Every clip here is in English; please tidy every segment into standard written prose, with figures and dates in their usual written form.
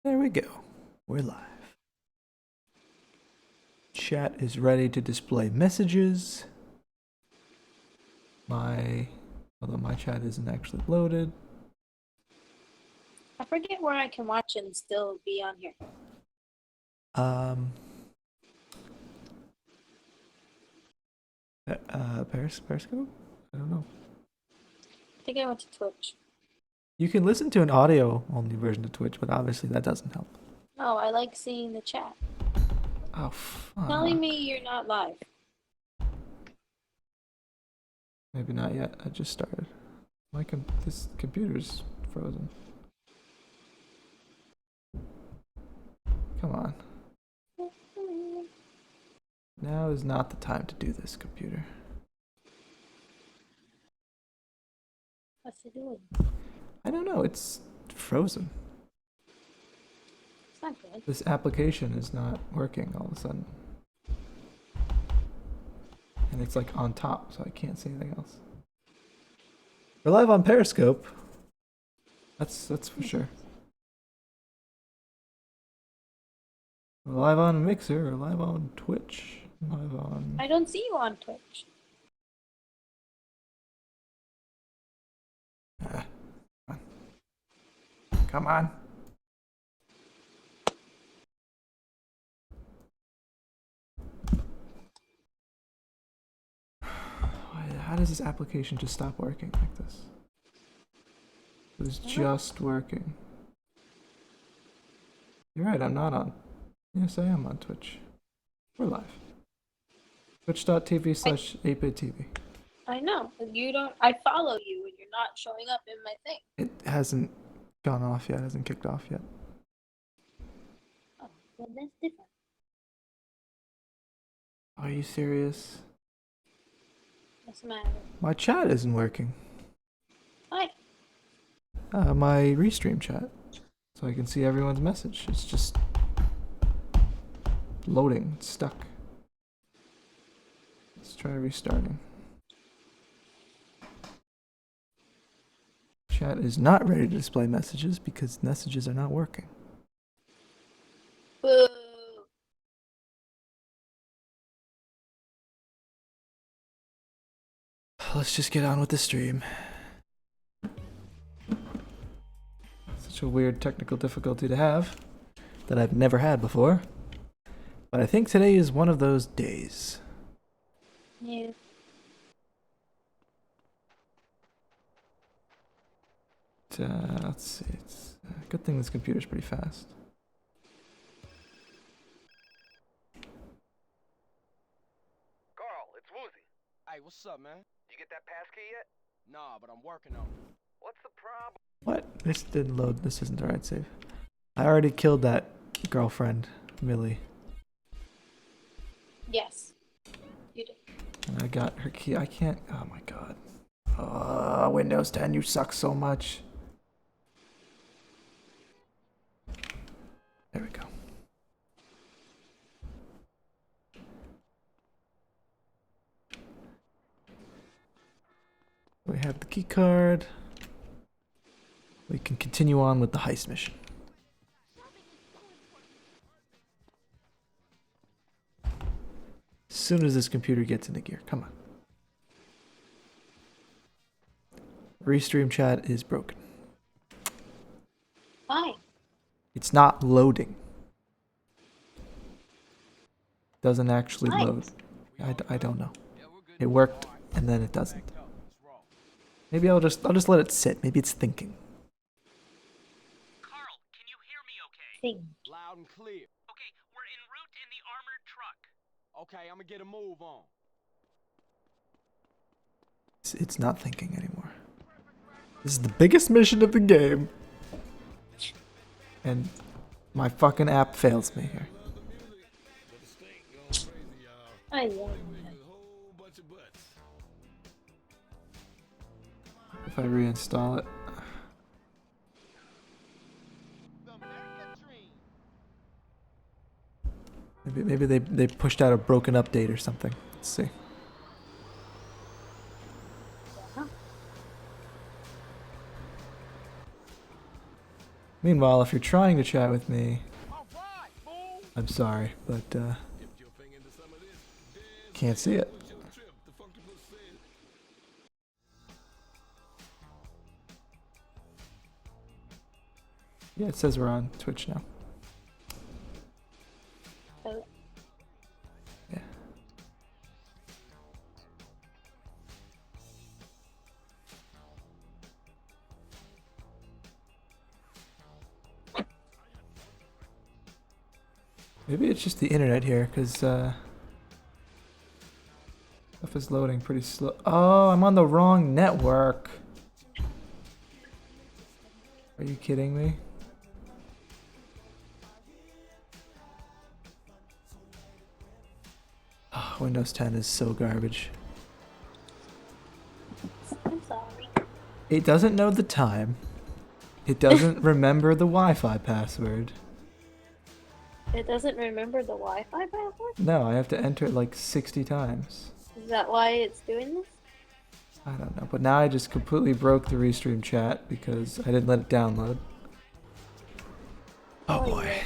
There we go. We're live. Chat is ready to display messages. Although my chat isn't actually loaded. I forget where I can watch and still be on here. Periscope? I don't know. I think I went to Twitch. You can listen to an audio-only version of Twitch, but obviously that doesn't help. Oh, I like seeing the chat. Oh, Telling me you're not live. Maybe not yet. I just started. This computer's frozen. Come on. Now is not the time to do this, computer. What's it doing? I don't know. It's frozen. It's not good. This application is not working all of a sudden. And it's like on top, so I can't see anything else. We're live on Periscope. That's for sure. We're live on Mixer, we're live on Twitch, live on... I don't see you on Twitch. Come on. How does this application just stop working like this? It was just working. You're right, I'm not on. Yes, I am on Twitch. We're live. Twitch.tv/8BitTV. I know. You don't. I follow you and you're not showing up in my thing. It hasn't gone off yet, hasn't kicked off yet. Oh, well, that's different. Are you serious? What's the matter? My chat isn't working. Hi. My restream chat. So I can see everyone's message. It's just loading. It's stuck. Let's try restarting. Chat is not ready to display messages because messages are not working. Boo. Let's just get on with the stream. Such a weird technical difficulty to have that I've never had before. But I think today is one of those days. Yeah. Let's see. It's a good thing this computer's pretty fast. Carl, it's Woozy. Hey, what's up, man? You get that passkey yet? Nah, but I'm working on it. What's the problem? What? This didn't load. This isn't the right save. I already killed that girlfriend, Millie. Yes. You did. And I got her key. I can't. Oh my god. Windows 10, you suck so much. There we go. We have the key card. We can continue on with the heist mission. As soon as this computer gets into gear. Come on. Restream chat is broken. Fine. It's not loading. Doesn't actually Nice. load. I don't know. It worked and then it doesn't. Maybe I'll just let it sit. Maybe it's thinking. Carl, can you hear me okay? Thing. Loud and clear. Okay, we're en route in the armored truck. Okay, I'm gonna get a move on. It's not thinking anymore. This is the biggest mission of the game. And my fucking app fails me here. I love it. If I reinstall it. Maybe they pushed out a broken update or something. Let's see. Meanwhile, if you're trying to chat with me, All right, fool. I'm sorry, but can't see it. Yeah, it says we're on Twitch now. So, Yeah. Maybe it's just the internet here, because stuff is loading pretty slow. Oh, I'm on the wrong network. Are you kidding me? Oh, Windows 10 is so garbage. I'm sorry. It doesn't know the time. It doesn't remember the Wi-Fi password. It doesn't remember the Wi-Fi password? No, I have to enter it like 60 times. Is that why it's doing this? I don't know, but now I just completely broke the Restream chat because I didn't let it download. Oh boy.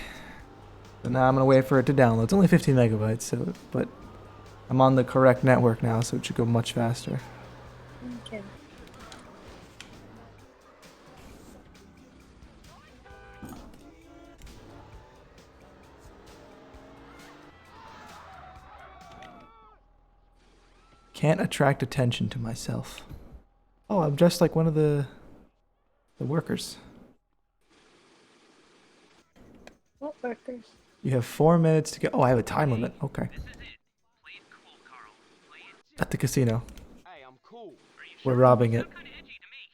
So now I'm gonna wait for it to download. It's only 15 megabytes, so but I'm on the correct network now, so it should go much faster. Okay. Can't attract attention to myself. Oh, I'm just like one of the workers. What workers? You have 4 minutes to go. Oh, I have a time limit. Okay. This is it. Play it cool, Carl. Play it. At the casino. Hey, I'm cool. We're robbing it. Kinda edgy to me.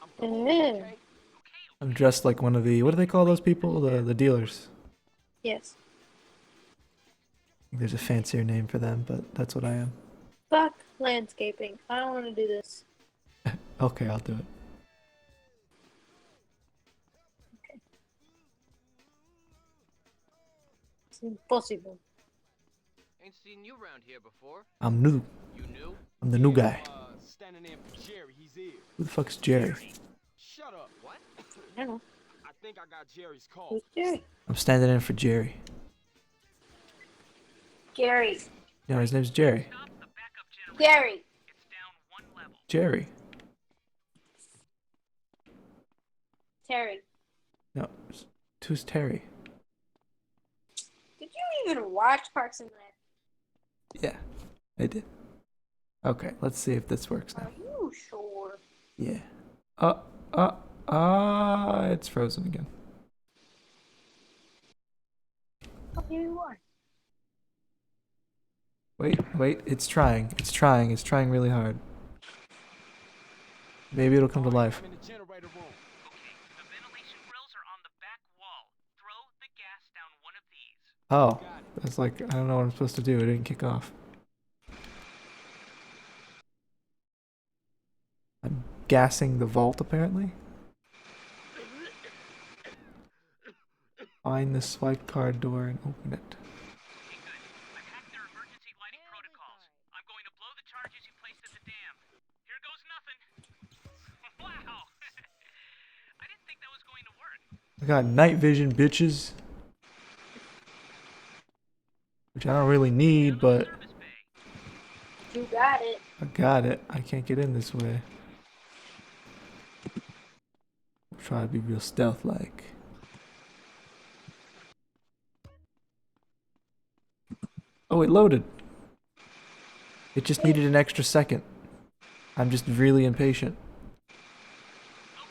I'm cool. Eh. Okay? I'm dressed like one of the, what do they call those people? The dealers. Yes. I think there's a fancier name for them, but that's what I am. Fuck landscaping. I don't want to do this. Okay, I'll do it. It's impossible. Ain't seen you around here before. I'm new. You new? I'm the new guy. Standing in for Jerry. He's here. Who the fuck's Jerry? Shut up. What? I don't know. I think I got Jerry's call. Who's Jerry? I'm standing in for Jerry. Gary. No, his name's Jerry. Stop the backup generator. Gary. It's down one level. Jerry. Terry. No, who's Terry? Did you even watch Parks and Rec? Yeah, I did. Okay, let's see if this works now. Are you sure? Yeah. It's frozen again. Oh, here you are. Wait, it's trying really hard. Maybe it'll come to life. I'm in the generator room. Okay, the ventilation grills are on the back wall. Throw the gas down one of these. Oh, that's like, I don't know what I'm supposed to do. It didn't kick off. I'm gassing the vault, apparently. Find the swipe card door and open it. Okay, good. I've hacked their emergency lighting protocols. I'm going to blow the charges you placed at the dam. Here goes nothing. Wow. I didn't think that was going to work. I got night vision, bitches. Which I don't really need, but Service bay. You got it. I got it. I can't get in this way. I'm trying to be real stealth-like. Oh, it loaded. It just needed an extra second. I'm just really impatient.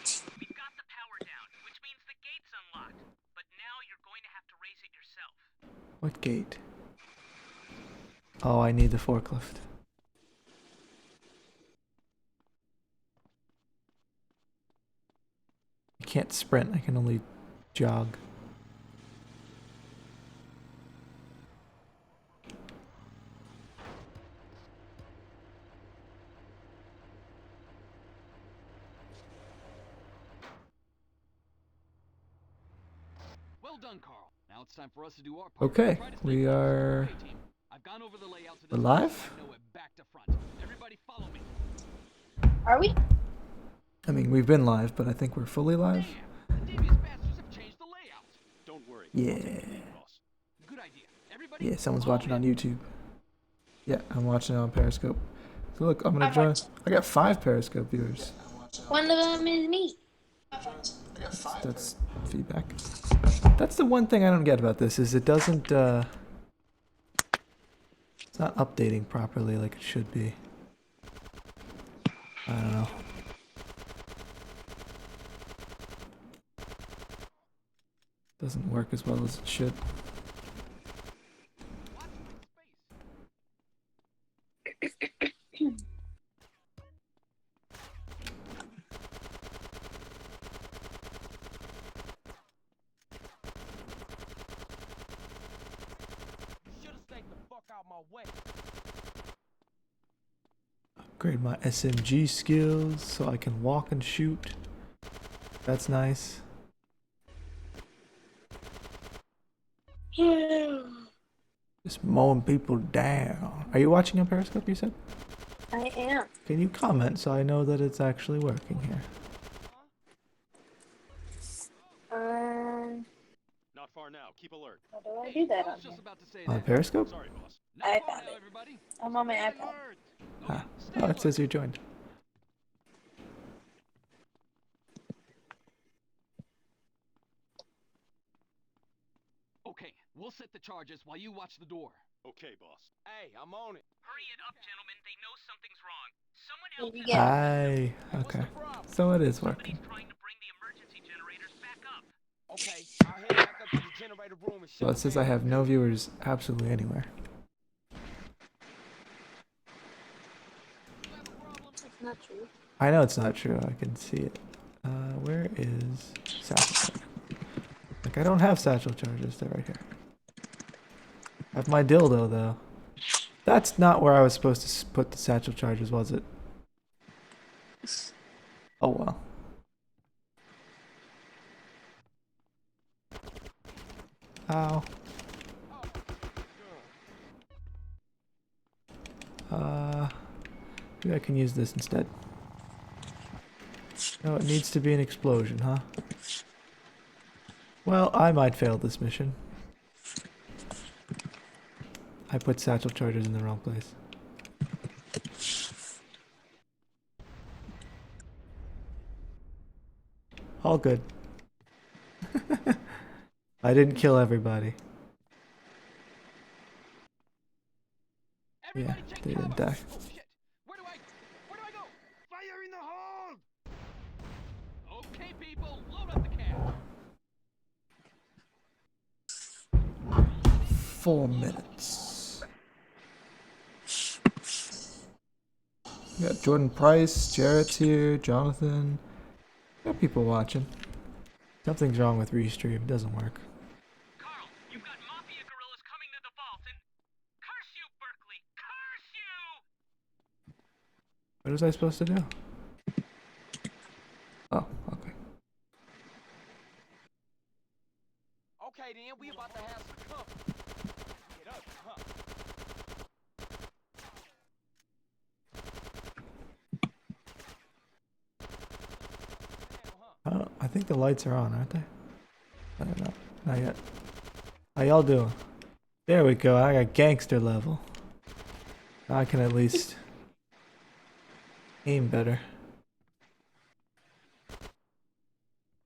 Okay, we've got the power down, which means the gate's unlocked. But now you're going to have to raise it yourself. What gate? Oh, I need the forklift. I can't sprint, I can only jog. Well done, Carl. Now it's time for us to do our part. Okay, Try to stay we focused. are Okay, team. I've gone over the layout to the We're live? I know it back to front. Everybody follow me. Are we? I mean, we've been live, but I think we're fully live. The devious bastards have Yeah. Boss. Good idea. Everybody. Yeah, someone's follow watching on me. YouTube. Yeah, I'm watching it on Periscope. So look, I'm gonna I'm join. watching. I got 5 Periscope viewers. One of them is me. That's feedback. That's the one thing I don't get about this is it doesn't it's not updating properly like it should be. I don't know. Doesn't work as well as it should. Should've stayed the fuck out my way. Upgrade my SMG skills so I can walk and shoot. That's nice. Just mowing people down. Are you watching on Periscope, you said? I am. Can you comment so I know that it's actually working here? Not far now. Keep alert. How do I do that I on was here? just about to say On that. Periscope? Sorry, boss. Not I far found now, it. everybody. I'm on my Stay iPad. alert. Ah. Stay Oh, it says alert. you joined. Okay, we'll set the charges while you watch the door. Okay, boss. Hey, I'm on it. Hurry it up, gentlemen. They know something's wrong. Someone Here else you is go. Okay. What's the problem? So it is working. somebody's trying to bring the emergency generators back up. Okay, I'll head back up to the generator room and So shut it says I down. have no viewers absolutely anywhere. That's not true. I know it's not true. I can see it. Where is satchel charge? Like I don't have satchel charges. They're right here. I have my dildo though. That's not where I was supposed to put the satchel charges, was it? Oh well. Ow. Maybe I can use this instead. No, it needs to be an explosion, huh? Well, I might fail this mission. I put satchel charges in the wrong place. All good. I didn't kill everybody. Yeah, Everybody take they didn't cover. die. Oh shit. Where do I go? Fire in the hole! Okay, people, load up the cab. 4 minutes. We got Jordan Price, Jarrett's here, Jonathan. Got people watching. Something's wrong with Restream. It doesn't work. Carl, you've got mafia gorillas coming to the vault, and curse you, Berkeley! Curse you! What was I supposed to do? Oh, okay. Okay, then, we about to have some company. Get up, huh? I think the lights are on, aren't they? I don't know. Not yet. How y'all doing? There we go. I got gangster level. I can at least aim better.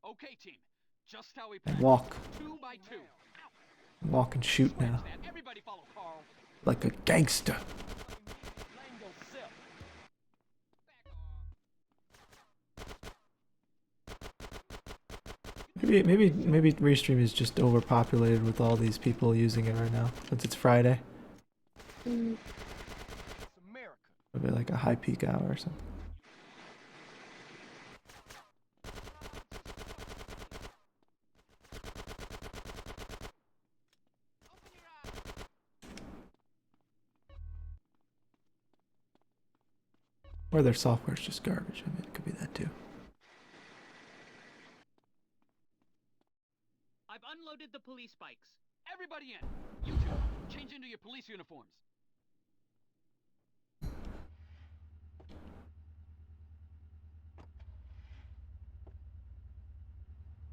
Okay, team. Just how we And planned. walk. 2 by 2. Walk and shoot Swear now. to that. Everybody follow Carl. Like a gangster. Blame yourself. Maybe Restream is just overpopulated with all these people using it right now since it's Friday. Mm. It's America. Maybe like a high peak hour or something. Or their software's just garbage. I mean, it could be that too. I've unloaded the police bikes. Everybody in. You two, change into your police uniforms.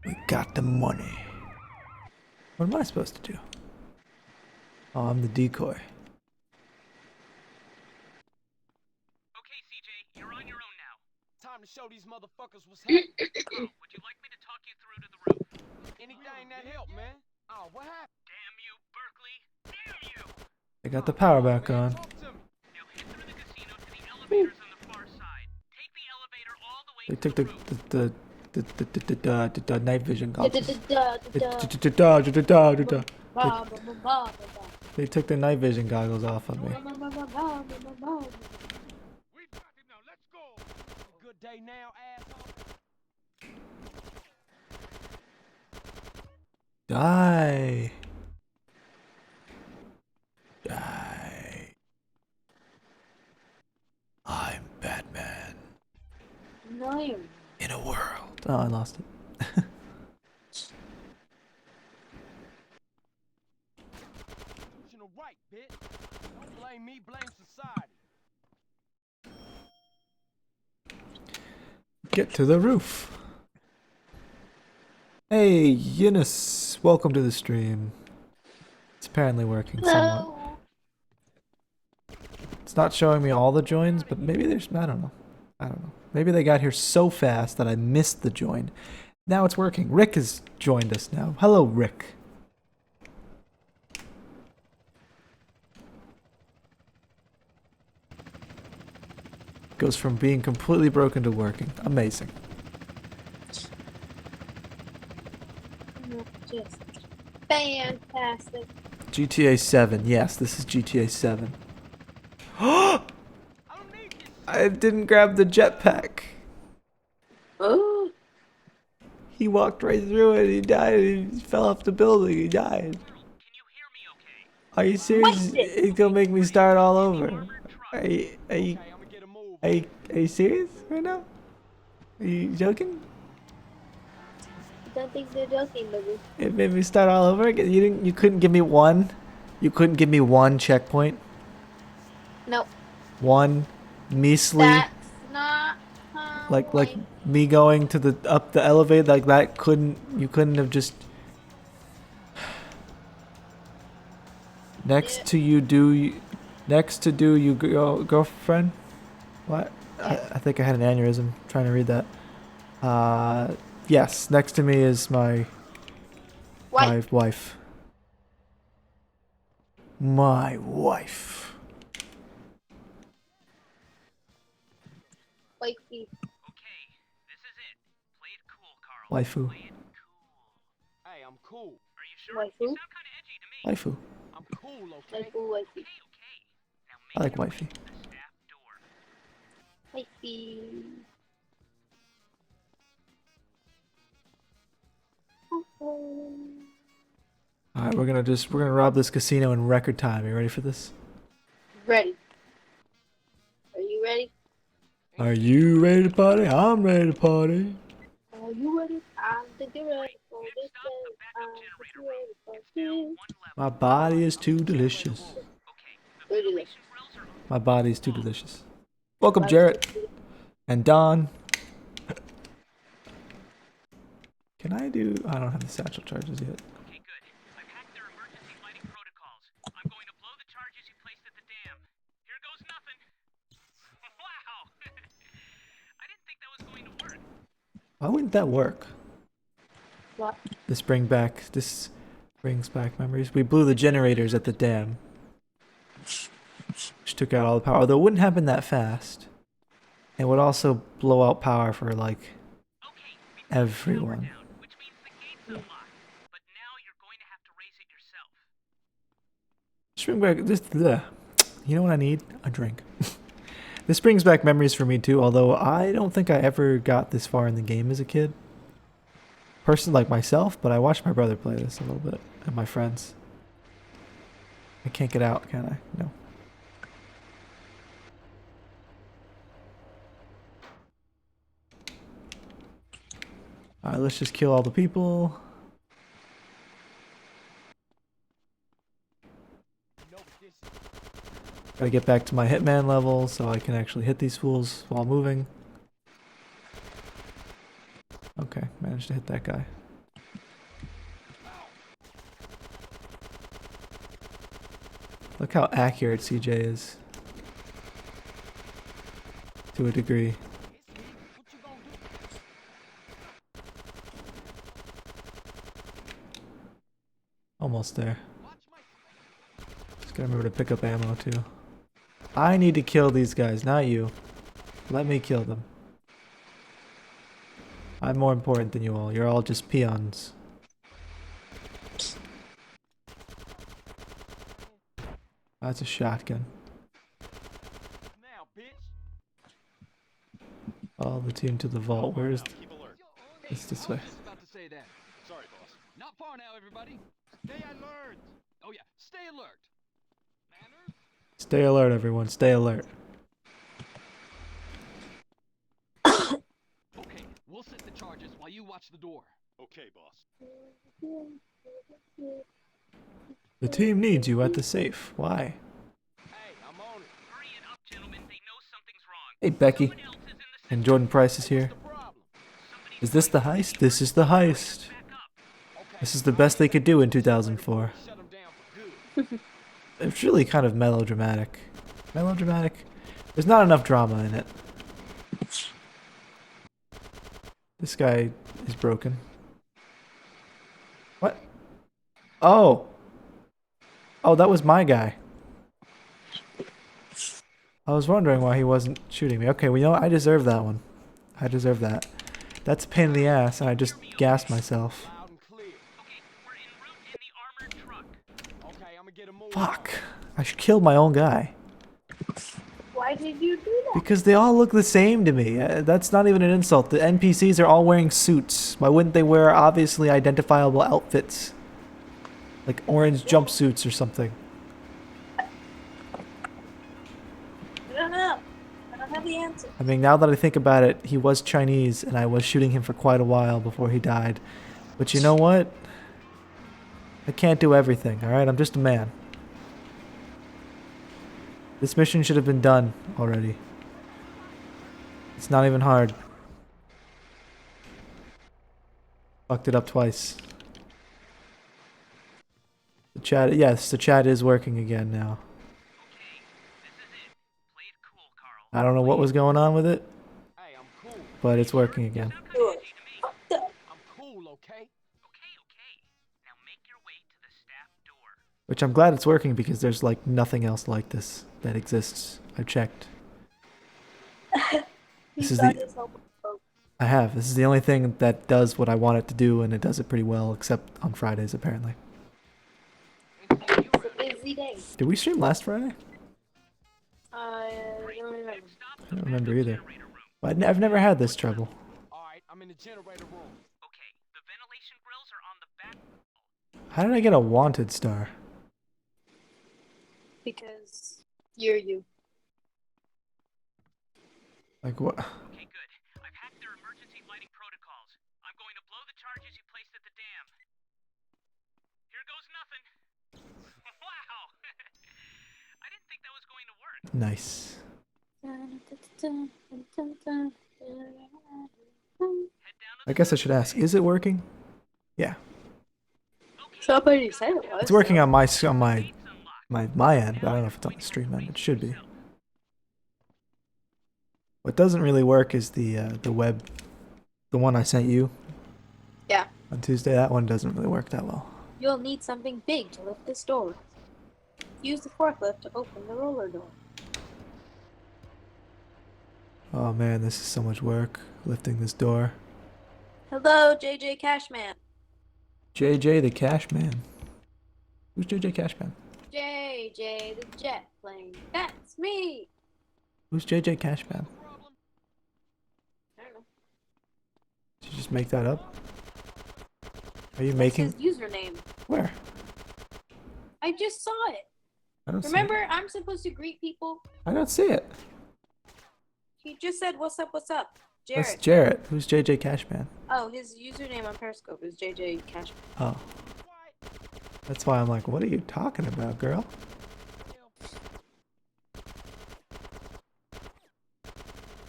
We got the money. What am I supposed to do? Oh, I'm the decoy. Okay, CJ, you're on your own now. Time to show these motherfuckers what's happening. Carl, would you like me to talk you through to the roof? Anything that help, man. Oh, what happened? Damn you, Berkeley! Damn you! I got the power back Man, on. talk to me. Now head through the casino to the elevators on the far side. Take the elevator all the way They to took the roof. the night vision goggles. They took the night vision goggles off of me. We got it now. Let's go. Good day now, asshole. Die. Die. I'm Batman. No, you're In a world. Oh, I lost it. Pushing the right, bitch. Don't blame me, blame society. Get to the roof. Hey, Eunice. Welcome to the stream. It's apparently working somewhat. Hello. It's not showing me all the joins, but maybe there's... I don't know. I don't know. Maybe they got here so fast that I missed the join. Now it's working. Rick has joined us now. Hello, Rick. Goes from being completely broken to working. Amazing. Just fantastic. GTA 7. Yes, this is GTA 7. I don't need this. I didn't grab the jetpack. Oh, He walked right through it. He died. He fell off the building. He died. Can you hear me okay? Are you serious? He's gonna make me start all over. Are you Okay, I'm gonna get a move. are you serious right now? Are you joking? I don't think they're joking, baby. It made me start all over again. You couldn't give me one. You couldn't give me one checkpoint. Nope. One measly That's not how like I- me going to the up the elevator like that. You couldn't have just next to you girlfriend. What? I think I had an aneurysm trying to read that. Yes, next to me is my Wife. wife. My wife. Wifey. Okay, this is it. Play it cool, Carl. Waifu. Play it cool. Hey, I'm cool. Are you sure? Waifu? You sound kind of edgy to me. Waifu. I'm cool, okay? Wifey, wifey. Okay, okay. Now I like make your way wifey. to the staff door. Wifey. Alright, we're gonna rob this casino in record time. You ready for this? Ready. Are you ready? Are you ready to party? I'm ready to party. Are you ready? I think you're ready for Next this stop, day. the backup I think generator you're ready room. for It's down this. one level. My body is too delicious. Okay, the Very ventilation grills are open. My body is too delicious. Welcome, Jarrett and Don. Can I do? I don't have the satchel charges yet. Okay, good. I've hacked their emergency lighting protocols. I'm going to blow the charges you placed at the dam. Here goes nothing. Wow! I didn't think that was going to work. Why wouldn't that work? What? This brings back memories. We blew the generators at the dam, which took out all the power. Although it wouldn't happen that fast. It would also blow out power for like Okay, we took the power everyone. down, which means the gate's unlocked. But now you're going to have to raise it yourself. Just bring back this. Bleh. You know what I need? A drink. This brings back memories for me too. Although I don't think I ever got this far in the game as a kid. Person like myself, but I watched my brother play this a little bit and my friends. I can't get out, can I? No. Alright, let's just kill all the people. You know what this is? Gotta get back to my hitman level so I can actually hit these fools while moving. Okay, managed to hit that guy. how accurate CJ is. To a degree. What you gonna do? Almost there. Watch my Just gotta remember to pick up ammo too. I need to kill these guys, not you. Let me kill them. I'm more important than you all. You're all just peons. That's a shotgun. now, bitch. Follow the team to the vault. Where is... Keep alert. It's this I way. was just about to say that. Sorry, boss. Not far now, everybody. Stay alert. Oh yeah, stay alert. Manners? Stay alert, everyone. Stay alert. Okay, we'll set the charges while you watch the door. Okay, boss. The team needs you at the safe. Why? Hey, I'm on it. Hurry it up, gentlemen. They know something's wrong. Hey, Becky. Someone else is in the And Jordan Price is here. The problem. Is this the heist? This is the heist. back up. Okay. This is the best they could do in 2004. Shut them down for good. It's really kind of melodramatic. Melodramatic? There's not enough drama in it. This guy is broken. What? Oh! Oh, that was my guy. I was wondering why he wasn't shooting me. Okay, well, you know what? I deserve that one. I deserve that. That's a pain in the ass, and I just gassed myself. Loud and clear. Okay, we're en route in the armored truck. Okay, I'm gonna get a move. Fuck. I should kill my own guy. Why did you do that? Because they all look the same to me. That's not even an insult. The NPCs are all wearing suits. Why wouldn't they wear obviously identifiable outfits? Like orange jumpsuits or something. I don't know. I don't have the answer. I mean, now that I think about it, he was Chinese and I was shooting him for quite a while before he died. But you know what? I can't do everything, alright? I'm just a man. This mission should have been done already. It's not even hard. Fucked it up twice. The chat, yes, the chat is working again now. Okay, this is it. Play it cool, Carl. I don't know what was going on with it, Hey, I'm cool. but it's working again. Sound Do kinda it. edgy to me. Fucked up. I'm cool, okay? Okay. Now make your way to the staff door. Which I'm glad it's working because there's like nothing else like this that exists. I've checked. This is thought the- his help was broke. I have. This is the only thing that does what I want it to do, and it does it pretty well, except on Fridays apparently. Ain't seen you It's a around. busy day. Did we stream last Friday? I don't remember. Stop I don't remember either. generator room. But I've never had this trouble. Alright, I'm in the generator room. Okay, the ventilation grills are on the back. How did I get a wanted star? Because you're you. Like what? Okay, good. I've hacked their emergency lighting protocols. I'm going to blow the charges you placed at the dam. Here goes nothing. Wow! I didn't think that was going to work. Nice. Head down to I guess I should ask, is it working? Yeah. Somebody said it was. It's working on my s- on my gates unlocked. my end, but I don't know if it's on the stream end. It should be. What doesn't really work is the web, the one I sent you Yeah. on Tuesday. That one doesn't really work that well. You'll need something big to lift this door. Use the forklift to open the roller door. Oh man, this is so much work lifting this door. Hello, JJ Cashman. JJ the Cash Man. Who's JJ Cash Man? JJ the jet plane. That's me. Who's JJ Cash Man? I don't know. Did you just make that up? Are you That's making his username. where? I just saw it. I don't see Remember, I'm supposed to greet people. it. I don't see it. He just said, "What's up? What's up?" That's Jared. Jarrett. Who's JJ Cash Man? Oh, his username on Periscope is JJ Cashman. Oh. That's why I'm like, what are you talking about, girl?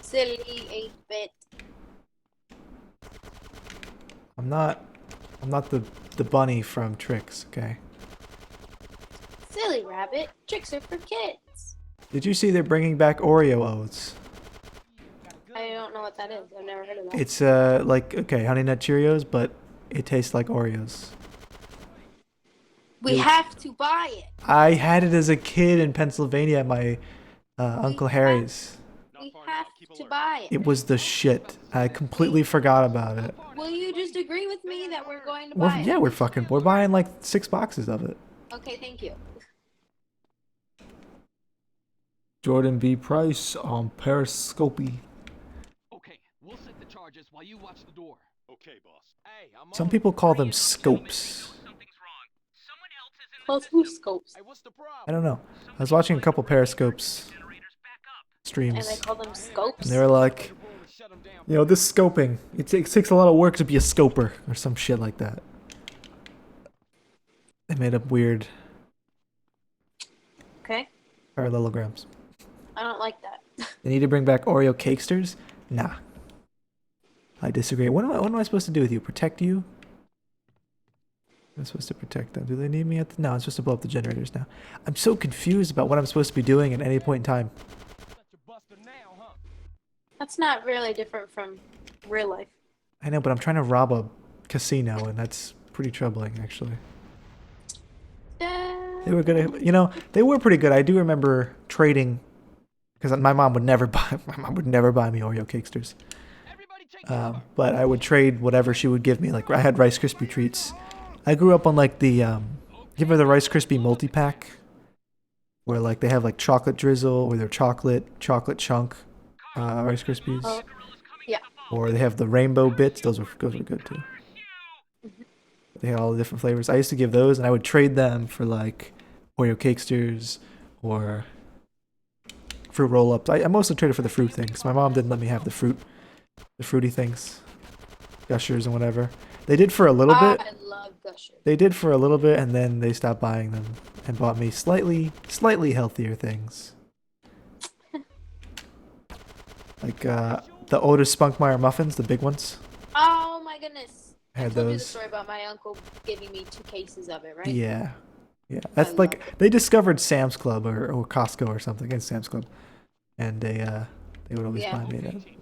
Silly 8-bit. I'm not the bunny from Tricks, okay? Silly Silly rabbit. Tricks are for kids. Did you see they're bringing back Oreo oats? I don't know what that is. I've never heard of that. It's like, okay, Honey Nut Cheerios, but it tastes like Oreos. We have to buy it. I had it as a kid in Pennsylvania at my Uncle Harry's. We have to buy it. It was the shit. I completely forgot about it. Will you just agree with me that we're going to We're, buy it? yeah, we're buying like 6 boxes of it. Okay, thank you. Jordan B. Price on Periscope. Okay, we'll set the charges while you watch the door. Okay, boss. Hey, I'm Some on. people call them scopes. Something's wrong. Someone else is in the Close who scopes. Hey, what's the I problem? don't know. I was watching a couple Periscopes generators back up. And streams, they call them scopes. and they were like, Shut 'em down. you know, this scoping, it takes a lot of work to be a scoper, or some shit like that. They made up weird Okay. parallelograms. I don't like that. They need to bring back Oreo cakesters? Nah. I disagree. What am I supposed to do with you? Protect you? I'm supposed to protect them. Do they need me at the... No, I'm supposed to blow up the generators now. I'm so confused about what I'm supposed to be doing at any point in time. Such a buster now, huh? That's not really different from real life. I know, but I'm trying to rob a casino, and that's pretty troubling, actually. They were good. You know, they were pretty good. I do remember trading, because my mom would never buy me Oreo cakesters. Everybody take cover. But I would trade whatever she would give me. Like I had Rice Krispie treats. I grew up on like the give her the Rice Krispie multi-pack, where like they have like chocolate drizzle or their chocolate chunk Rice Krispies, Oh, yeah. or they have the rainbow bits. Those were good too. They had all the different flavors. I used to give those, and I would trade them for like Oreo cakesters or fruit roll-ups. I mostly traded for the fruit things. My mom didn't let me have the fruity things, Gushers and whatever. They did for a little bit. I love Gushers. They did for a little bit, and then they stopped buying them and bought me slightly healthier things, like the Otis Spunkmeyer muffins, the big ones. Oh my goodness. I had told you the those. story about my uncle giving me 2 cases of it, right? Yeah. That's love like they discovered Sam's Club or Costco or something. It's Sam's Club, and they would always Yeah. buy me Okay, that. team.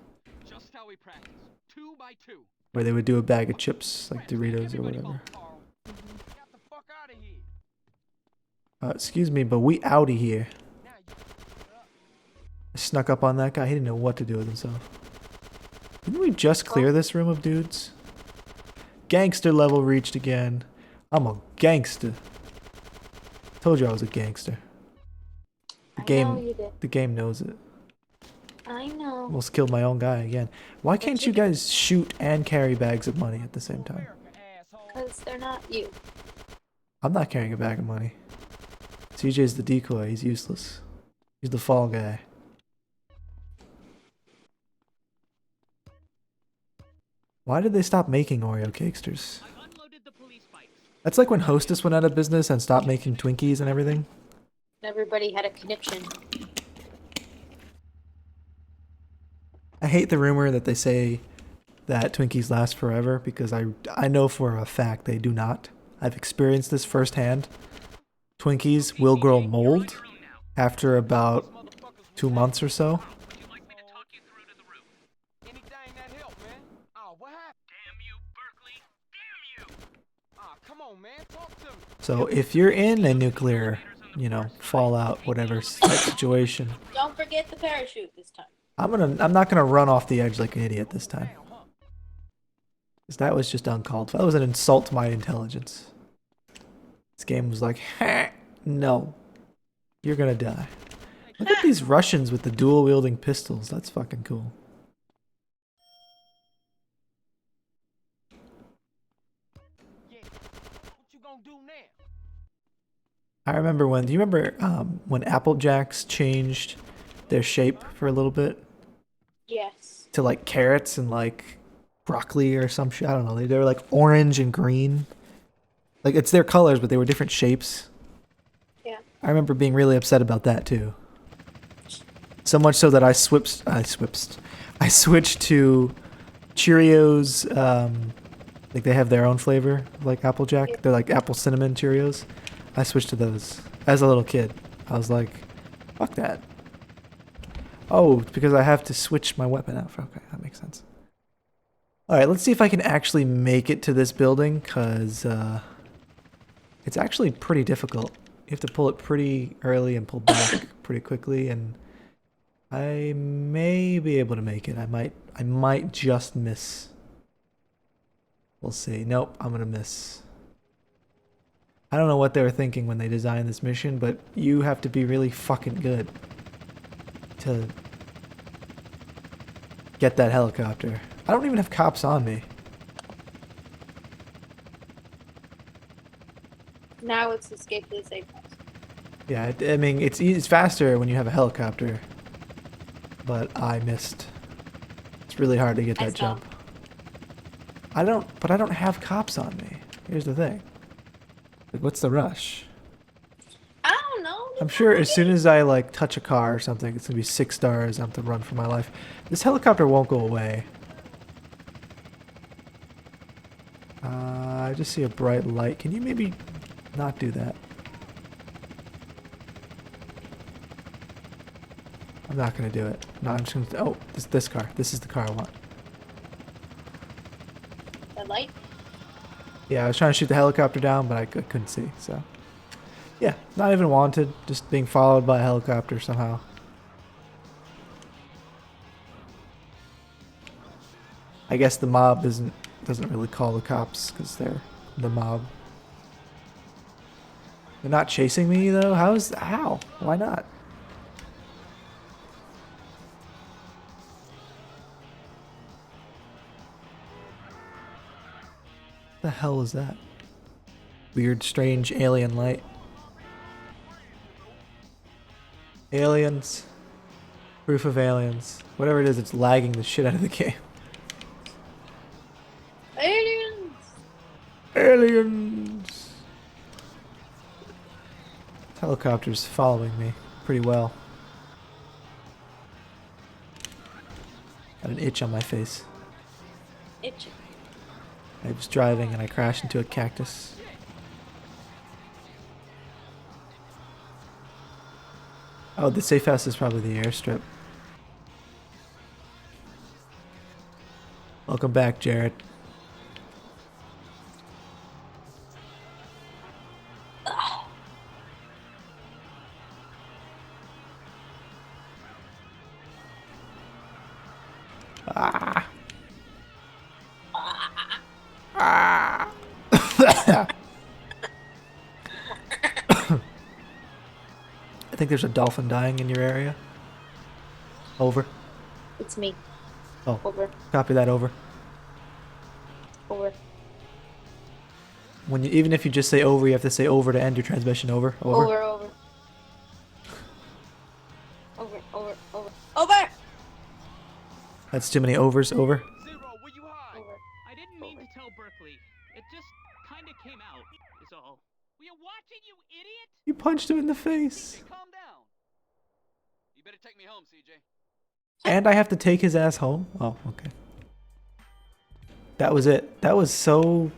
Just how we practice. 2 by 2. Where they would do a bag of chips like Doritos or Everybody whatever. follow Carl. Get the fuck out of here. Excuse me, but we outie here. Now you. I snuck up on that guy. He didn't know what to do with himself. Didn't we just clear this room of dudes? Gangster level reached again. I'm a gangster. Told you I was a gangster. I know game- you did. The game knows it. I know. Almost killed my own guy again. Why can't you guys shoot and carry bags of money at the same time? America, asshole. Because they're not you. I'm not carrying a bag of money. CJ's the decoy. He's useless. He's the fall guy. Why did they stop making Oreo cakesters? I've unloaded the police bikes. That's like when Hostess went out of business and stopped making Twinkies and everything. Everybody had a conniption. I hate the rumor that they say that Twinkies last forever because I know for a fact they do not. I've experienced this firsthand. Twinkies will grow mold after about 2 months or so. Would you like me to talk you through to the room? Anything that help, man. Oh, what happened? Damn you, Berkeley. Damn you. Oh, come on, man. Talk to me. So if you're in a nuclear, fallout, whatever type situation, Don't forget the parachute this time. I'm not gonna run off the edge like an idiot this time. Down, huh? 'Cause that was just uncalled for. That was an insult to my intelligence. This game was like, no, you're gonna die. Look at these Russians with the dual wielding pistols. That's fucking cool. Yeah. What you gonna do now? I remember when. Do you remember when Apple Jacks changed their shape for a little bit Yes. to like carrots and like broccoli or some shit? I don't know. They were like orange and green. Like it's their colors, but they were different shapes. Yeah. I remember being really upset about that too. So much so that I switched to Cheerios. Like they have their own flavor, like Applejack. They're like apple cinnamon Cheerios. I switched to those. as a little kid. I was like, fuck that. Oh, it's because I have to switch my weapon out. Okay, that makes sense. Alright, let's see if I can actually make it to this building, because it's actually pretty difficult. You have to pull it pretty early and pull back pretty quickly, and I may be able to make it. I might just miss. We'll see. Nope, I'm gonna miss. I don't know what they were thinking when they designed this mission, but you have to be really fucking good to get that helicopter. I don't even have cops on me. Now it's escape to the safe house. Yeah, I mean, it's faster when you have a helicopter, but I missed. It's really hard to get I that saw. jump. I don't have cops on me. Here's the thing. Like, what's the rush? I don't know. I'm sure as soon as I like touch a car or something, it's gonna be 6 stars. I have to run for my life. This helicopter won't go away. I just see a bright light. Can you maybe not do that? I'm not gonna do it. No, I'm just gonna. Oh, this car. This is the car I want. The light. Yeah, I was trying to shoot the helicopter down, but I couldn't see. So, yeah, not even wanted. Just being followed by a helicopter somehow. I guess the mob doesn't really call the cops because they're the mob. They're not chasing me though. How? Why not? The hell is that? Weird, strange alien light. Aliens. Proof of aliens. Whatever it is, it's lagging the shit out of the game. Aliens. Aliens! This helicopter's following me pretty well. Got an itch on my face. Itchy. I was driving and I crashed into a cactus. Oh, the safe house is probably the airstrip. Welcome back, Jared. Ah. Ah. I think there's a dolphin dying in your area. Over. It's me. Oh, Over. copy that. Over. Over. When even if you just say over, you have to say over to end your transmission. Over. Over. Over. Over. Over. Over. Over. Over. That's too many overs. Over. Zero, where you hide? Over. I didn't mean to tell Berkeley. It just kinda came out, is all. We are watching, you idiot! You punched him in the face. Calm down. You better take me home, CJ. And I have to take his ass home? Oh, okay. That was it. That was so,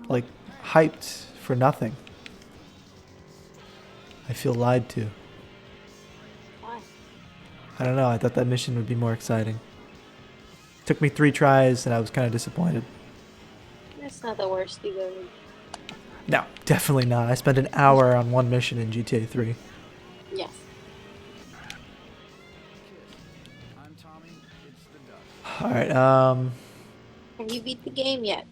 like, hyped for nothing. I feel lied to. Why? I don't know. I thought that mission would be more exciting. Took me 3 tries and I was kind of disappointed. That's not the worst you've ever. No, definitely not. I spent an hour on one mission in GTA 3. Yes. I'm Tommy. It's the duck. Alright, Have you beat the game yet?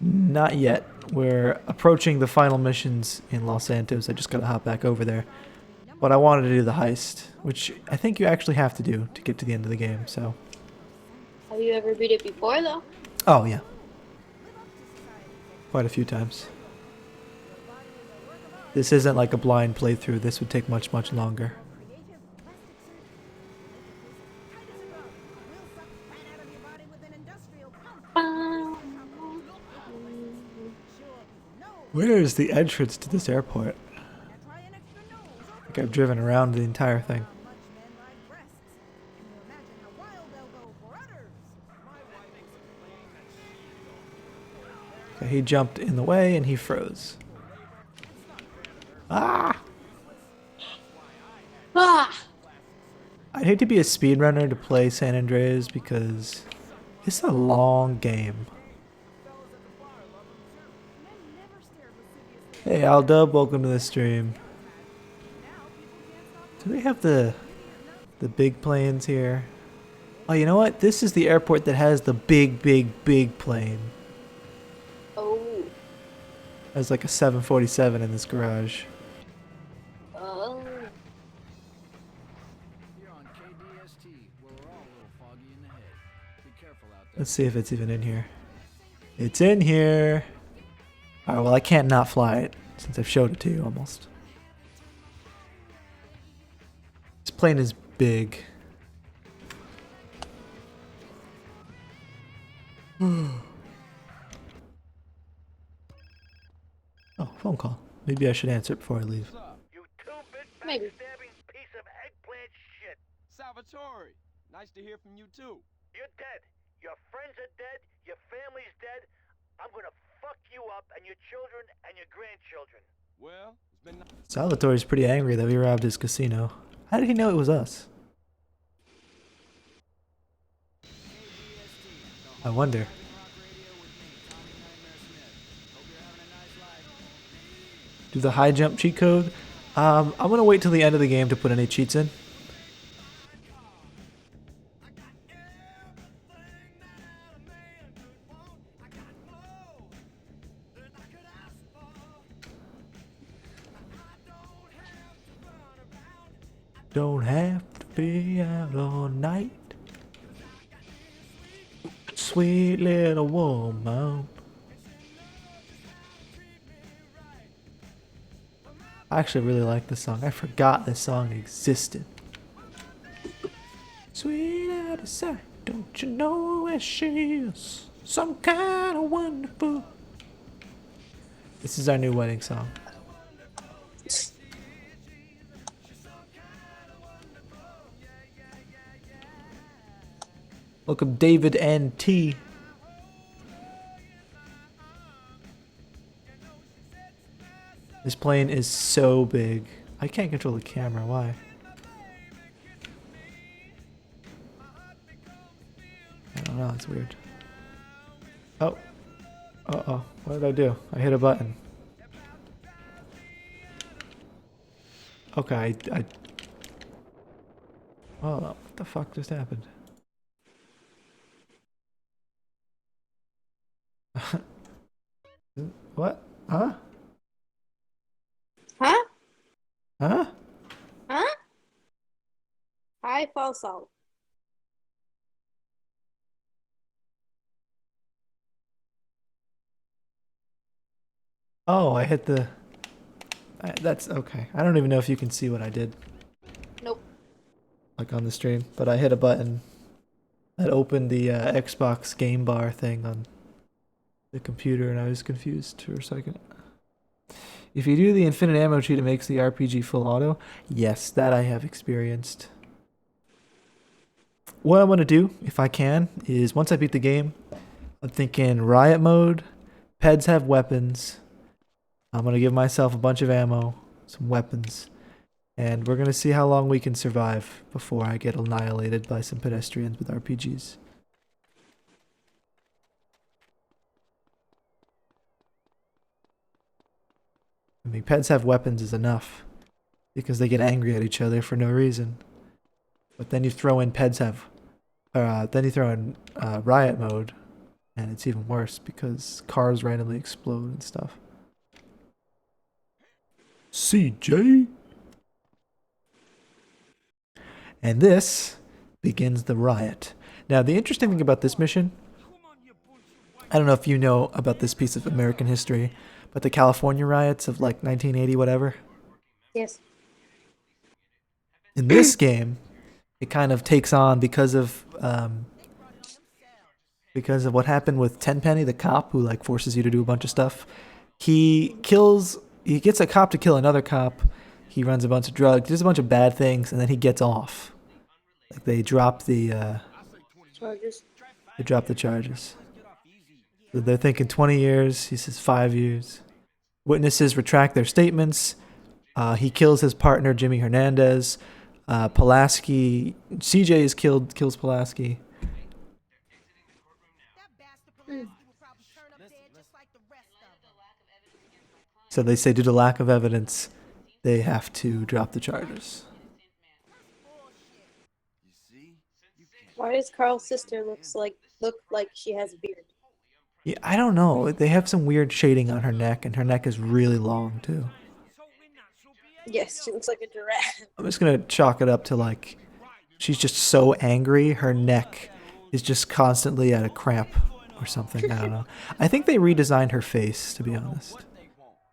not yet. We're approaching the final missions in Los Santos. I just gotta hop back over there. But I wanted to do the heist, which I think you actually have to do to get to the end of the game, so. Have you ever beat it before though? Oh, yeah. Quite a few times. This isn't like a blind playthrough. This would take much, much longer. Where is the entrance to this airport? I think I've driven around the entire thing. Okay, he jumped in the way and he froze. Ah! Ah! I'd hate to be a speedrunner to play San Andreas because it's a long game. Hey Aldub, welcome to the stream. Do they have the big planes here? Oh, you know what? This is the airport that has the big plane. Oh. There's like a 747 in this garage. Oh. You're on KDST. Well, we're all a little foggy in the head. Be careful out there. Let's see if it's even in here. It's in here. Alright, well I can't not fly it since I've showed it to you almost. This plane is big. Oh, phone call. Maybe I should answer it before I leave. You two-bit Maybe. backstabbing piece of eggplant shit. Salvatore, nice to hear from you too. You're dead. Your friends are dead. Your family's dead. I'm gonna fuck you up and your children and your grandchildren. Well, it's been Salvatore's pretty angry that we robbed his casino. How did he know it was us? I wonder. Do the high jump cheat code? I'm gonna wait till the end of the game to put any cheats in. Don't have to be out all night. Sweet little woman. I actually really like this song. I forgot this song existed. Sweet out of sight, don't you know where she is? Some kind of wonderful. This is our new wedding song. Welcome, David and T. This plane is so big. I can't control the camera. Why? I don't know. It's weird. Oh. Uh-oh. What did I do? I hit a button. Okay, I... Oh, what the fuck just happened? What? Huh? Huh? Huh? Huh? Hi, false out. Oh, I hit the... that's okay. I don't even know if you can see what I did. Nope. Like on the stream. But I hit a button that opened the Xbox game bar thing on the computer and I was confused for a second. If you do the infinite ammo cheat, it makes the RPG full auto. Yes, that I have experienced. What I want to do, if I can, is once I beat the game, I'm thinking riot mode, peds have weapons. I'm going to give myself a bunch of ammo, some weapons, and we're going to see how long we can survive before I get annihilated by some pedestrians with RPGs. I mean, pets have weapons is enough because they get angry at each other for no reason. But then you throw in riot mode, and it's even worse because cars randomly explode and stuff. CJ. And this begins the riot. Now, the interesting thing about this mission, I don't know if you know about this piece of American history, but the California riots of like 1980, whatever. Yes. In this game, it kind of takes on because of what happened with Tenpenny, the cop who like forces you to do a bunch of stuff. He gets a cop to kill another cop. He runs a bunch of drugs, does a bunch of bad things, and then he gets off. Like they drop the Charges. They drop the charges. So they're thinking 20 years. He says 5 years. Witnesses retract their statements. He kills his partner Jimmy Hernandez. Pulaski, CJ kills Pulaski. So they say due to lack of evidence, they have to drop the charges. You see? You can't. Why does Carl's sister look like she has a beard? Yeah, I don't know. They have some weird shading on her neck, and her neck is really long too. Yes, she looks like a giraffe. I'm just gonna chalk it up to like, she's just so angry, her neck is just constantly at a cramp or something. I don't know. I think they redesigned her face, to be honest.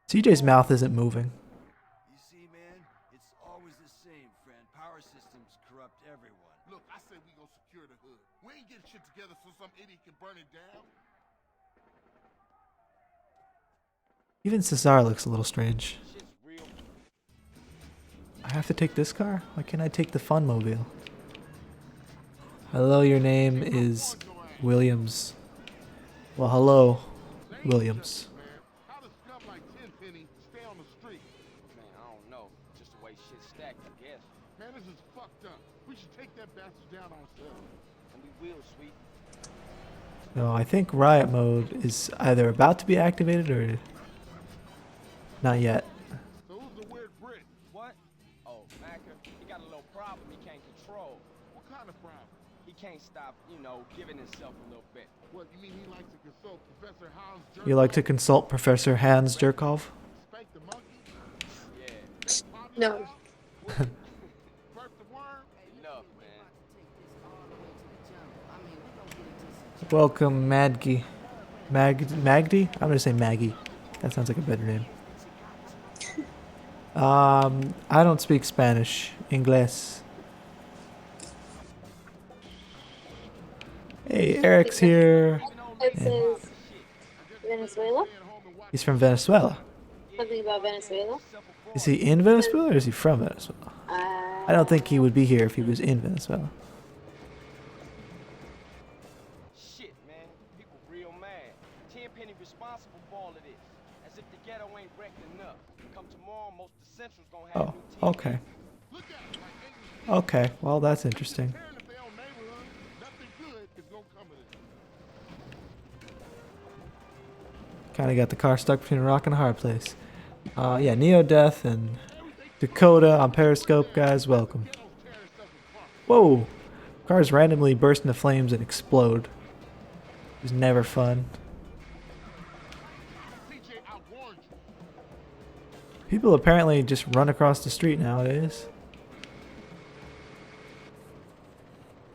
CJ's mouth isn't moving. You see, man, it's always the same, friend. Power systems corrupt everyone. Look, I say we gonna secure the hood. We ain't getting shit together so some idiot can burn it down. Even Cesar looks a little strange. Shit's real. I have to take this car? Why can't I take the Funmobile? Hello, your name is Williams. Well, hello, Williams. How does scum like Tenpenny stay on the street? Man, I don't know. Just the way shit's stacked, I guess. Man, this is fucked up. We should take that bastard down ourselves. And we will, sweet. No, I think riot mode is either about to be activated or not yet. So who's the weird Brit? What? Oh, Macker, he got a little problem he can't control. What kind of problem? He can't stop, giving himself a little bit. What, you mean he likes to consult Professor Hans Jerk? You like to consult Professor Hans Jerkov? Spank the monkey? Yeah, No. Burp the worm? enough, man. Welcome, Maggie. Magdi? I'm gonna say Maggie. That sounds like a better name. I don't speak Spanish. Inglés. Hey, Eric's here. It says Venezuela. He's from Venezuela. Something about Venezuela. Is he in Venezuela or is he from Venezuela? I don't think he would be here if he was in Venezuela. Shit, man. People real mad. Tenpenny responsible for all of this. As if the ghetto ain't wrecked enough. Come tomorrow, most of the Central's gonna have Oh, new okay. Look at it, like English Okay, well, that's interesting. tearing up their own neighborhood. Nothing good is gonna come of it. Kind of got the car stuck between a rock and a hard place. Yeah, Neo Death and Dakota on Periscope, guys, welcome. Ghettos tearing stuff apart. Whoa! Cars randomly burst into flames and explode. It's never fun. CJ outwarned you. People apparently just run across the street nowadays.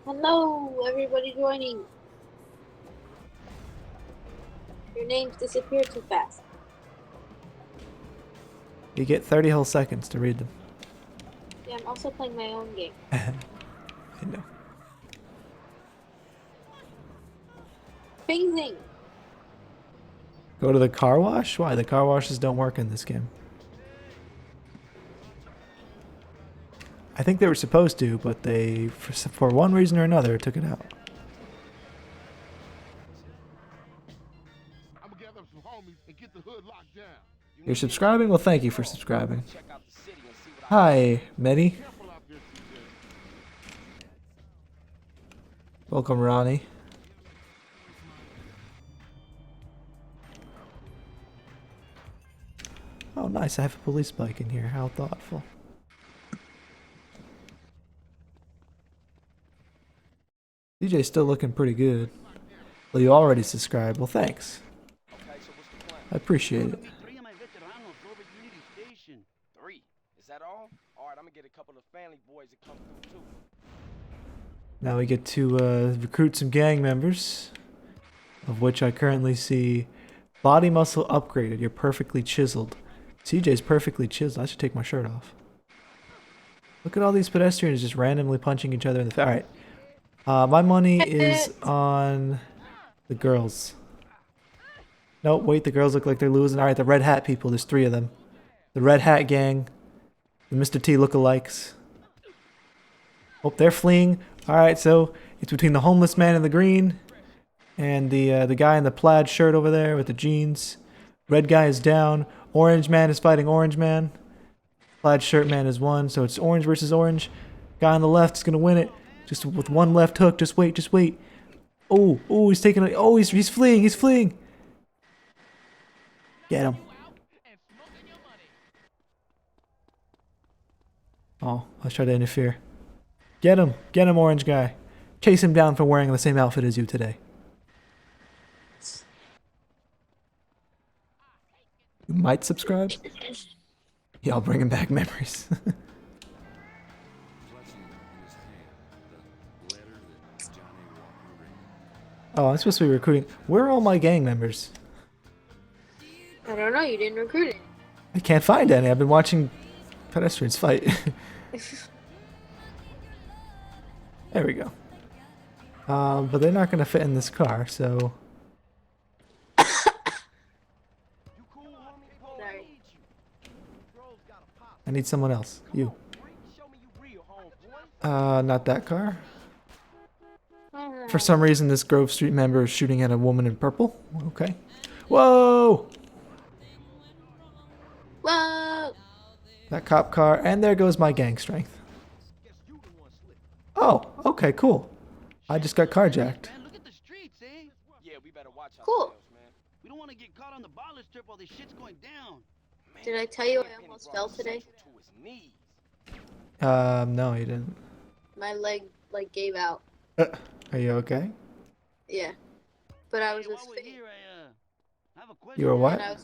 Hello, everybody joining. Your names disappear too fast. You get 30 whole seconds to read them. Yeah, I'm also playing my own game. I know. Bing zing. Go to the car wash? Why? The car washes don't work in this game. I think they were supposed to, but they, for one reason or another, took it out. I'm gonna gather up some homies and get the hood locked down. You're subscribing? Well, thank you for subscribing. Check out the city and see what I Hi, Medi. Careful out there, CJ. Welcome, Ronnie. Oh, nice. I have a police bike in here. How thoughtful. DJ's still looking pretty good. Well, you already subscribed. Well, thanks. Okay, so what's the plan? I appreciate it. 3. Is that all? Alright, I'm gonna get a couple of family boys to come through too. Now we get to recruit some gang members, of which I currently see body muscle upgraded. You're perfectly chiseled. CJ's perfectly chiseled. I should take my shirt off. Look at all these pedestrians just randomly punching each other in the face. Alright. My money is on the girls. No, wait, the girls look like they're losing. Alright, the red hat people. There's 3 of them. The red hat gang. The Mr. T lookalikes. Oh, they're fleeing. Alright, so it's between the homeless man in the green and the guy in the plaid shirt over there with the jeans. Red guy is down. Orange man is fighting orange man. Plaid shirt man is one, so it's orange versus orange. Guy on the left is gonna win it. Just with one left hook. Just wait, just wait. Oh, oh, he's taking it. Oh, he's fleeing, he's fleeing. Get him. Oh, let's try to interfere. Get him, orange guy. Chase him down for wearing the same outfit as you today. You might subscribe. Yeah, I'll bring him back memories. Oh, I'm supposed to be recruiting. Where are all my gang members? I don't know. You didn't recruit it. I can't find any. I've been watching pedestrians fight. There we go. But they're not gonna fit in this car, so. Sorry. I need someone else. You. Not that car. For some reason, this Grove Street member is shooting at a woman in purple. Okay. Whoa! Whoa! That cop car, and there goes my gang strength. Oh, okay, cool. I just got carjacked. Man, look at the streets, eh? Yeah, we better watch Cool. ourselves, man. We don't want to get caught on the baller strip while this shit's going down. Did I tell you I almost fell today? To his knees. No, you didn't. My leg like gave out. Are you okay? Yeah. But I was Hey, with while we're Faith. here, I have a question. You were what? And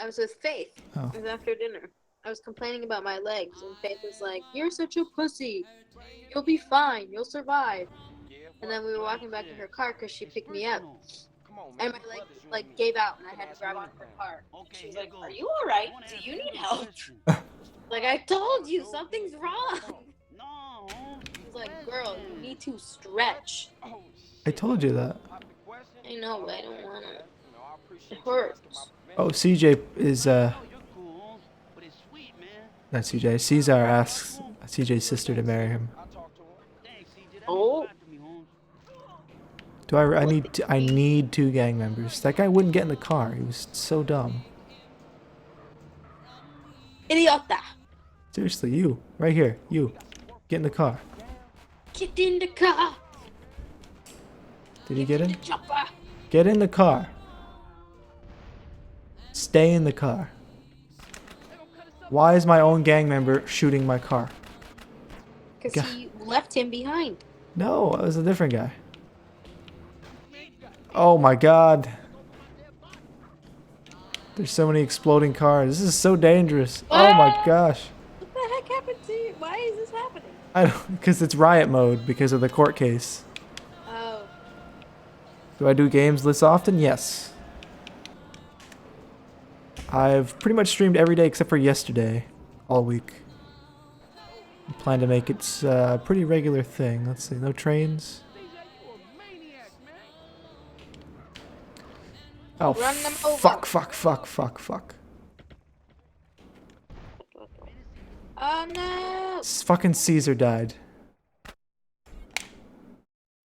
I was with Faith. Oh. It was after dinner. I was complaining about my legs, and Faith was like, "You're such a pussy. You'll be fine. You'll survive." Yeah, And then we were walking back to her car because she picked me up, come on, man. and my leg like gave out, and I had to grab onto her car. She was like, "Are you all right? Do you need help?" Like, I told you, something's wrong. No. I was like, "Girl, you need to stretch." I told you that. I know, but I don't want to. It hurts. Oh, CJ is, You're cool, but it's sweet, man. not CJ. Caesar asks CJ's sister to marry him. Thanks, CJ. That Oh. means a lot to me, Holmes. Do I need two gang members. That guy wouldn't get in the car. He was so dumb. Idiota. Seriously, you. Right here. You. Get in the car. Get in the car. Did he get in? Chopper. Get in the car. Stay in the car. Why is my own gang member shooting my car? Because God. he left him behind. No, it was a different guy. Oh my god. There's so many exploding cars. This is so dangerous. Oh my gosh. What the heck happened to you? Why is this happening? I don't, because it's riot mode because of the court case. Oh. Do I do games this often? Yes. I've pretty much streamed every day except for yesterday, all week. I plan to make it a pretty regular thing. Let's see, no trains. Oh, Run them over. fuck. Oh no! Fucking Caesar died.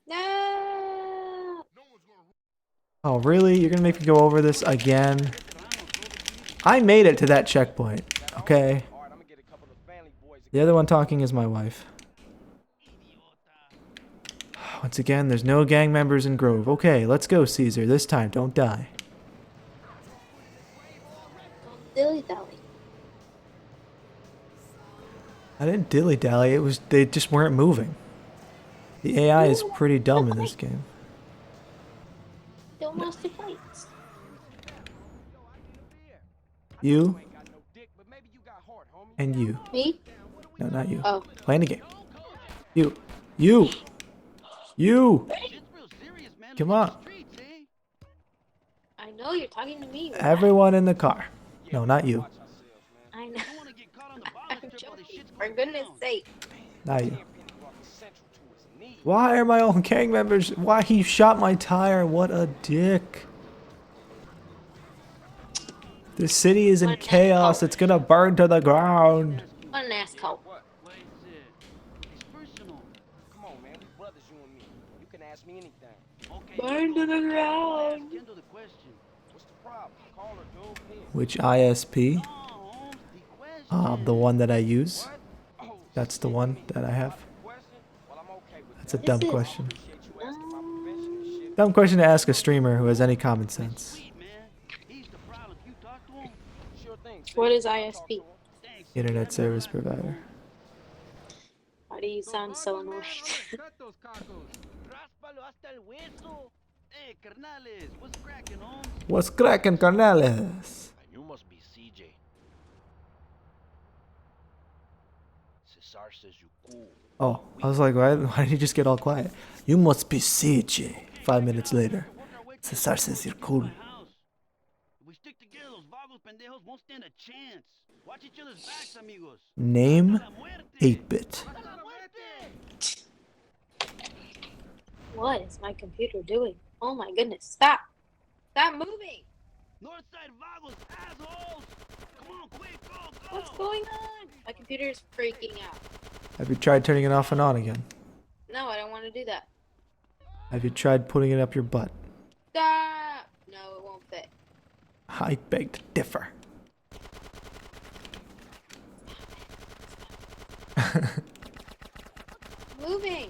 No! Oh, really? You're gonna make me go over this again? I made it to that checkpoint, okay? The other one talking is my wife. Once again, there's no gang members in Grove. Okay, let's go, Caesar. This time, don't die. Dilly dally. I didn't dilly-dally. It was they just weren't moving. The AI is pretty dumb in this game. Don't watch the fights. You and you. Me? No, not you. Oh. Playing the game. You. Come on. I know you're talking to me. Right? Everyone in the car. No, not you. I know. I'm joking. For goodness sake. Not you. Why are my own gang members? Why he shot my tire? What a dick. The city is in chaos. It's gonna burn to the ground. What an asshole. Come on, man. We brothers, you and me. You can ask me anything. Burn to the ground. What's the problem? Call her, dude. Which ISP? The one that I use. Oh, That's the one that I have. question? Well, I'm okay with That's a that. dumb This is- question. Appreciate you asking my prevention and shit. Dumb question to ask a streamer who has any common sense. Sweet, man. He's the problem. You talk to him? Sure thing, sis. What is I'll talk ISP? to him. Thanks. Internet service provider. Why do you sound so annoyed? Ráspalo hasta el hueso. Hey, carnales, what's cracking, Holmes? What's cracking, carnales? And you must be CJ. Cesar says you cool. Oh, I was like, why did you just get all quiet? You must be CJ. 5 minutes later. Cesar says you're cool. My house. If we stick together, those vagos pendejos won't stand a chance. Watch each other's backs, amigos. Name La muerte. 8-bit. La muerte. What is my computer doing? Oh my goodness, stop! Stop moving! Northside vagos, assholes. Come on, quick, go, go. What's going on? My computer is freaking out. Have you tried turning it off and on again? No, I don't want to do that. Have you tried putting it up your butt? Stop! No, it won't fit. I beg to differ. Moving!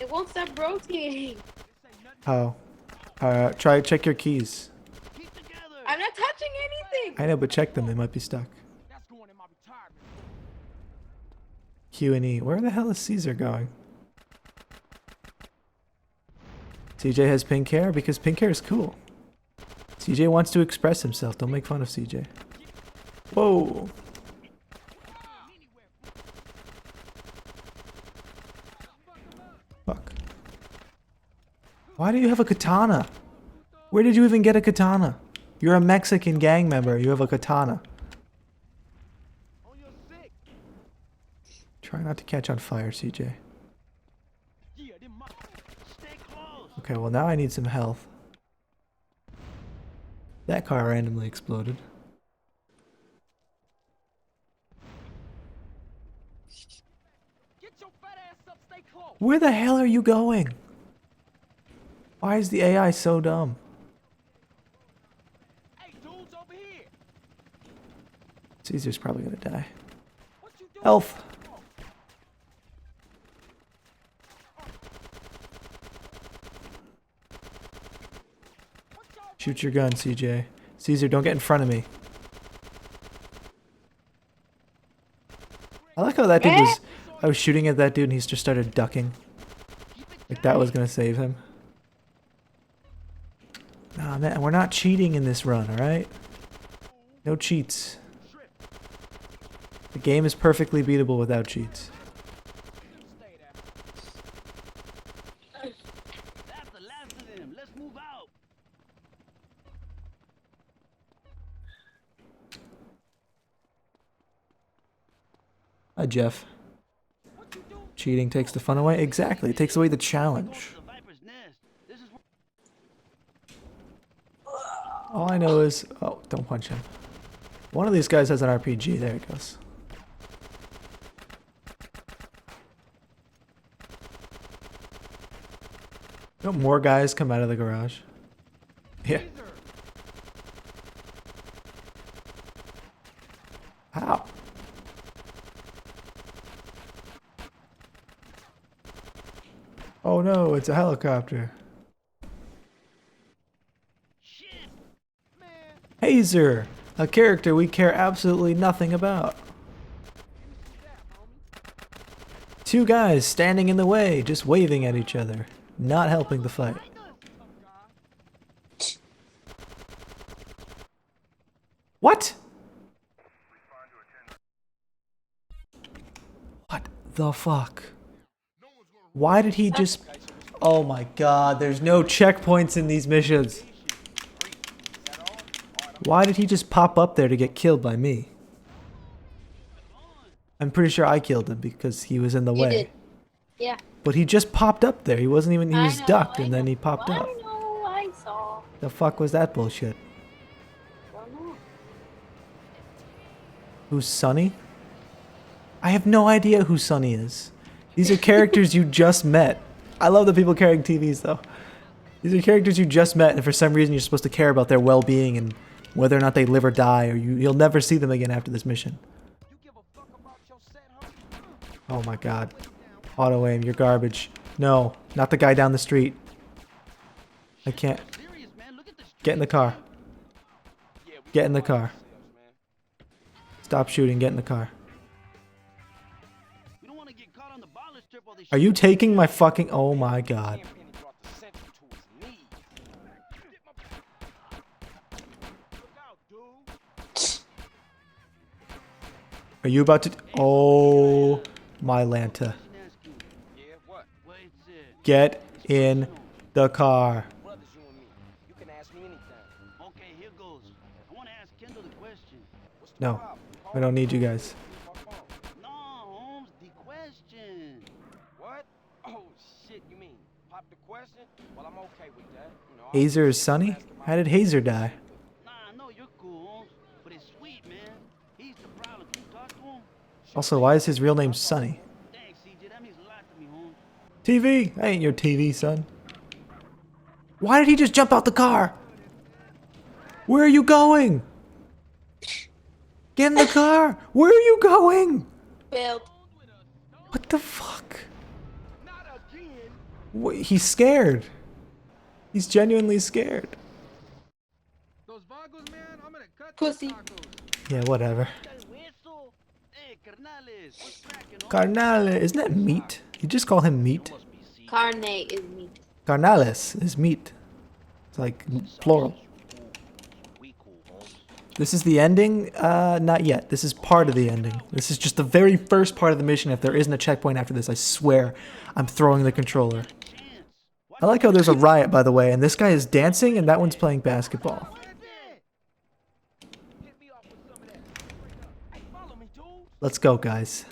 It won't stop rotating. How? Check your keys. Keep together. I'm not touching anything! I know, but check them. They might be stuck. That's going in my retirement. Q and E. Where the hell is Caesar going? CJ has pink hair because pink hair is cool. CJ wants to express himself. Don't make fun of CJ. Whoa. Fuck. Why do you have a katana? Where did you even get a katana? You're a Mexican gang member. You have a katana. On your sick. Try not to catch on fire, CJ. Yeah, them my. Stay close. Okay, well now I need some health. That car randomly exploded. Get your fat ass up, stay close. Where the hell are you going? Why is the AI so dumb? Hey, dudes over here. Caesar's probably gonna die. What you doing? Health. Shoot your gun, CJ. Caesar, don't get in front of me. I like how that dude was... I was shooting at that dude and he just started ducking. Like that was gonna save him. Nah, man, we're not cheating in this run, alright? No cheats. The game is perfectly beatable without cheats. Stay there. That's the last of them. Let's move out. Hi, Jeff. Cheating takes the fun away? Exactly, it takes away the challenge. The Viper's Nest. This is All I know is... Oh, don't punch him. One of these guys has an RPG. There it goes. Don't more guys come out of the garage? Yeah. How? Oh no, it's a helicopter. shit. Hazer, a character we care absolutely nothing about. Two guys standing in the way, just waving at each other, not helping the fight. What? What the fuck? Why did he just... Oh my god, there's no checkpoints in these missions. Why did he just pop up there to get killed by me? I'm pretty sure I killed him because he was in the You way. did. Yeah. But he just popped up there. He wasn't even... He was ducked and then he popped I up. know, I saw. The fuck was that bullshit? Don't know. Who's Sonny? I have no idea who Sonny is. These are characters you just met. I love the people carrying TVs though. These are characters you just met and for some reason you're supposed to care about their well-being and whether or not they live or die or you'll never see them again after this mission. Oh my god. Auto aim, you're garbage. No, not the guy down the street. I can't. Serious, man. Look at the Get in the car. Yeah, we Get in the find car. ourselves, man. Stop shooting, get in the car. We don't want to get caught on the baller strip while they Are you taking my fucking... Oh my god. Tenpenny brought the Central to his knees. Look out, dude. Are you about to... Oh my Lanta. Yeah, what? Wait, Get in the car. Brothers, you and me. You can ask me anything. okay, here goes. I want to ask Kendall the question. What's the No, problem? we don't need you guys. My phone. No, Holmes, the question. What? Oh, shit, you mean pop the question? Well, I'm okay with that. You know, Hazer is Sonny? How did Hazer die? Nah, I know you're cool, Holmes, but it's sweet, man. He's the problem. Can you talk to him? Also, why is his real name Sonny? Thanks, CJ. That means a lot to me, Holmes. TV! I ain't your TV, son. Why did he just jump out the car? Where are you going? Get in the car! Where are you going? Failed. What the fuck? Wait, he's scared. He's genuinely scared. Pussy. Yeah, whatever. Hey, carnales, what's cracking, Holmes? Carnale, isn't that meat? You just call him meat. Carne is meat. Carnales is meat. It's like plural. We cool, Holmes. This is the ending? Not yet. This is part of the ending. This is just the very first part of the mission. If there isn't a checkpoint after this, I swear I'm throwing the controller. I like how there's a riot, by the way, and this guy is dancing and that one's playing basketball. Let's go, guys.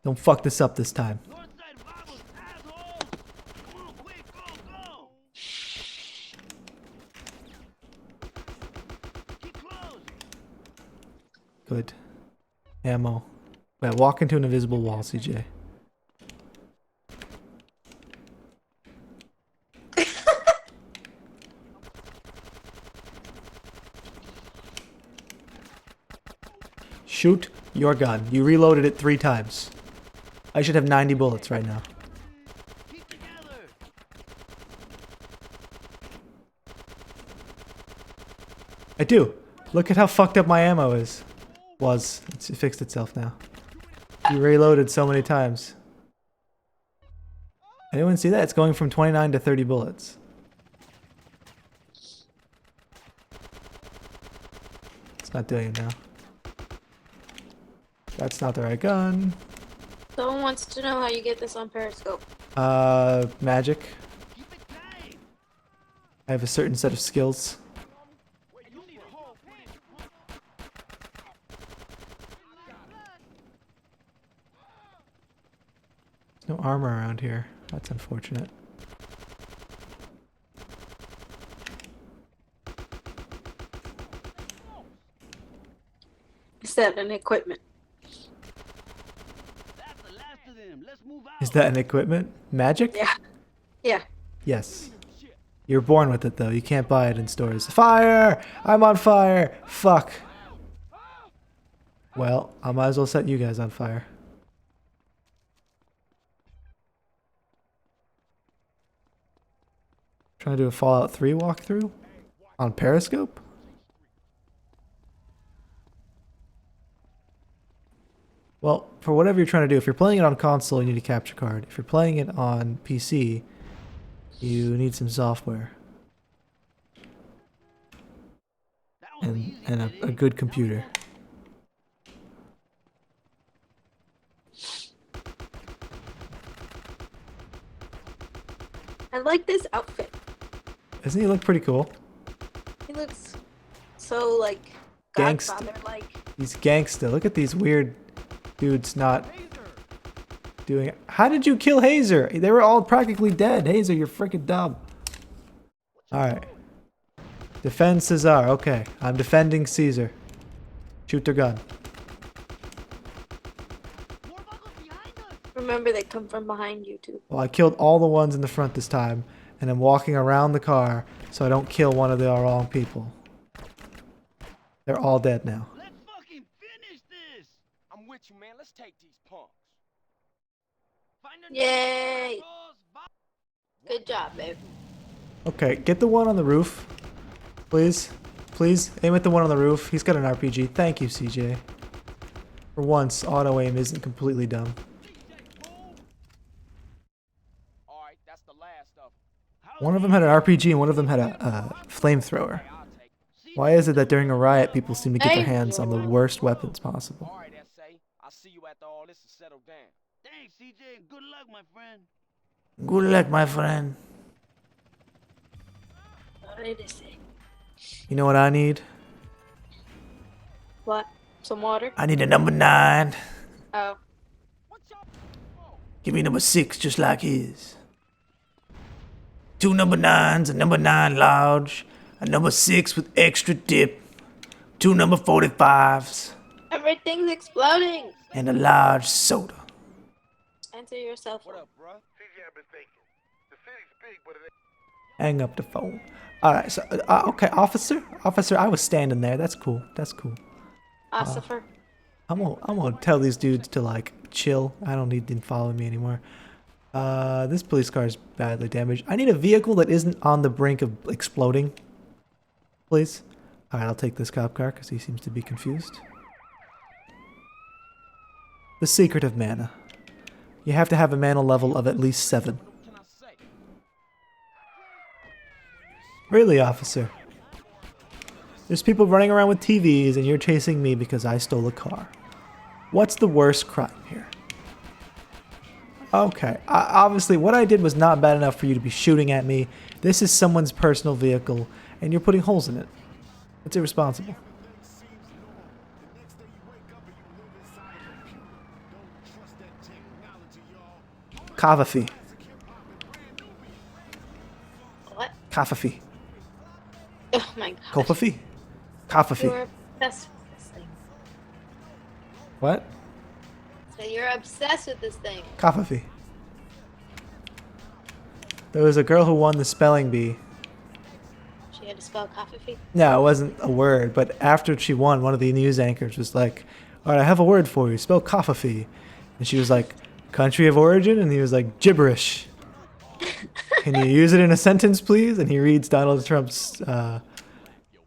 Don't fuck this up this time. Northside Vagos, asshole! Come on, quick, go, go! Keep close! Good. Ammo. Wait, walk into an invisible wall, CJ. Shoot your gun. You reloaded it 3 times. I should have 90 bullets right now. Keep together! I do. Look at how fucked up my ammo is. It fixed itself now. You reloaded so many times. Anyone see that? It's going from 29 to 30 bullets. It's not doing it now. That's not the right gun. Someone wants to know how you get this on Periscope. Magic. Keep it tight! I have a certain set of skills. There's no armor around here. That's unfortunate. Is that an equipment? That's the last of them. Let's move out. Is that an equipment? Magic? Yeah. Yeah. Yes. You're born with it though. You can't buy it in stores. Fire! I'm on fire! Fuck. Well, I might as well set you guys on fire. Trying to do a Fallout 3 walkthrough? On Periscope? Well, for whatever you're trying to do, if you're playing it on console, you need a capture card. If you're playing it on PC, you need some software. That was And, easy, and Diddy. a good computer. I like this outfit. Doesn't he look pretty cool? He looks so like Gangsta. Godfather like. He's gangsta. Look at these weird dudes not doing it. How did you kill Hazer? They were all practically dead. Hazer, you're freaking dumb. Alright. Defend Cesar. Okay. I'm defending Caesar. Shoot their gun. More Vagos behind us! Remember, they come from behind you too. Well, I killed all the ones in the front this time, and I'm walking around the car so I don't kill one of the wrong people. They're all dead now. Let's fucking finish this! I'm with you, man. Let's take these punks. Yay! Good job, babe. Okay, get the one on the roof. Please. Please, aim at the one on the roof. He's got an RPG. Thank you, CJ. For once, auto aim isn't completely dumb. All right, that's the last of them. One of them had an RPG and one of them had a flamethrower. I'll take it. Why is it that during a riot people seem to get their hands on the worst weapons possible? All right, S.A. I'll see you after all this is settled down. Thanks, CJ, and good luck, my friend. Good luck, my friend. What did it say? You know what I need? What? Some water? I need a number 9. Oh. Give me number 6 just like his. 2 number 9s, a number 9 large, a number 6 with extra dip, 2 number 45s, Everything's exploding! and a large soda. Answer your cell What phone. up, bruh? CJ, I've been thinking. The city's big, but it ain't. Hang up the phone. Alright, so, okay, officer, I was standing there. That's cool. That's cool. Ossifer. I'm gonna tell these dudes to, like, chill. I don't need them following me anymore. This police car is badly damaged. I need a vehicle that isn't on the brink of exploding. Please. Alright, I'll take this cop car because he seems to be confused. The secret of mana. You have to have a mana level of at least 7. What can I say? Really, officer? There's people running around with TVs and you're chasing me because I stole a car. What's the worst crime here? Okay, obviously what I did was not bad enough for you to be shooting at me. This is someone's personal vehicle and you're putting holes in it. It's irresponsible. Coffee. What? Coffee. Oh my god. Coffee. Coffee. You're obsessed with this thing. What? So you're obsessed with this thing. Coffee. There was a girl who won the spelling bee. She had to spell coffee. No, it wasn't a word, but after she won, one of the news anchors was like, "All right, I have a word for you. Spell coffee." And she was like, "Country of origin?" And he was like, "Gibberish." "Can you use it in a sentence, please?" And he reads Donald Trump's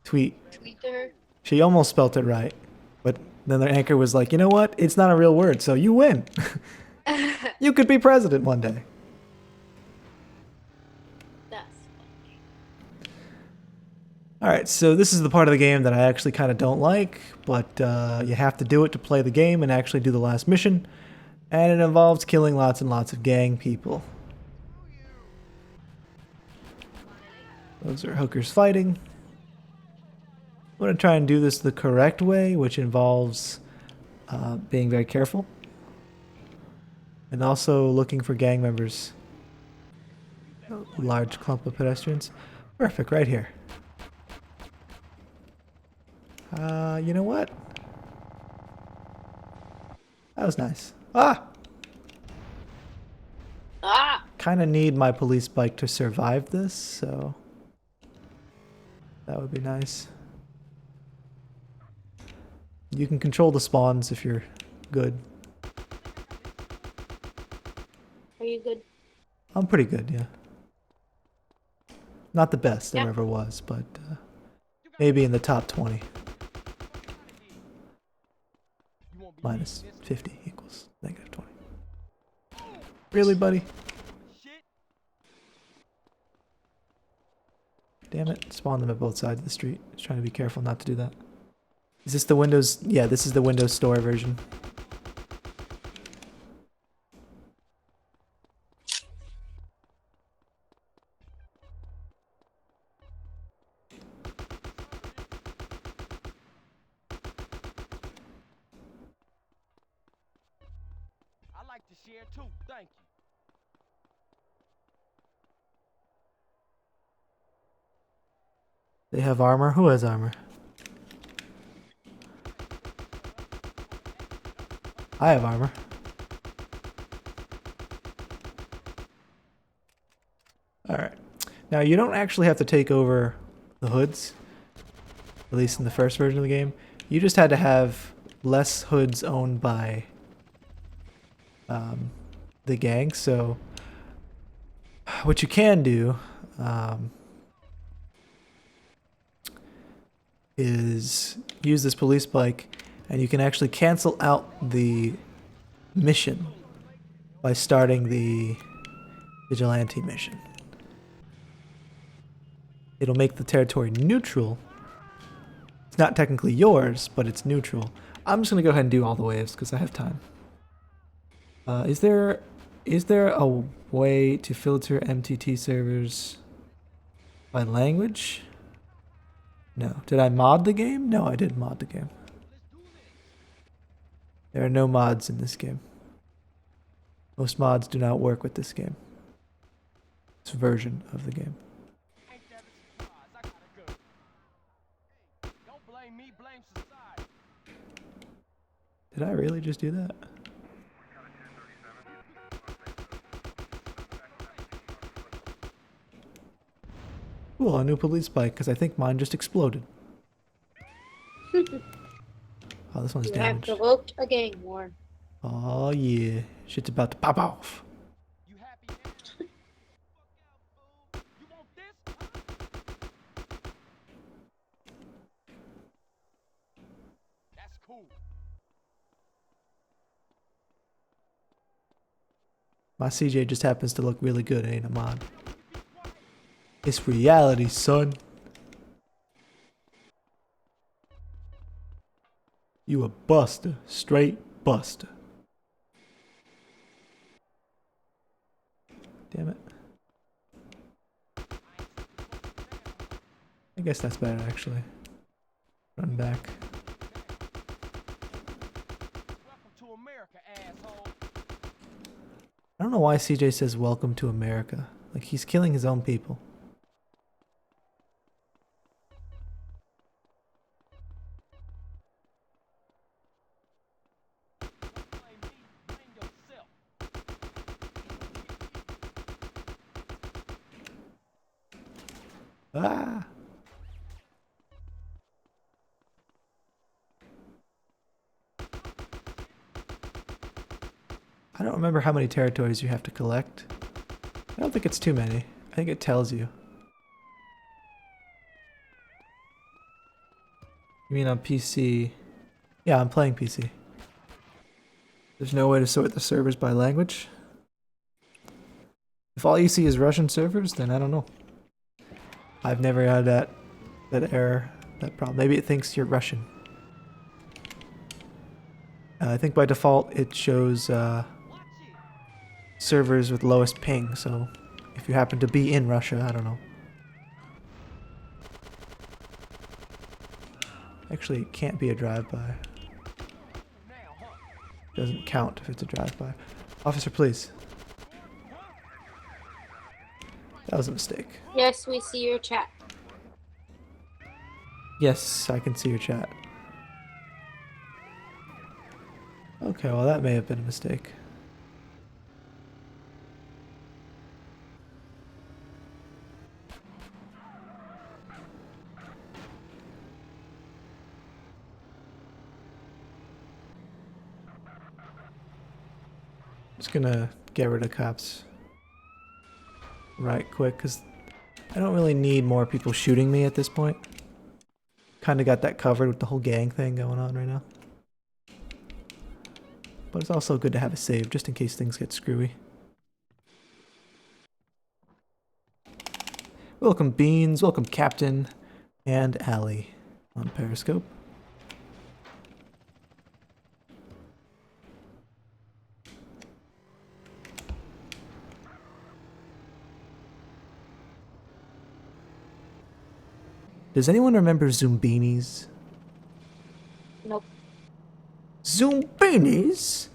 tweet. Tweet to her. She almost spelt it right, but then the anchor was like, "You know what? It's not a real word, so you win. You could be president one day." That's All right, so this is the part of the game that I actually kind of don't like, but you have to do it to play the game and actually do the last mission, and it involves killing lots and lots of gang people. Those are hookers fighting. I'm going to try and do this the correct way, which involves being very careful, and also looking for gang members. A large clump of pedestrians. Perfect, right here. You know what? That was nice. Ah! Kind of need my police bike to survive this, so that would be nice. You can control the spawns if you're good. Are you good? I'm pretty good, yeah. Not the best there Yeah. ever was, but maybe in the top 20. Minus 50 equals negative 20. Really, buddy? Damn it. Spawn them at both sides of the street. Just trying to be careful not to do that. Is this the Windows? Yeah, this is the Windows Store version. I like to share too, thank you. They have armor? Who has armor? I have armor. Alright. Now, you don't actually have to take over the hoods. At least in the first version of the game. You just had to have less hoods owned by the gang. So what you can do is use this police bike, and you can actually cancel out the mission by starting the vigilante mission. It'll make the territory neutral. It's not technically yours, but it's neutral. I'm just gonna go ahead and do all the waves because I have time. Is there a way to filter MTT servers by language? No. Did I mod the game? No, I didn't mod the game. There are no mods in this game. Most mods do not work with this game. This version of the game. Ain't that a surprise? I gotta go. Hey, don't blame me, blame society. Did I really just do that? Cool, a new police bike, because I think mine just exploded. Oh, this one's You have damaged. provoked a gang war. Oh yeah, shit's about to pop off. You happy now? Fuck out, fool. You want this? That's cool. My CJ just happens to look really good, ain't a mod. It's reality, son. You a buster, straight buster. Damn it. I guess that's better actually. Run back. Welcome to America, asshole. I don't know why CJ says welcome to America. Like he's killing his own people. Don't blame me, blame yourself. Ah! I don't remember how many territories you have to collect. I don't think it's too many. I think it tells you. You mean on PC? Yeah, I'm playing PC. There's no way to sort the servers by language. If all you see is Russian servers, then I don't know. I've never had that error, that problem. Maybe it thinks you're Russian. I think by default it shows servers with lowest ping, so if you happen to be in Russia, I don't know. Actually, it can't be a drive-by. Doesn't count if it's a drive-by. Officer, please. That was a mistake. Yes, we see your chat. Yes, I can see your chat. Okay, well that may have been a mistake. Just gonna get rid of cops right quick, because I don't really need more people shooting me at this point. Kinda got that covered with the whole gang thing going on right now. But it's also good to have a save, just in case things get screwy. Welcome Beans, welcome Captain, and Allie on Periscope. Does anyone remember Zoombinis? Nope. Zoombinis?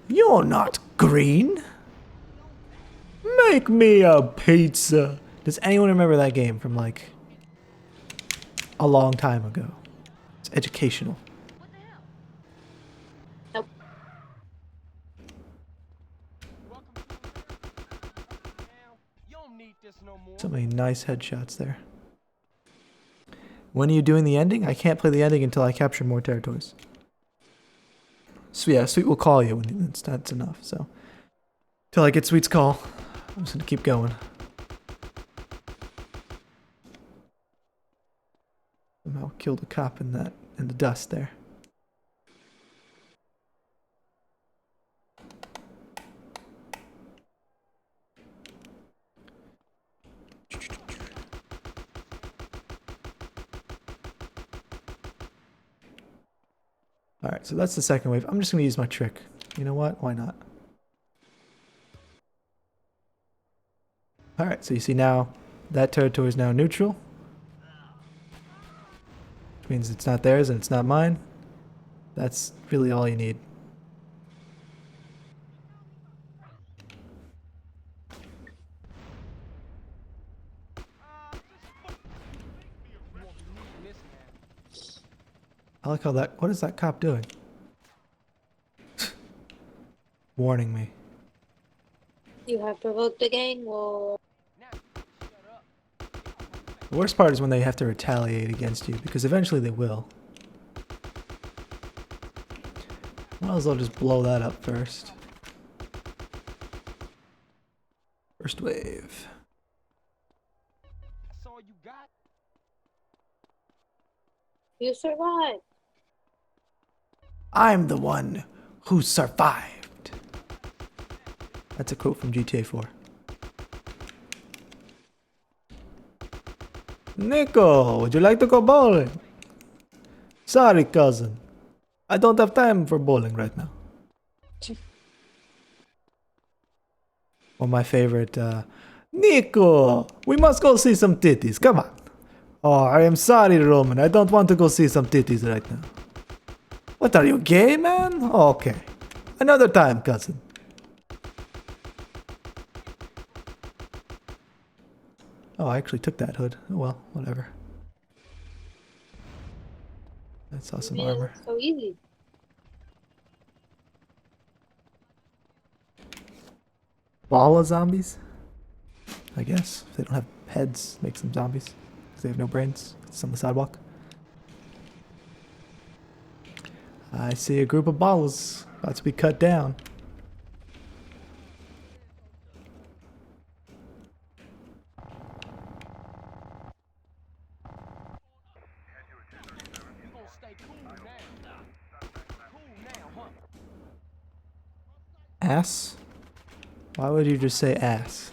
You're not green. Make me a pizza. Does anyone remember that game from like a long time ago? It's educational. Nope. You don't need this no more. So many nice headshots there. When are you doing the ending? I can't play the ending until I capture more territories. So yeah, Sweet will call you when that's enough. So Till I get Sweet's call. I'm just gonna keep going. Somehow killed a cop in the dust there. Alright, so that's the second wave. I'm just gonna use my trick. You know what? Why not? Alright, so you see now, that territory is now neutral. Which means it's not theirs and it's not mine. That's really all you need. I like how that... What is that cop doing? Warning me. You have provoked a gang war. The worst part is when they have to retaliate against you, because eventually they will. Might as well just blow that up first. First wave. That's all you got? You survived. I'm the one who survived. That's a quote from GTA 4. Nico, would you like to go bowling? Sorry, cousin. I don't have time for bowling right now. Or my favorite, Nico, we must go see some titties. Come on. Oh, I am sorry, Roman. I don't want to go see some titties right now. What are you, gay, man? Oh, okay. Another time, cousin. Oh, I actually took that hood. Oh well, whatever. That's awesome Man, armor. so easy. Ball of zombies? I guess. If they don't have heads, makes them zombies. Because they have no brains. It's on the sidewalk. I see a group of balls about to be cut down. You gonna stay cool now. Cool now, huh? Ass? Why would you just say ass?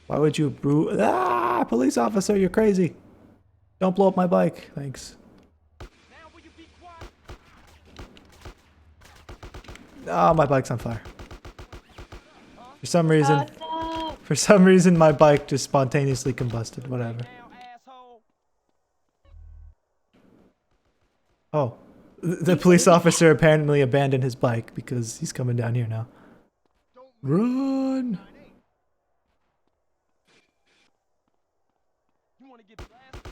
Why would you police officer, you're crazy. Don't blow up my bike. Thanks. Now will you be quiet? Oh, my bike's on fire. For some reason, No. my bike just spontaneously combusted. Whatever. Now, asshole. Oh, the police officer apparently abandoned his bike because he's coming down here now. Run! You wanna get blasted?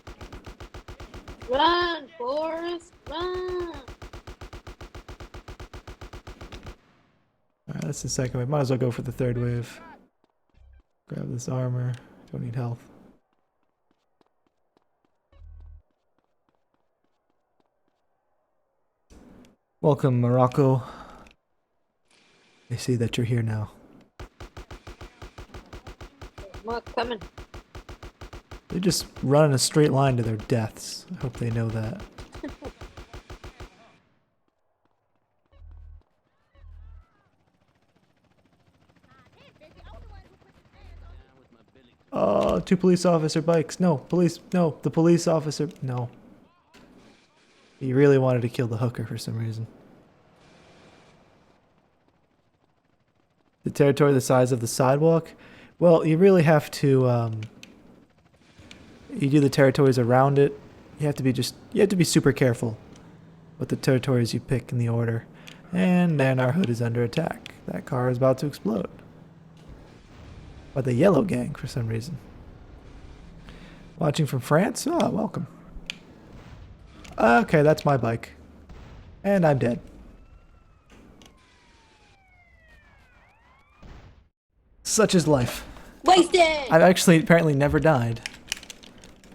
Run, Forrest, run. Alright, that's the second wave. Might as well go for the third wave. Grab this armor. Don't need health. Welcome, Morocco. I see that you're here now. Mark coming. They just run in a straight line to their deaths. I hope they know that. Oh, two police officer bikes. No, police. No, the police officer. No. He really wanted to kill the hooker for some reason. The territory the size of the sidewalk? Well, you really have to, you do the territories around it. You have to be super careful with the territories you pick in the order. And then our hood is under attack. That car is about to explode. By the yellow gang for some reason. Watching from France? Oh, welcome. Okay, that's my bike. And I'm dead. Such is life. Wasted! I've actually apparently never died.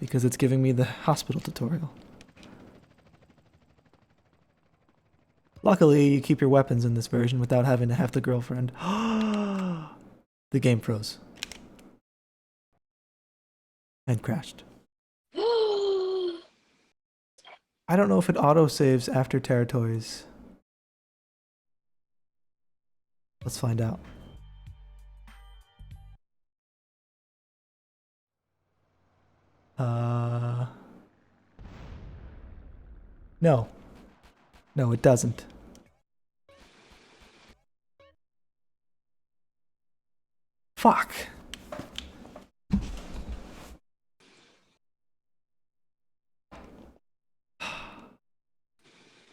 Because it's giving me the hospital tutorial. Luckily, you keep your weapons in this version without having to have the girlfriend. The game froze. And crashed. I don't know if it auto-saves after territories. Let's find out. No. No, it doesn't. Fuck.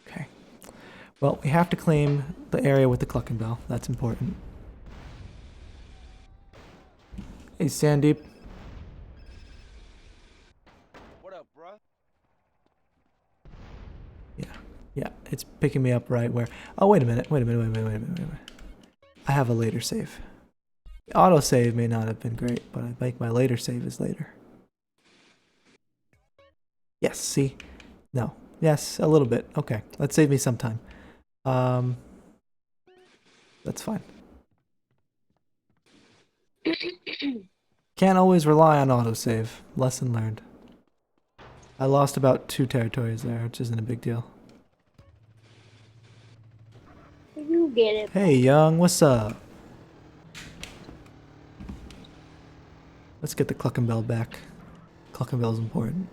Okay. Well, we have to claim the area with the Clucking Bell. That's important. Hey, Sandeep. What up, bruh? Yeah, it's picking me up right where... Oh, wait a minute. Wait a minute. I have a later save. The autosave may not have been great, but I think my later save is later. Yes, see? No. Yes, a little bit. Okay, let's save me some time. That's fine. Can't always rely on autosave. Lesson learned. I lost about 2 territories there, which isn't a big deal. You get it. Hey, Young, what's up? Let's get the Clucking Bell back. Clucking Bell's important.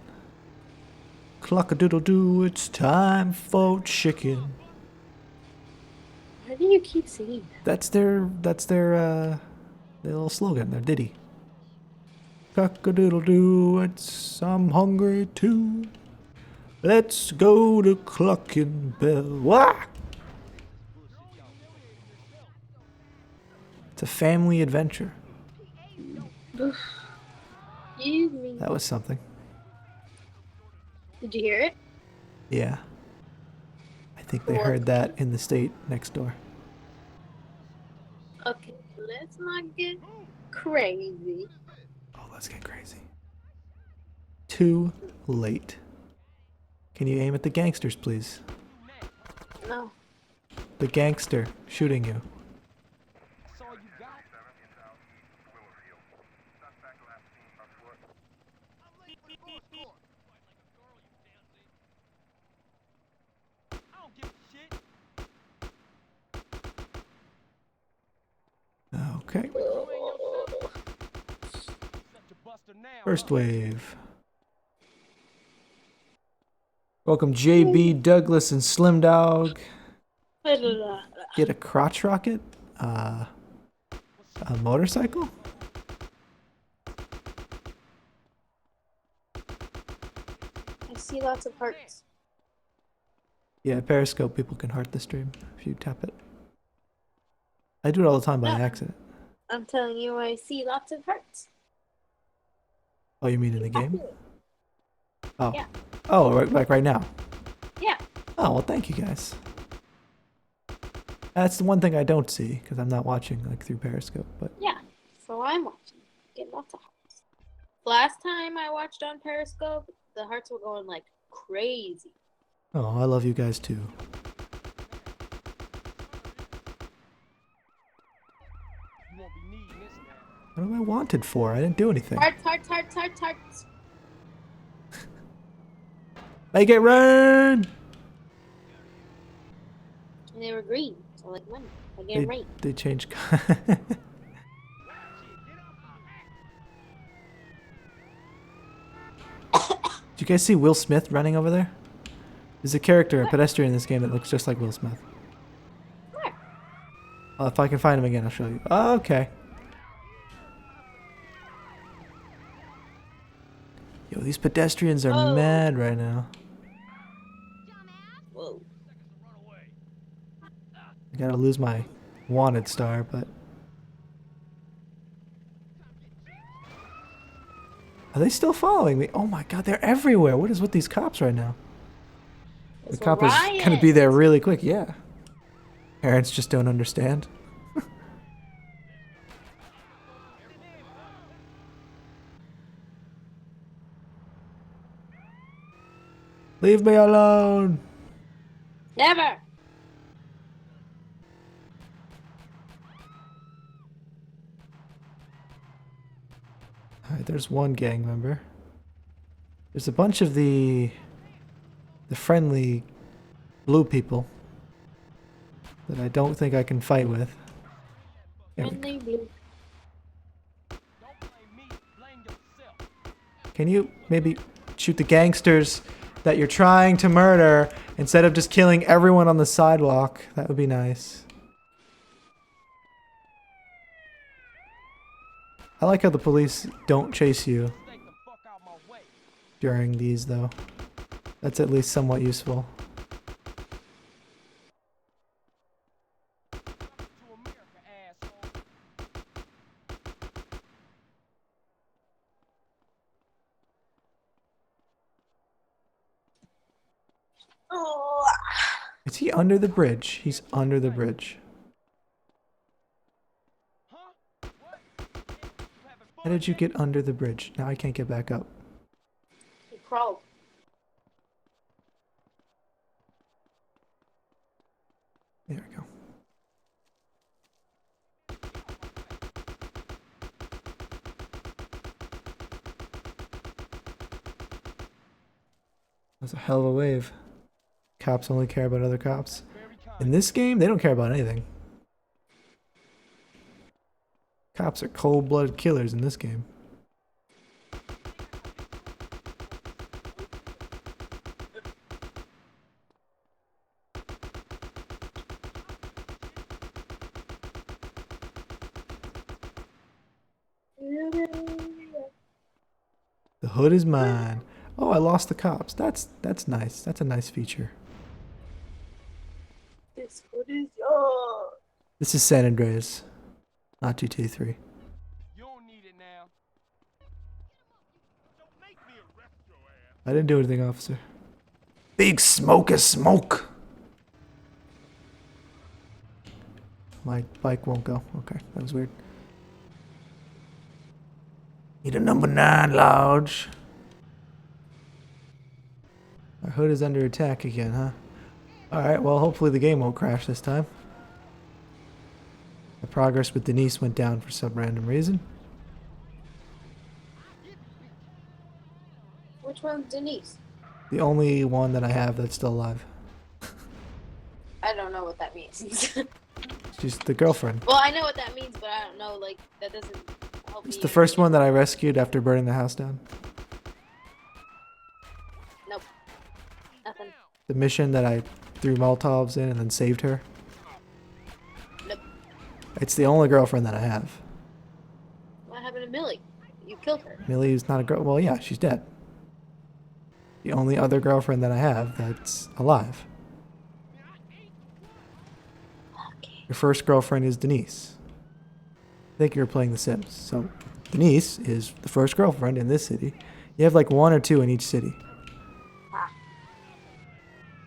Cluck-a-doodle-doo, it's time for chicken. Why do you keep singing that? That's their little slogan, their ditty. Cluck-a-doodle-doo, I'm hungry too. Let's go to Clucking Bell. Wah! It's a family adventure. Excuse me. That was something. Did you hear it? Yeah. I think they heard that in the state next door. Okay, let's not get crazy. Oh, let's get crazy. Too late. Can you aim at the gangsters, please? No. The gangster shooting you. That's all you got? I don't give a shit. Okay. Such a buster now, First huh? wave. Welcome JB, Douglas, and Slim Dog. Get a crotch rocket? A motorcycle? I see lots of hearts. Yeah, Periscope, people can heart the stream if you tap it. I do it all the time by accident. I'm telling you, I see lots of hearts. Oh, you mean in the game? Oh. Yeah. Oh, like right now. Yeah. Oh, well, thank you guys. That's the one thing I don't see because I'm not watching like through Periscope. But Yeah. So I'm watching. Get lots of hearts. Last time I watched on Periscope, the hearts were going like crazy. oh, I love you guys too. You won't be needing this now. What am I wanted for? I didn't do anything. Hearts, hearts, hearts, hearts, hearts. Make it rain! And they were green. So like money. Again, rain. They changed. Did you guys see Will Smith running over there? There's a character, a pedestrian in this game that looks just like Will Smith. Where? If I can find him again, I'll show you. Oh, okay. Yo, these pedestrians are Oh. mad right now. Whoa. I gotta lose my wanted star, but... Are they still following me? Oh my god, they're everywhere. What is with these cops right now? It's The a cop is gonna be riot. there really quick, yeah. Parents just don't understand. Leave me alone! Never. Alright, there's one gang member. There's a bunch of the friendly blue people that I don't think I can fight with. There we go. Friendly blue. Don't blame me, blame yourself. Can you maybe shoot the gangsters that you're trying to murder instead of just killing everyone on the sidewalk? That would be nice. I like how the police don't chase you Stay the fuck out my way. during these, though. That's at least somewhat useful. To America, asshole. Oh. Is he under the bridge? He's under the bridge. Huh? What? You having How fun? did you get under the bridge? Now I can't get back up. He crawled. There we go. That's a hell of a wave. Cops only care about other cops. Very kind. In this game, they don't care about anything. Cops are cold-blooded killers in this game. The hood is mine. Oh, I lost the cops. That's nice. That's a nice feature. This food is yours. This is San Andreas, not GTA 3. You don't need it now. Don't make me arrest your ass. I didn't do anything, officer. Big smoke is smoke. My bike won't go. Okay, that was weird. Need a number 9 large. Our hood is under attack again, huh? Alright, well, hopefully the game won't crash this time. The progress with Denise went down for some random reason. Which one's Denise? The only one that I have that's still alive. I don't know what that means. She's the girlfriend. Well, I know what that means, but I don't know, like, that doesn't help It's me. the first one that I rescued after burning the house down. Nope. Nothing. The mission that I threw Molotovs in and then saved her. Nope. It's the only girlfriend that I have. What happened to Millie? You killed her. Millie's not a girl. Well, yeah, she's dead. The only other girlfriend that I have that's alive. Okay. Your first girlfriend is Denise. I think you're playing The Sims. So, Denise is the first girlfriend in this city. You have like 1 or 2 in each city.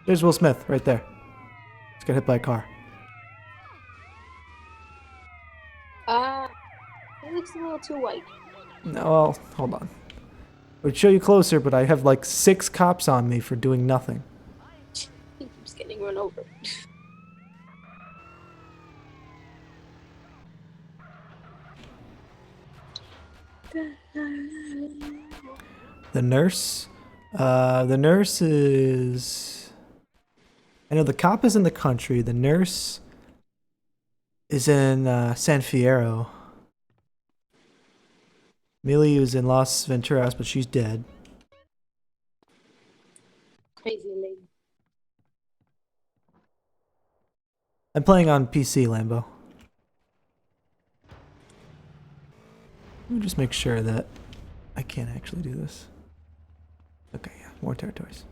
There's Will Smith right there. He's got hit by a car. It looks a little too white. No, well, hold on. I would show you closer, but I have like 6 cops on me for doing nothing. He keeps getting run over. The nurse? The nurse is... I know the cop is in the country. The nurse is in San Fierro. Millie is in Las Venturas, but she's dead. Crazy lady. I'm playing on PC, Lambo. Let me just make sure that I can't actually do this. Okay, yeah, more territories.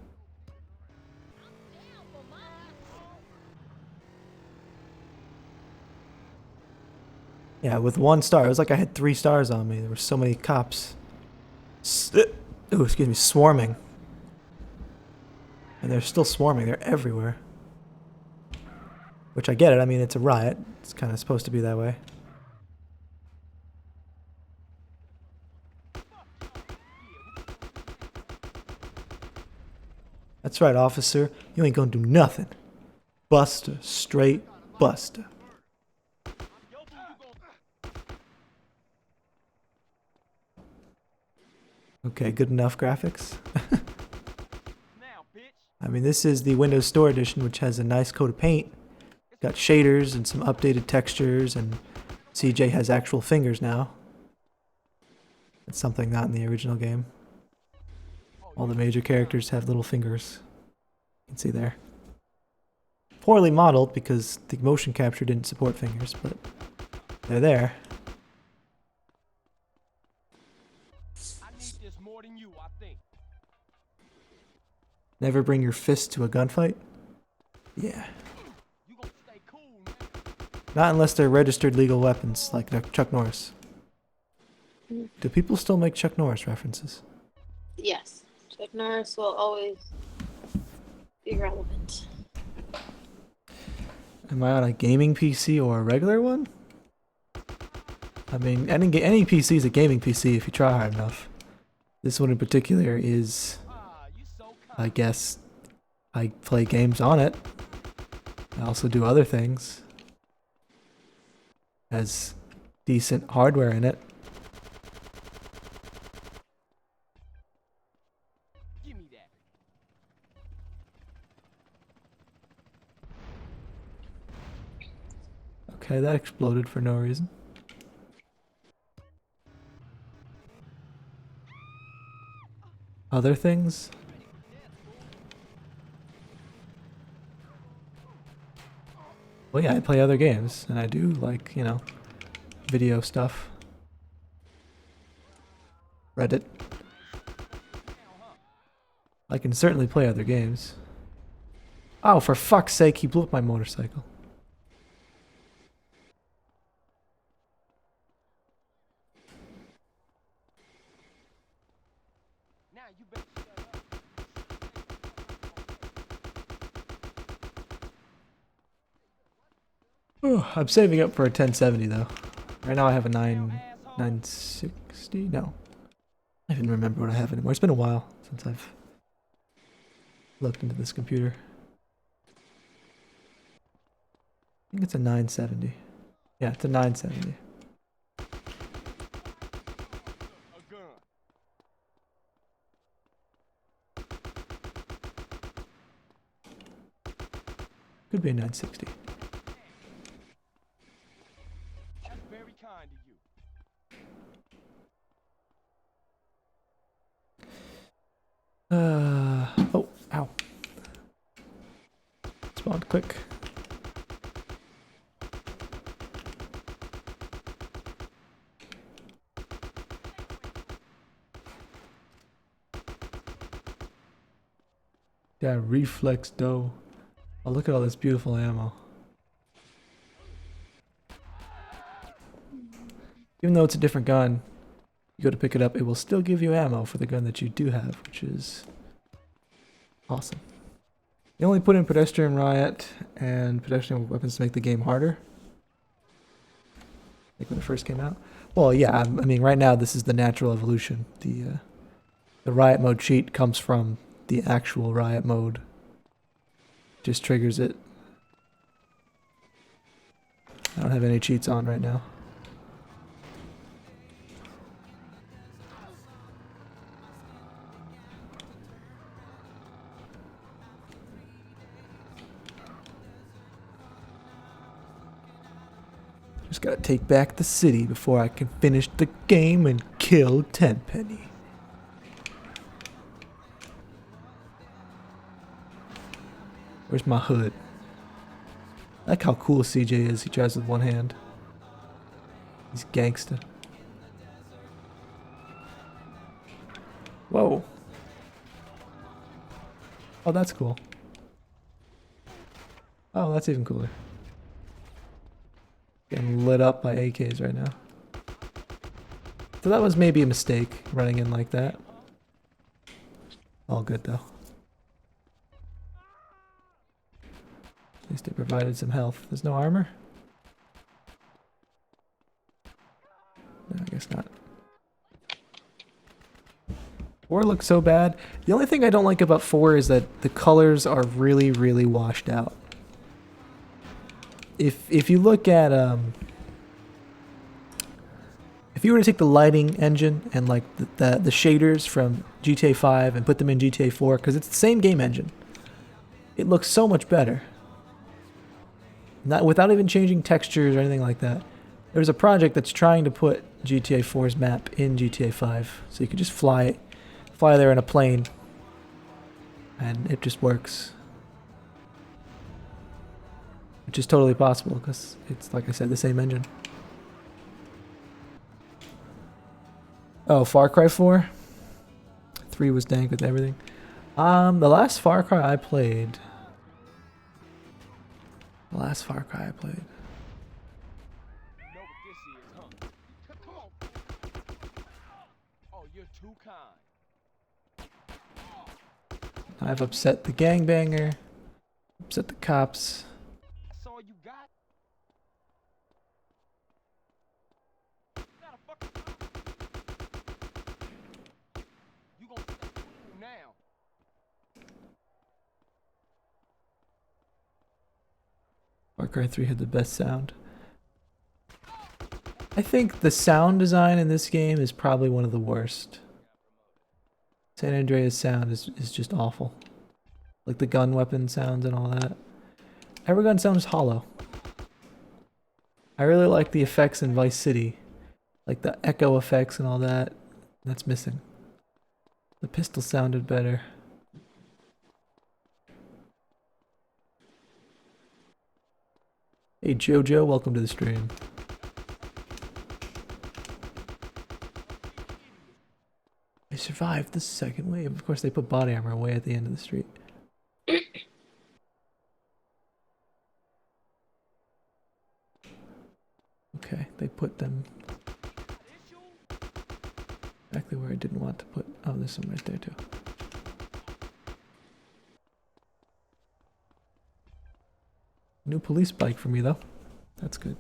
Yeah, with 1 star. It was like I had 3 stars on me. There were so many cops. Oh, excuse me, swarming. And they're still swarming. They're everywhere. Which I get it. I mean, it's a riot. It's kind of supposed to be that way. That's right, officer. You ain't gonna do nothing. Buster. Straight Buster. Okay, good enough graphics. Now, bitch. I mean, this is the Windows Store edition, which has a nice coat of paint. Got shaders and some updated textures, and CJ has actual fingers now. It's something not in the original game. All the major characters have little fingers. You can see there. Poorly modeled because the motion capture didn't support fingers, but they're there. I need this more than you, I think. Never bring your fist to a gunfight? Yeah. You gonna stay cool, man. Not unless they're registered legal weapons, like Chuck Norris. Do people still make Chuck Norris references? Yes. Chuck Norris will always be relevant. Am I on a gaming PC or a regular one? I mean, any PC is a gaming PC if you try hard enough. This one in particular is, You so kind. I guess, I play games on it. I also do other things. Has decent hardware in it. Give me that. Okay, that exploded for no reason. Other things? Well, yeah, I play other games, and I do, like, you know, video stuff. Reddit. I can certainly play other games. Oh, for fuck's sake, he blew up my motorcycle. Now you better shut up. I'm saving up for a 1070 though. Right now I have a 960. No, I don't even remember what I have anymore. It's been a while since I've looked into this computer. I think it's a 970. Yeah, it's a 970. A gun. Could be a 960. That's very kind of you. Oh, ow. Spawned quick. Yeah, reflex dough. Oh, look at all this beautiful ammo. Even though it's a different gun, you go to pick it up, it will still give you ammo for the gun that you do have, which is awesome. They only put in pedestrian riot and pedestrian weapons to make the game harder. Like when it first came out. Well, yeah, I mean, right now this is the natural evolution. The riot mode cheat comes from the actual riot mode. Just triggers it. I don't have any cheats on right now. Just gotta take back the city before I can finish the game and kill Tenpenny. Where's my hood? I like how cool CJ is. He drives with one hand. He's gangsta. Whoa. Oh, that's cool. Oh, that's even cooler. Getting lit up by AKs right now. So that was maybe a mistake, running in like that. All good though. At least it provided some health. There's no armor? No, I guess not. 4 looks so bad. The only thing I don't like about 4 is that the colors are really, really washed out. If you look at If you were to take the lighting engine and like the shaders from GTA 5 and put them in GTA 4, because it's the same game engine, it looks so much better. Not without even changing textures or anything like that. There's a project that's trying to put GTA 4's map in GTA 5, so you could just fly there in a plane, and it just works. Which is totally possible because it's, like I said, the same engine. Oh, Far Cry 4? 3 was dank with everything. The last Far Cry I played. You know what this is, huh? Come on. Oh, you're too kind. I've upset the gangbanger, upset the cops. That's all you got? Not a fucking you gonna stay cool now. Far Cry 3 had the best sound. I think the sound design in this game is probably one of the worst. San Andreas sound is just awful. Like the gun weapon sounds and all that. Every gun sounds hollow. I really like the effects in Vice City. Like the echo effects and all that. That's missing. The pistol sounded better. Hey Jojo, welcome to the stream. I survived the second wave. Of course, they put body armor way at the end of the street. Okay, they put them exactly where I didn't want to put. Oh, there's some right there too. New police bike for me though. That's good.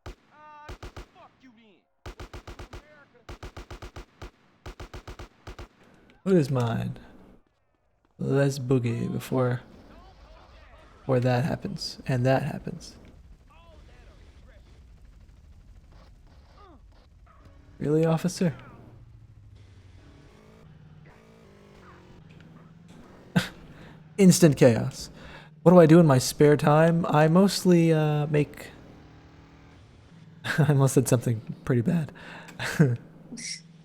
Fuck you then. What is mine? Let's boogie before that happens. And that happens. Really, officer? Instant chaos. What do I do in my spare time? I mostly make... I almost said something pretty bad.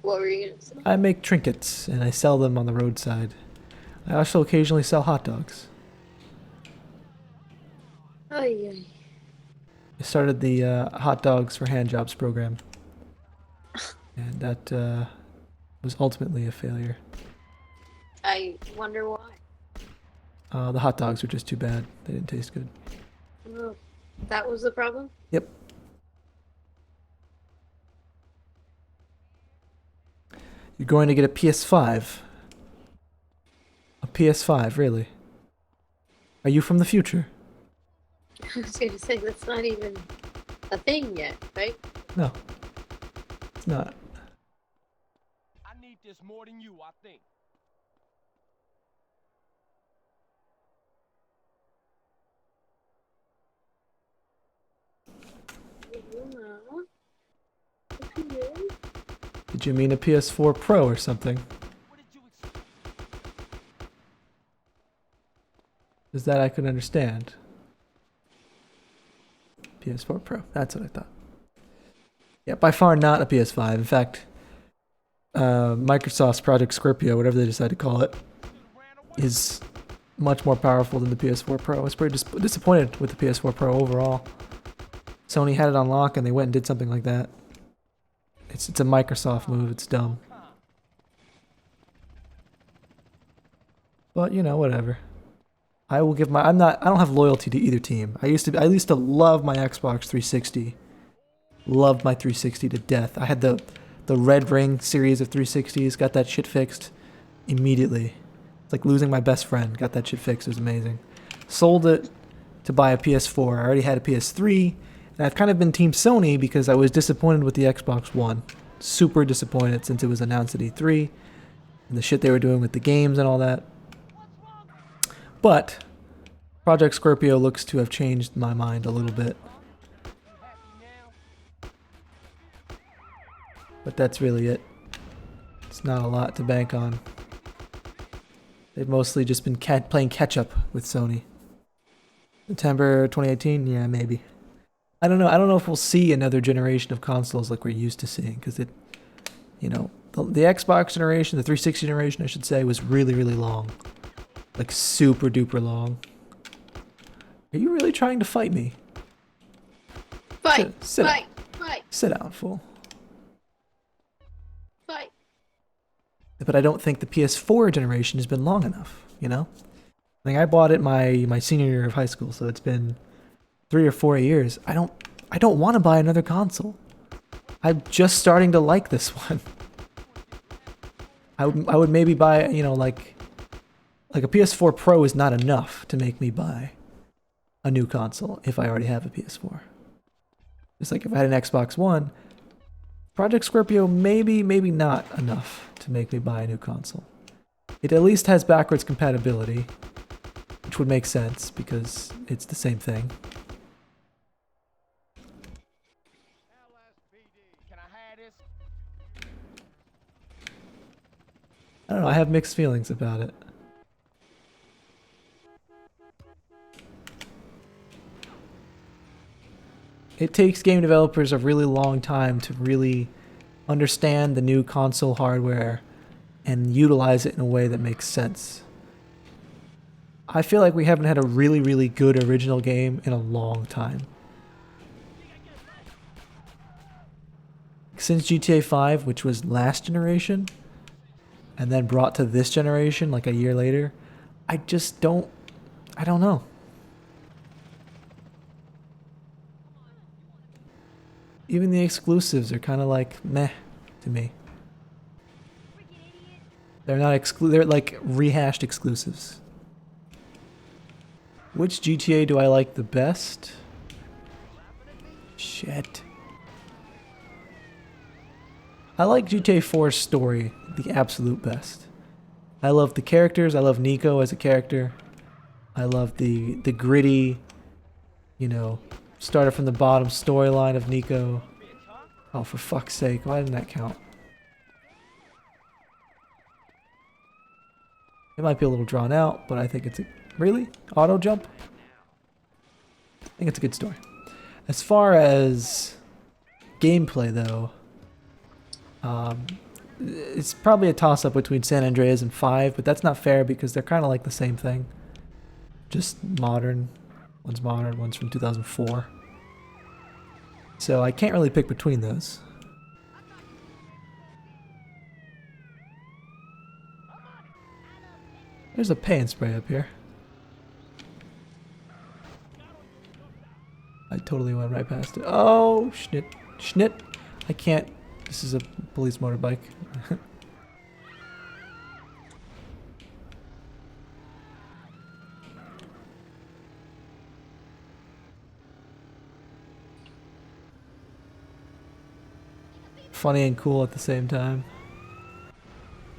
What were you gonna say? I make trinkets and I sell them on the roadside. I also occasionally sell hot dogs. Oh yeah. I started the hot dogs for hand jobs program. And that was ultimately a failure. I wonder why. The hot dogs were just too bad. They didn't taste good. Oh, that was the problem? Yep. You're going to get a PS5. A PS5, really? Are you from the future? I was gonna say, that's not even a thing yet, right? No. It's not. I need this more than you, I think. Did you mean a PS4 Pro or something? What did you expect? Is that I could understand? PS4 Pro. That's what I thought. Yeah, by far not a PS5. In fact, Microsoft's Project Scorpio, whatever they decide to call it, is much more powerful than the PS4 Pro. I was pretty disappointed with the PS4 Pro overall. Sony had it on lock and they went and did something like that. It's a Microsoft move. It's dumb. But you know, whatever. I will give my. I don't have loyalty to either team. I used to love my Xbox 360. Loved my 360 to death. I had the Red Ring series of 360s. Got that shit fixed immediately. It's like losing my best friend. Got that shit fixed. It was amazing. Sold it to buy a PS4. I already had a PS3. And I've kind of been Team Sony because I was disappointed with the Xbox One. Super disappointed since it was announced at E3. And the shit they were doing with the games and all that. But Project Scorpio looks to have changed my mind a little bit. But that's really it. It's not a lot to bank on. They've mostly just been playing catch-up with Sony. September 2018? Yeah, maybe. I don't know. I don't know if we'll see another generation of consoles like we're used to seeing, because it, you know, the Xbox generation, the 360 generation, I should say, was really, really long. Like, super duper long. Are you really trying to fight me? Fight! Sit fight! down. Fight! Sit down, fool. Fight! But I don't think the PS4 generation has been long enough, you know? I think I bought it my senior year of high school, so it's been 3 or 4 years. I don't want to buy another console. I'm just starting to like this one. I would maybe buy, you know, like a PS4 Pro is not enough to make me buy a new console if I already have a PS4. It's like if I had an Xbox One, Project Scorpio maybe not enough to make me buy a new console. It at least has backwards compatibility, which would make sense because it's the same thing. Can I have this? I don't know, I have mixed feelings about it. It takes game developers a really long time to really understand the new console hardware and utilize it in a way that makes sense. I feel like we haven't had a really, really good original game in a long time. Since GTA 5, which was last generation, and then brought to this generation like a year later, I don't know. Even the exclusives are kind of like meh to me. They're not they're like rehashed exclusives. Which GTA do I like the best? Shit. I like GTA 4's story the absolute best. I love the characters. I love Nico as a character. I love the gritty, you know, started from the bottom storyline of Nico. Oh, for fuck's sake, why didn't that count? It might be a little drawn out, but I think it's a... Really? Auto jump? I think it's a good story. As far as gameplay, though, it's probably a toss-up between San Andreas and 5, but that's not fair because they're kind of like the same thing. Just modern. One's modern, one's from 2004. So I can't really pick between those. There's a paint spray up here. I totally went right past it. Oh, schnit. Schnit. I can't. This is a police motorbike. Funny and cool at the same time.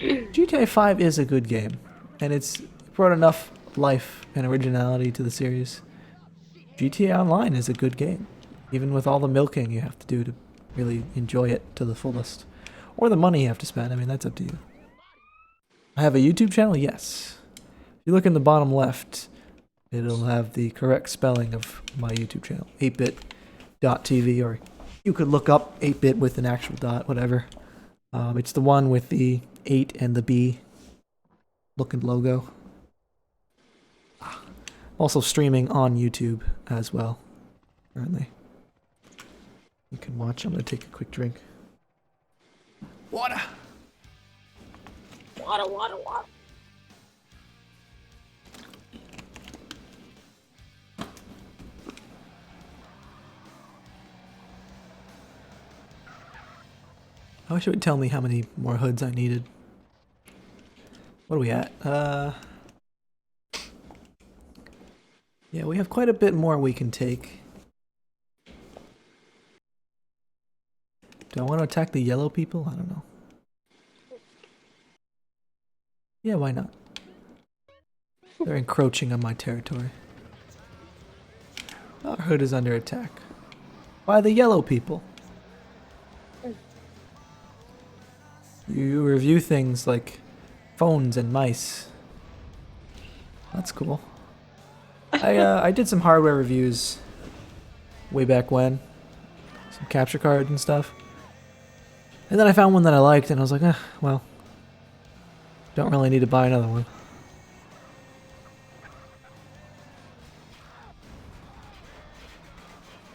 GTA 5 is a good game, and it's brought enough life and originality to the series. GTA Online is a good game, even with all the milking you have to do to really enjoy it to the fullest. Or the money you have to spend, I mean, that's up to you. I have a YouTube channel? Yes. If you look in the bottom left, it'll have the correct spelling of my YouTube channel, 8bit.tv, or you could look up 8bit with an actual dot, whatever. It's the one with the 8 and the B looking logo. Also streaming on YouTube as well, currently. You can watch. I'm going to take a quick drink. Water! Water, water, water. I wish it would tell me how many more hoods I needed. What are we at? Yeah, we have quite a bit more we can take. Do I want to attack the yellow people? I don't know. Yeah, why not? They're encroaching on my territory. Our hood is under attack by the yellow people. You review things like phones and mice. That's cool. I did some hardware reviews way back when, some capture cards and stuff. And then I found one that I liked, and I was like, well, don't really need to buy another one.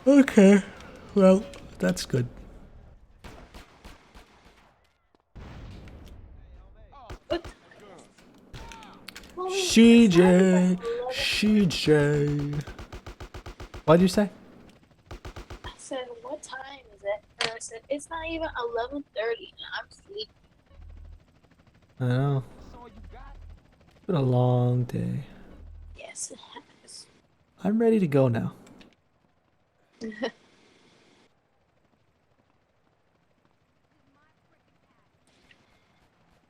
Okay, well, that's good. CJ, CJ. What'd you say? I said, what time is it? And I said, it's not even 11:30 and I'm sleeping. I know. It's been a long day. Yes, it has. I'm ready to go now.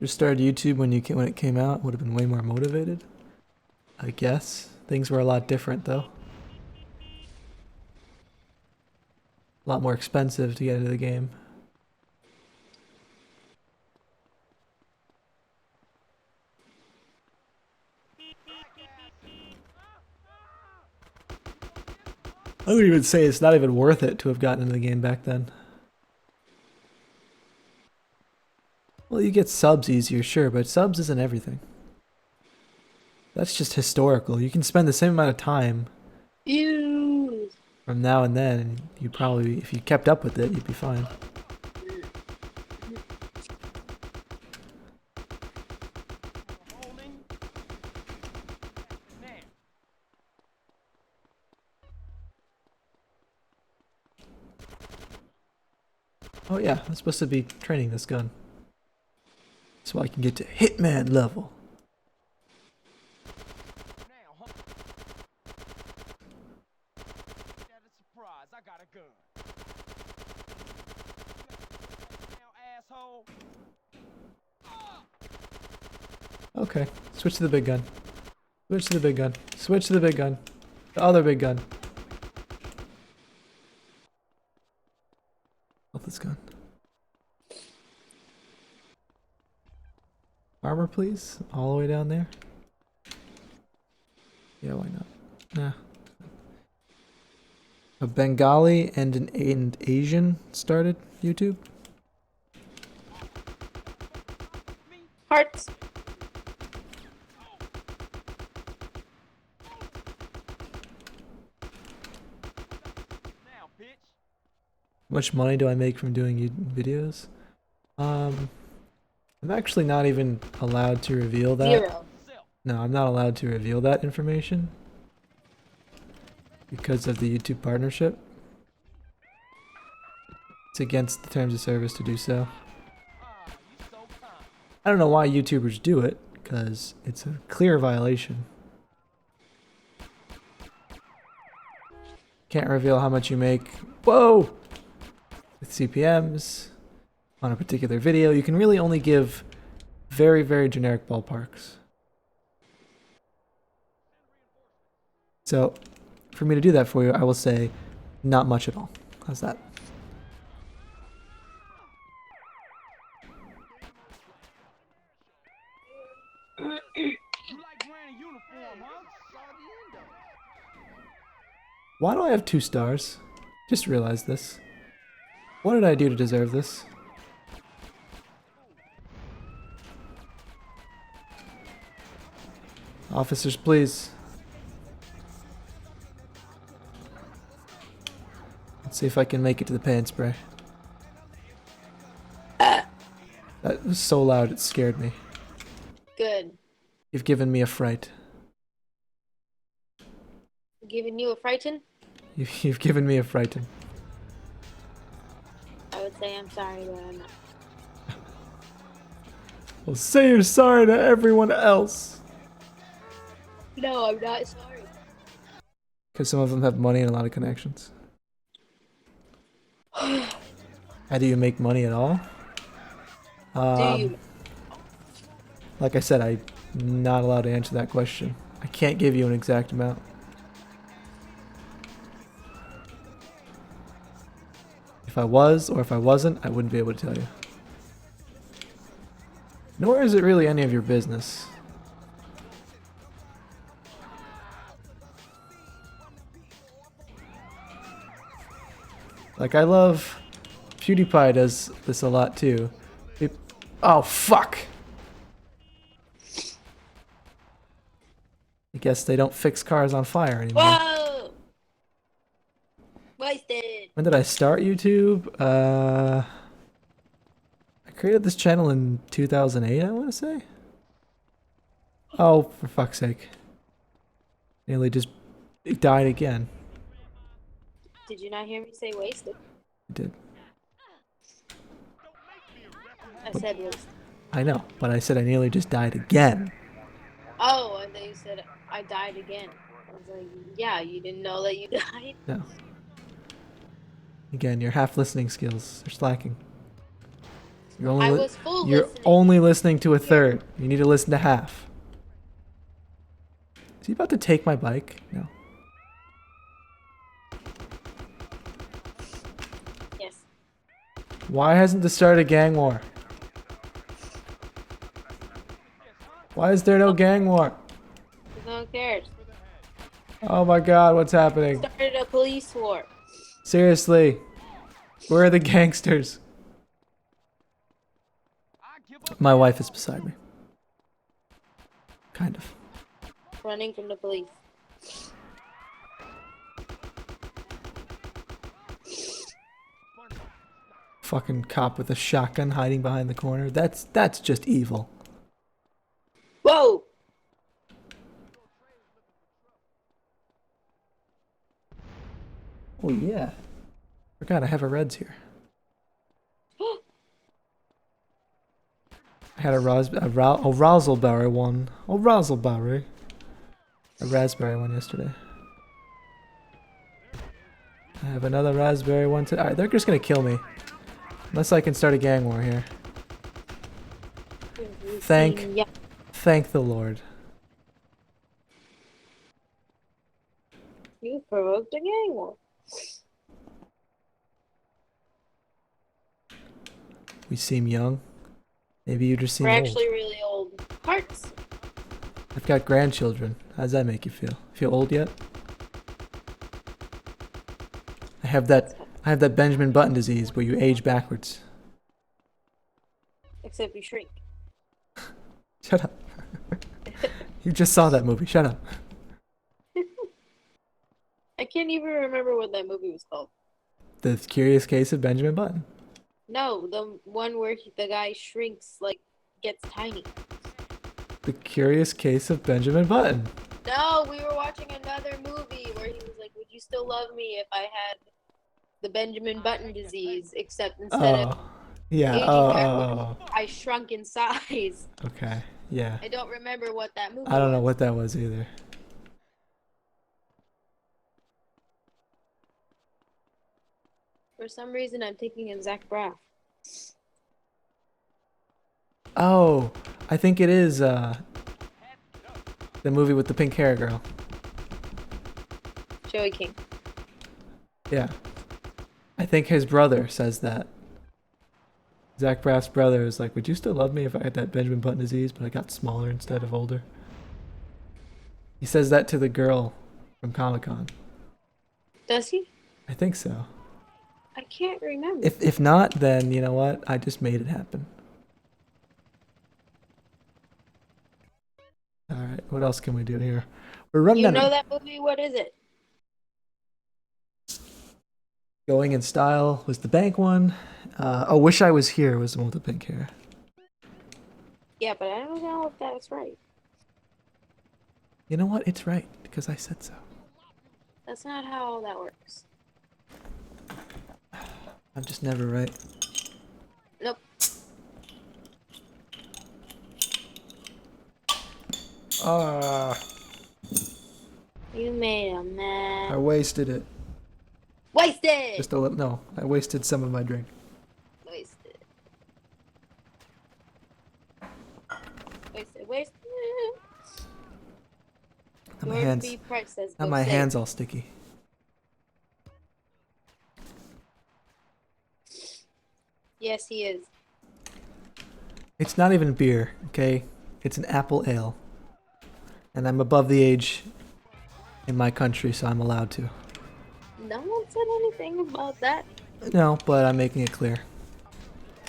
Just started YouTube when it came out. Would have been way more motivated. I guess things were a lot different though. A lot more expensive to get into the game. I would even say it's not even worth it to have gotten into the game back then. Well, you get subs easier, sure, but subs isn't everything. That's just historical. You can spend the same amount of time from now and then, and you probably, if you kept up with it, you'd be fine. Oh yeah, I'm supposed to be training this gun. So I can get to Hitman level. I got a gun. Now, asshole. Okay, switch to the big gun. Switch to the big gun. Switch to the big gun. The other big gun. Oh, this gun. Armor, please. All the way down there. Yeah, why not? Nah. A Bengali and an Asian started YouTube. Hearts. Now, bitch. How much money do I make from doing videos? I'm actually not even allowed to reveal that. 0. No, I'm not allowed to reveal that information because of the YouTube partnership. It's against the terms of service to do so. I don't know why YouTubers do it, because it's a clear violation. Can't reveal how much you make. Whoa! With CPMs on a particular video. You can really only give very, very generic ballparks. So, for me to do that for you, I will say not much at all. How's that? You like wearing a uniform, huh? Saw the end of it. Why do I have 2 stars? Just realized this. What did I do to deserve this? Officers, please. Let's see if I can make it to the paint spray. That was so loud it scared me. Good. You've given me a fright. Giving you a frighten? You've given me a frighten. I would say I'm sorry, but I'm not. Well, say you're sorry to everyone else. No, I'm not sorry. Because some of them have money and a lot of connections. How do you make money at all? Do you? Like I said, I'm not allowed to answer that question. I can't give you an exact amount. If I was or if I wasn't, I wouldn't be able to tell you. Nor is it really any of your business. Like, I love... PewDiePie does this a lot too. Oh, fuck! I guess they don't fix cars on fire anymore. Whoa! Wasted. When did I start YouTube? I created this channel in 2008, I want to say. Oh, for fuck's sake. Nearly just died again. Did you not hear me say wasted? I did. I said wasted. I know, but I said I nearly just died again. Oh, and then you said I died again. I was like, yeah, you didn't know that you died? No. Again, your half listening skills are slacking. You're only I was full you're listening. only listening to a third. You need to listen to half. Is he about to take my bike? No. Yes. Why hasn't this started a gang war? Why is there no gang war? No one cares. Oh my god, what's happening? Started a police war. Seriously. Where are the gangsters? My wife is beside me. Kind of. Running from the police. Fucking cop with a shotgun hiding behind the corner. That's just evil. Whoa! Oh yeah. Forgot I have a Reds here. I had a raspberry one. A raspberry. A raspberry one yesterday. I have another raspberry one today. Alright, they're just gonna kill me. Unless I can start a gang war here. Thank the Lord. You provoked a gang war. We seem young. Maybe you just seem We're old. actually really old. Hearts. I've got grandchildren. How does that make you feel? Feel old yet? I have that Benjamin Button disease where you age backwards. Except you shrink. Shut up. You just saw that movie. Shut up. I can't even remember what that movie was called. The Curious Case of Benjamin Button. No, the one where the guy shrinks, like, gets tiny. The Curious Case of Benjamin Button. No, we were watching another movie where he was like, would you still love me if I had the Benjamin Button disease, except instead of Yeah. aging backwards, I shrunk in size. Okay. Yeah. I don't remember what that movie I don't know was. what that was either. For some reason, I'm thinking of Zach Braff. Oh, I think it is the movie with the pink hair girl. Joey King. Yeah. I think his brother says that. Zach Braff's brother is like, would you still love me if I had that Benjamin Button disease, but I got smaller instead of older? He says that to the girl from Comic-Con. Does he? I think so. I can't remember. If not, then you know what? I just made it happen. Alright, what else can we do here? We're running You out know of that movie? What is it? Going in Style was the bank one. Oh, Wish I Was Here was the one with the pink hair. Yeah, but I don't know if that's right. You know what? It's right, because I said so. That's not how that works. I'm just never right. Nope. You made a I mess. wasted it. Wasted! Just a little. No, I wasted some of my drink. Wasted. Wasted. Now my hands. Now my hands all sticky. Yes, he is. It's not even beer, okay? It's an apple ale. And I'm above the age in my country, so I'm allowed to. No one said anything about that. No, but I'm making it clear.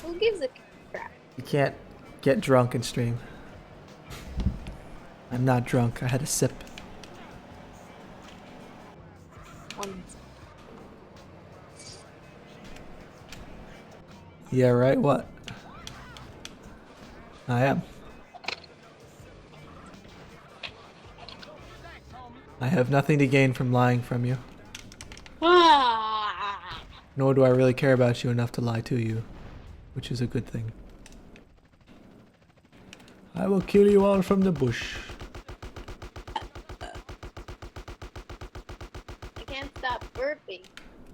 Who gives a crap? You can't get drunk and stream. I'm not drunk. I had a sip. Yeah, right? What? I am. I have nothing to gain from lying from you. Nor do I really care about you enough to lie to you, which is a good thing. I will kill you all from the bush. I can't stop burping.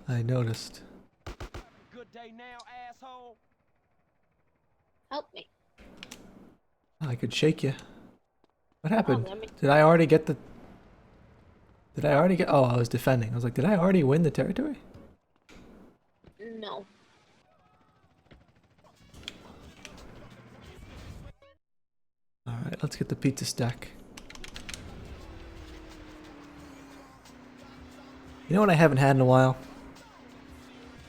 I noticed. Good day now, asshole. Help me. I could shake you. What happened? let me- Did I already get the... Did I already get... Oh, I was defending. I was like, did I already win the territory? No. Alright, let's get the pizza stack. You know what I haven't had in a while?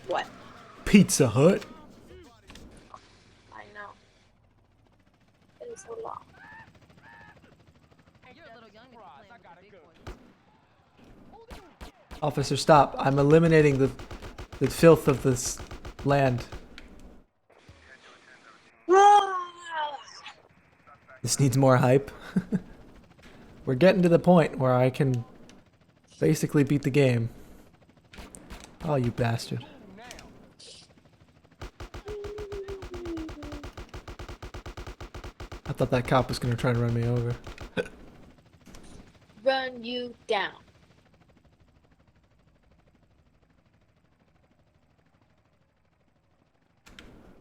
What? Pizza Hut. I know. It is so long. Officer, stop. I'm eliminating the filth of this land. This needs more hype. We're getting to the point where I can basically beat the game. Oh, you bastard. I thought that cop was gonna try to run me over. Run you down.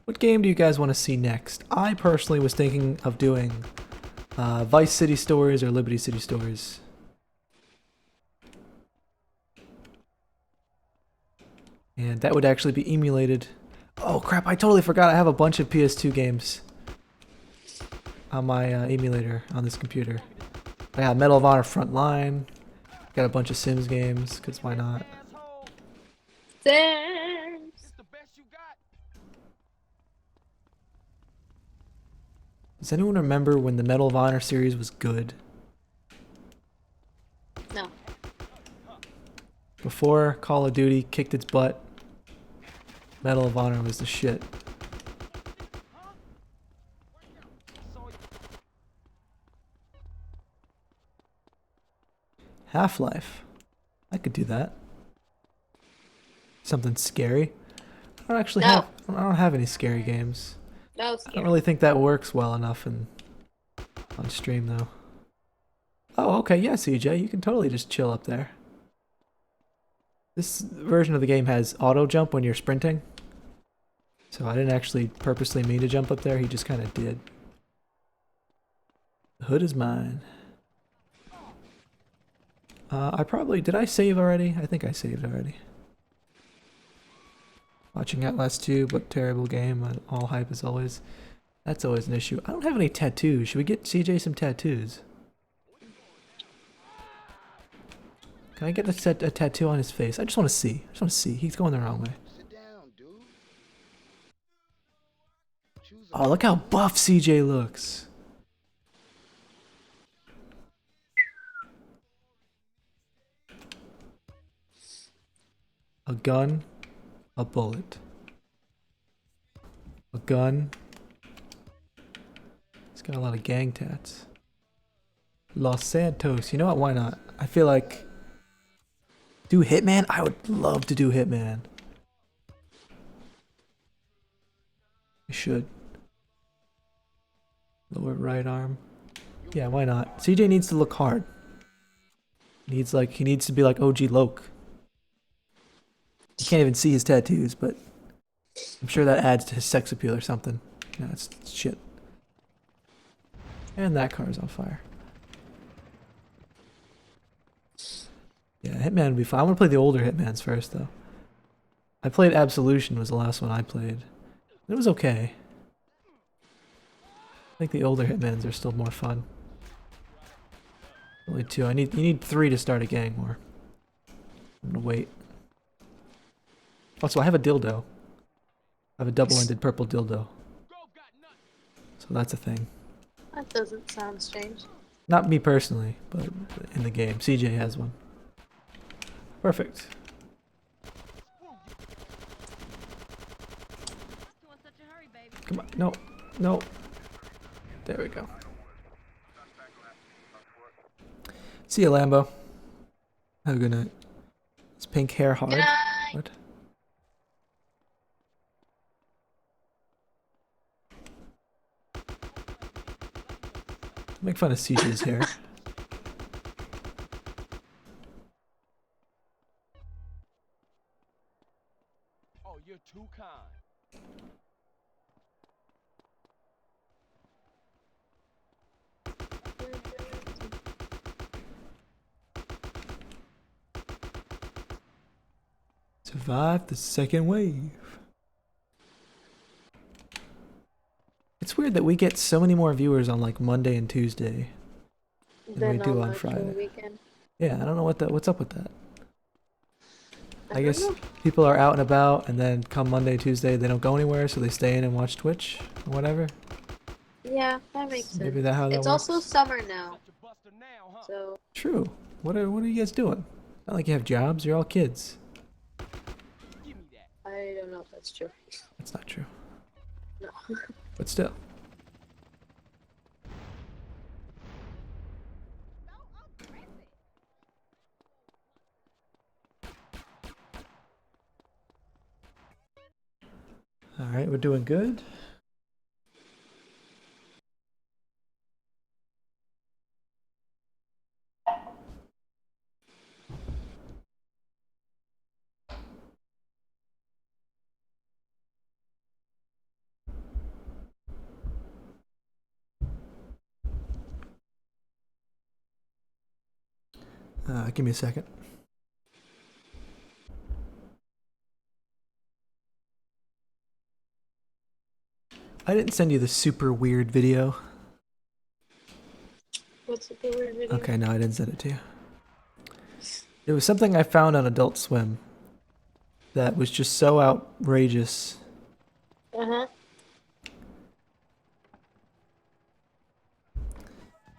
What game do you guys want to see next? I personally was thinking of doing Vice City Stories or Liberty City Stories. And that would actually be emulated. Oh crap, I totally forgot I have a bunch of PS2 games on my emulator on this computer. I got Medal of Honor Frontline, got a bunch of Sims games, because why not? Sims. It's the best you got. Does anyone remember when the Medal of Honor series was good? No. Before Call of Duty kicked its butt, Medal of Honor was the shit. Half-Life. I could do that. Something scary. I don't actually have. I don't have any scary games. No, I don't really think that works well enough on stream though. Oh, okay, yeah, CJ, you can totally just chill up there. This version of the game has auto jump when you're sprinting. So I didn't actually purposely mean to jump up there, he just kind of did. The hood is mine. Did I save already? I think I saved already. Watching Outlast 2, but terrible game, all hype as always. That's always an issue. I don't have any tattoos. Should we get CJ some tattoos? Can I get a tattoo on his face? I just want to see. I just want to see. He's going the wrong way. Oh, look how buff CJ looks. A gun, a bullet. A gun. He's got a lot of gang tats. Los Santos. You know what? Why not? I feel like... Do Hitman? I would love to do Hitman. I should. Lower right arm. Yeah, why not? CJ needs to look hard. He needs to be like OG Loke. You can't even see his tattoos, but I'm sure that adds to his sex appeal or something. No, it's shit. And that car's on fire. Yeah, Hitman would be fun. I want to play the older Hitmans first, though. I played Absolution, was the last one I played. It was okay. I think the older Hitmans are still more fun. Only 2. You need 3 to start a gang war. I'm gonna wait. Also, I have a dildo. I have a double-ended purple dildo. So that's a thing. That doesn't sound strange. Not me personally, but in the game. CJ has one. Perfect. Come on. No. No. There we go. See you, Lambo. Have a good night. Is pink hair hard? Good night. What? Make fun of CJ's hair. Oh, you're too kind. Survive the second wave. It's weird that we get so many more viewers on like Monday and Tuesday than we do on Friday. Weekend. Yeah, I don't know what's up with that. I don't guess know. people are out and about, and then come Monday, Tuesday, they don't go anywhere, so they stay in and watch Twitch or whatever. Yeah, that makes sense. Maybe that's how that It's works. also summer now, so True. What are you guys doing? Not like you have jobs. You're all kids. I don't know if that's true. That's not true. No. But still. All right, we're doing good. Give me a second. I didn't send you the super weird video. What's the weird video? Okay, no, I didn't send it to you. It was something I found on Adult Swim that was just so outrageous. Uh-huh.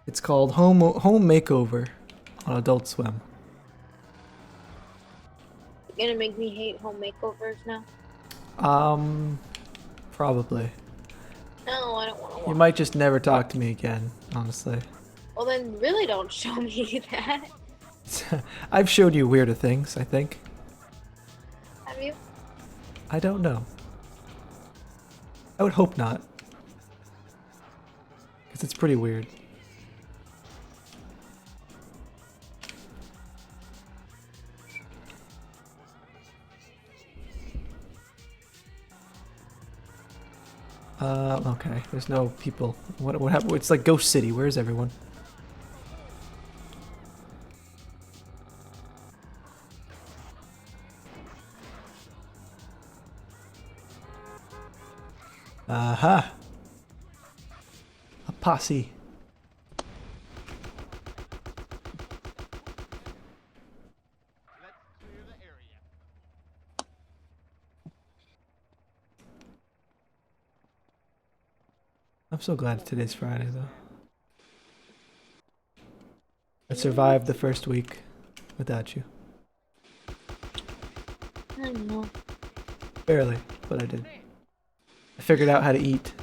It's called Home Makeover on Adult Swim. You're gonna make me hate home makeovers now? Probably. No, I don't want to watch. You might just never talk to me again, honestly. Well, then really don't show me that. I've showed you weirder things, I think. Have you? I don't know. I would hope not. Because it's pretty weird. Okay. There's no people. What happened? It's like Ghost City. Where's everyone? Aha! A posse. I'm so glad today's Friday, though. I survived the first week without you. I don't know. Barely, but I did. I figured out how to eat.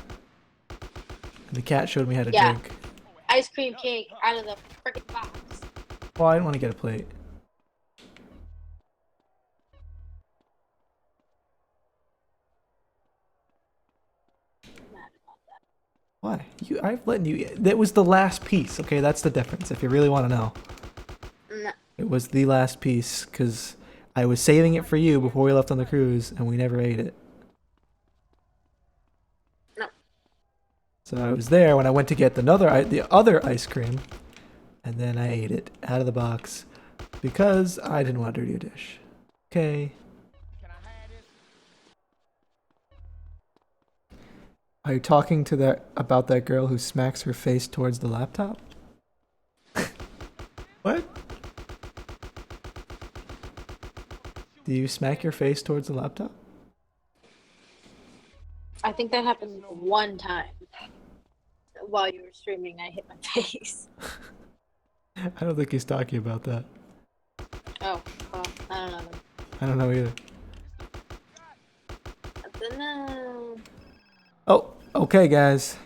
And the cat showed me how to Yeah. drink. Ice cream cake out of the freaking box. Well, I didn't want to get a plate. Why? I've let you. That was the last piece. Okay, that's the difference. If you really want to know, No. it was the last piece because I was saving it for you before we left on the cruise, and we never ate it. No. So I was there when I went to get the other ice cream, and then I ate it out of the box because I didn't want to dirty a dish. Okay. Are you talking to that about that girl who smacks her face towards the laptop? What? Do you smack your face towards the laptop? I think that happened one time. While you were streaming, I hit my face. I don't think he's talking about that. Oh, well, I don't know. I don't know either. I don't know. Oh, okay, guys.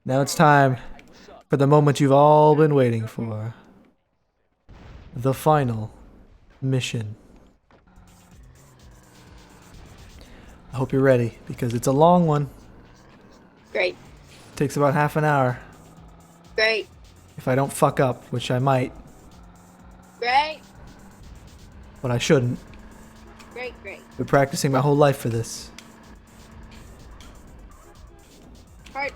Now it's time for the moment you've all been waiting for. The final mission. I hope you're ready, because it's a long one. Great. Takes about half an hour. Great. If I don't fuck up, which I might, Great. but I shouldn't. Great. Been practicing my whole life for this. Heart.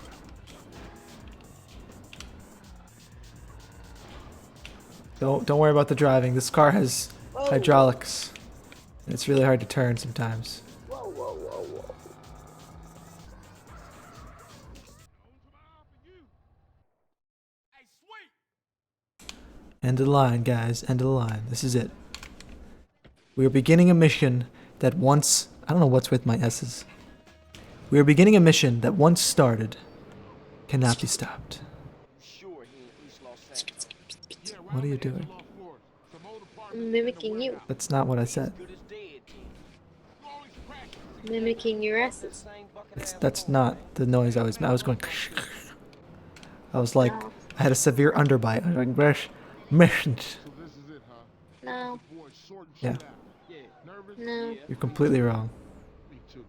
Don't worry about the driving. This car has Whoa. hydraulics. And it's really hard to turn sometimes. Whoa. Hey, sweet! End of the line, guys. End of the line. This is it. We are beginning a mission that once... I don't know what's with my S's. We are beginning a mission that once started cannot be stopped. Sure, he in East Los Santos. Yeah, right What are you on the edge of doing? Lost Forest. Some old apartments I'm in the mimicking you. warehouse. That's not what I said. Good as dead. You always practice. Mimicking your S's. Same bucket-ass That's boy. not the noise I was going... I was like... I had a severe underbite. I was like... "Brush, missions." So this is it, huh? No. Boy, sorting Yeah. shit out. Yeah, Nervous? No. You're completely wrong. Me too.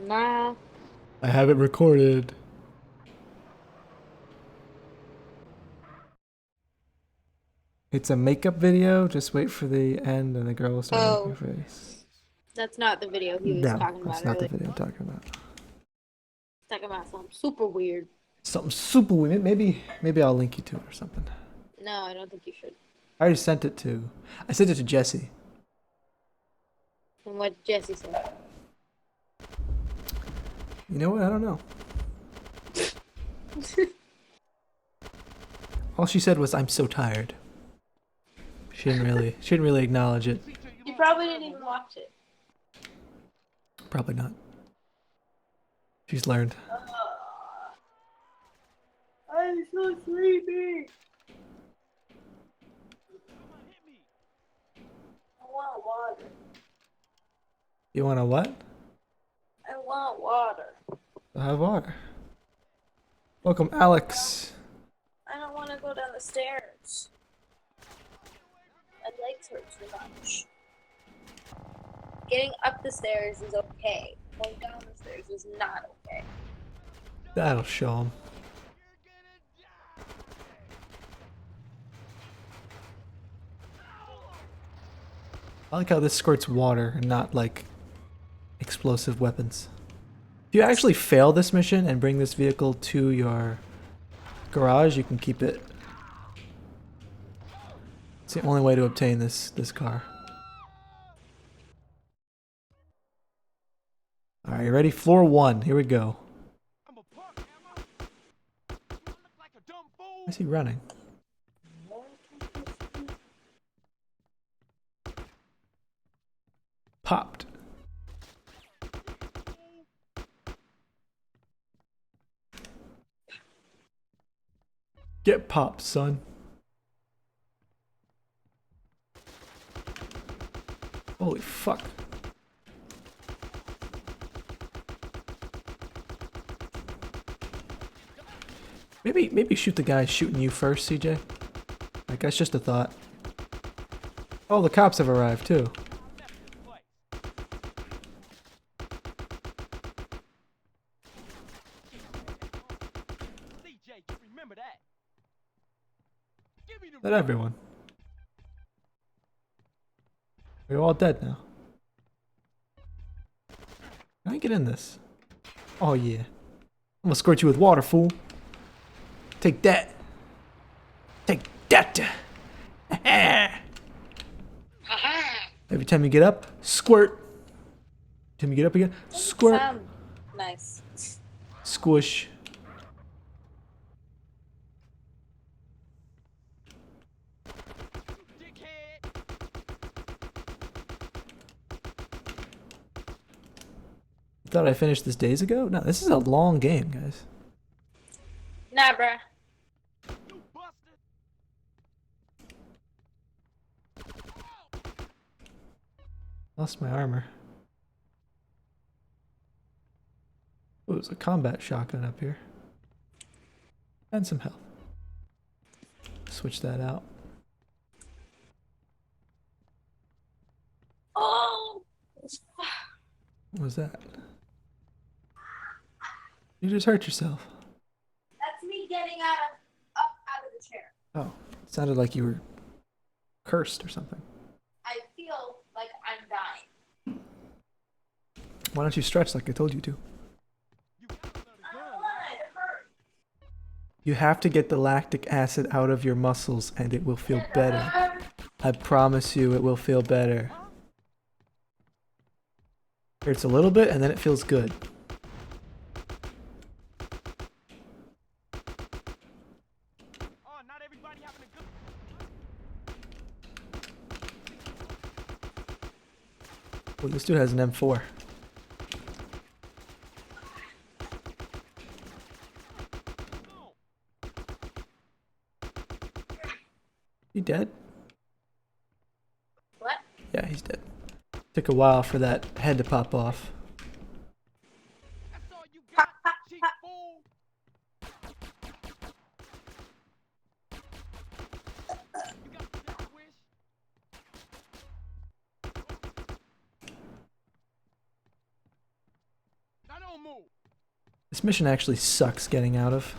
Nah. I have it recorded. It's a makeup video. Just wait for the end and the girl will start Oh. making her face. That's not the video he was No, talking about that's not the earlier. video I'm talking about. Talking about something super weird. Something super weird. Maybe I'll link you to it or something. No, I don't think you should. I already sent it to... I sent it to Jesse. And what did Jesse say? You know what? I don't know. All she said was, "I'm so tired." She didn't really acknowledge it. You probably didn't even watch it. Probably not. She's learned. I'm so sleepy. I want water. You want a what? I want water. I'll have water. Welcome, Alex. I don't want to go down the stairs. My legs hurt too much. Getting up the stairs is okay. Going down the stairs is not okay. That'll show him. I like how this squirts water and not like explosive weapons. If you actually fail this mission and bring this vehicle to your garage, you can keep it. It's the only way to obtain this car. Alright, you ready? Floor 1. Here we go. I'm a punk, am I? You look like a dumb fool. Why is he running? Popped. Get popped, son. Holy fuck. Maybe shoot the guy shooting you first, CJ. Like, that's just a thought. Oh, the cops have arrived too. CJ, you remember that? Give me the Not everyone. We're all dead now. Can I get in this? Oh yeah. I'm gonna squirt you with water, fool. Take that. Take that. Every time you get up, squirt. Every time you get up again, squirt. Sound nice. Squish. Dickhead! Thought I finished this days ago? No, this is a long game, guys. Nah, bruh. You busted! Lost my armor. Oh, there's a combat shotgun up here. And some health. Switch that out. Oh! What was that? You just hurt yourself. That's me getting up out of the chair. Oh, it sounded like you were cursed or something. I feel like I'm dying. Why don't you stretch like I told you to? You gotta let it I go. don't want it. It hurts. You have to get the lactic acid out of your muscles and it will feel better. I promise you it will feel better. Hurts a little bit and then it feels good. Oh, not everybody having a good. Well, this dude has an M4. No. He dead? What? Yeah, he's dead. Took a while for that head to pop off. That's all you got, cheap fool. You got the death wish? Now don't move. This mission actually sucks getting out of.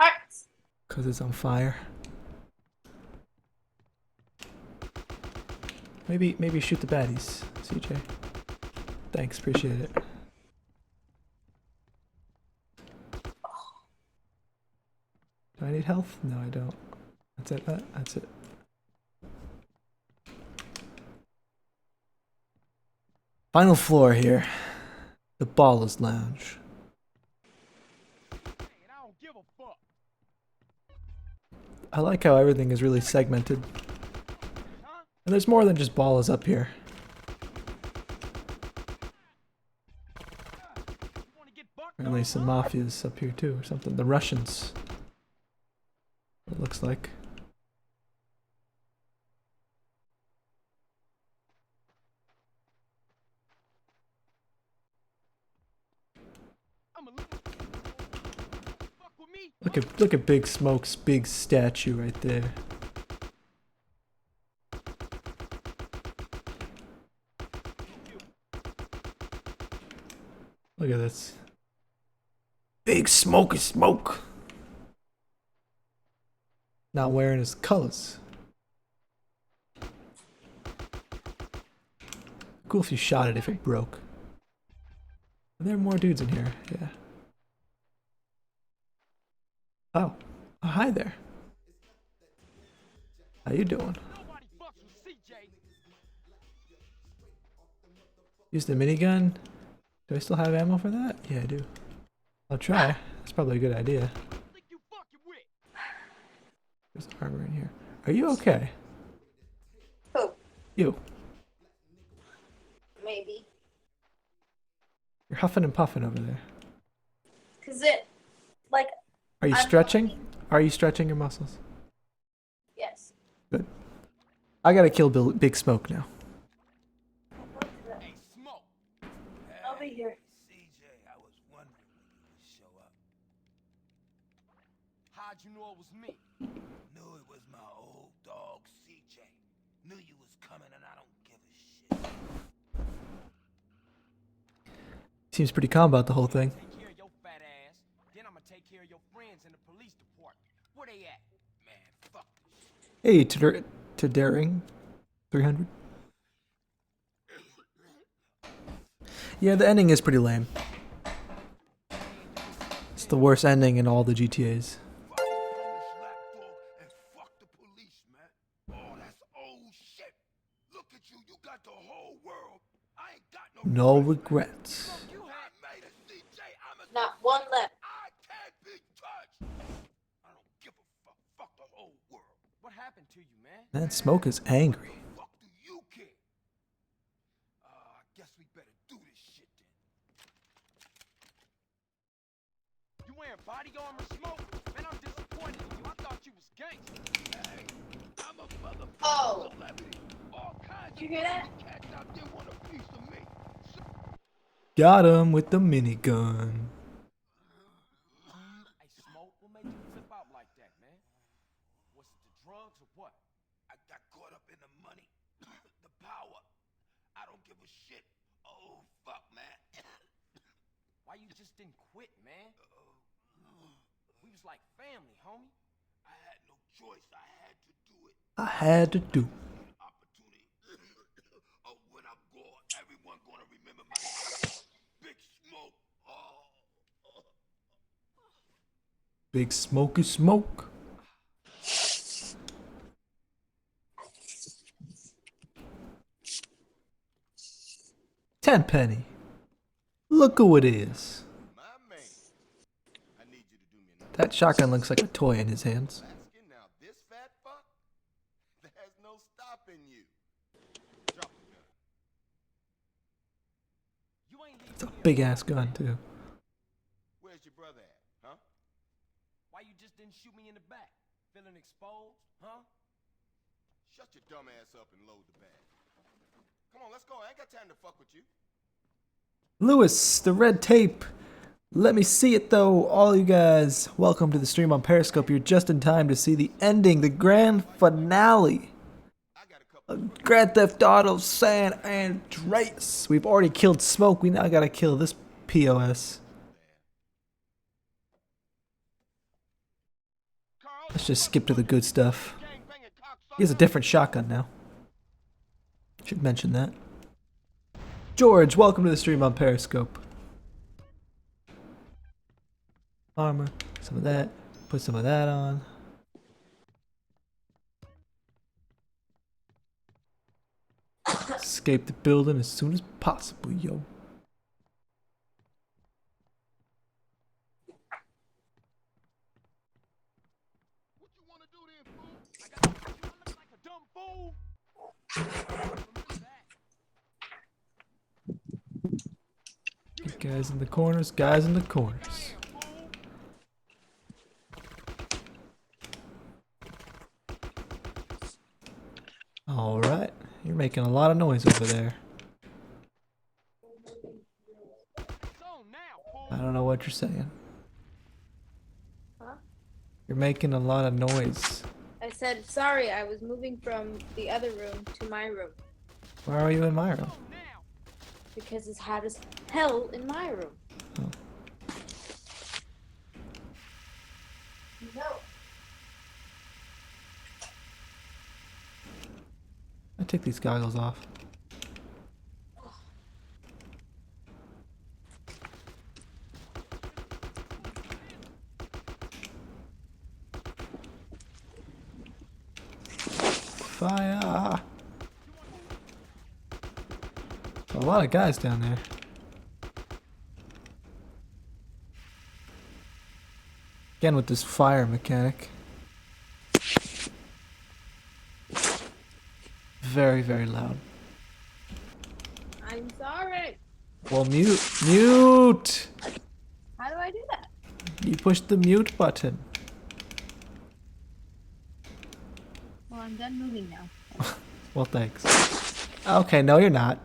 Hearts. Because it's on fire. Maybe shoot the baddies, CJ. Thanks, appreciate it. Do I need health? No, I don't. That's it. That's it. Final floor here. The Ballers Lounge. And I don't give a fuck. I like how everything is really segmented. Huh? And there's more than just ballers up here. You wanna get bucked Apparently up, some huh? mafias up here too, or something. The Russians. It looks like. I'm a little. Fuck with me. Look at Big Smoke's big statue right there. Look at this. Big Smoke is smoke. Not wearing his colors. Cool if you shot it if it broke. There are more dudes in here, yeah. Oh, hi there. How you doing? Nobody fucks with CJ. Use the minigun. Do I still have ammo for that? Yeah, I do. I'll try. That's probably a good idea. Think you fucking with? There's armor in here. Are you okay? Who? You. Maybe. You're huffing and puffing over there. Cause it, like, Are you I'm stretching? huffing. Are you stretching your muscles? yes. Good. I gotta kill Big Smoke now. Hey, Smoke. I'll be here. CJ, I was wondering when you would show up. How'd you know it was me? Knew it was my old dog, CJ. Knew you was coming and I don't give a shit. Seems pretty calm about the whole thing. Take care of your fat ass. Then I'ma take care of your friends in the police department. Where they at? Man, fuck this shit. Hey, to Daring 300. Yeah, the ending is pretty lame. It's the worst ending in all the GTAs. Fuck this lapdog and fuck the police, man. Look at you, you got the whole world. I ain't got No regrets. You had made a CJ. I'm a Not one left. I can't be touched. I don't give a fuck. Fuck the whole world. What happened to you, man? Man, Smoke is angry. Fuck do you care? I guess we better do this shit then. You wearing body armor, Smoke? Man, I'm disappointed in you. I thought you was gangster. Hey, I'm a motherfucking Oh. celebrity. All kinds Did you hear that? of cats out there want a piece of me. Got him with the minigun. Hey, Smoke, what made you flip out like that, man? Was it the drugs or what? I got caught up in the money, the power. I don't give a shit. Oh, fuck, man. Why you just didn't quit, man? We was like family, homie. I had no choice. I had to do it. I had to do. Opportunity. Oh, when I'm gone, everyone gonna remember my name. Big Smoke. Oh. Big Smoky Smoke. Tenpenny. Look who it is. My man. I need you to do me another That shotgun looks like a toy in his hands. Laskin. Now this fat fuck, there's no stopping you. Drop the gun. You ain't leaving It's a me big alone, ass gun man. too. Where's your brother at, huh? Why you just didn't shoot me in the back? Feeling exposed, huh? Shut your dumb ass up and load the bag. Come on, let's go. I ain't got time to fuck with you. Lewis, the red tape. Let me see it though, all you guys. Welcome to the stream on Periscope. You're just in time to see the ending, the grand finale I got a couple. of Grand Theft Auto San Andreas. We've already killed Smoke. We now gotta kill this POS. Let's just skip to the good stuff. He has a different shotgun now. Should mention that. George, welcome to the stream on Periscope. Armor, some of that. Put some of that on. Escape the building as soon as possible, yo. What you wanna do then, fool? I got you look like a dumb fool. Guys in the corners, guys in the corners. Alright, you're making a lot of noise over there. It's on now, fool. I don't know what you're saying. Huh? You're making a lot of noise. I said, sorry, I was moving from the other room to my room. Why are you in my room? On now. Because it's hot as hell in my room. Oh. No. I take these goggles off. Fire! A lot of guys down there. Again with this fire mechanic. Very, very loud. I'm sorry. Well, mute. Mute! How do I do that? You push the mute button. Well, I'm done moving now. Well, thanks. Okay, no, you're not.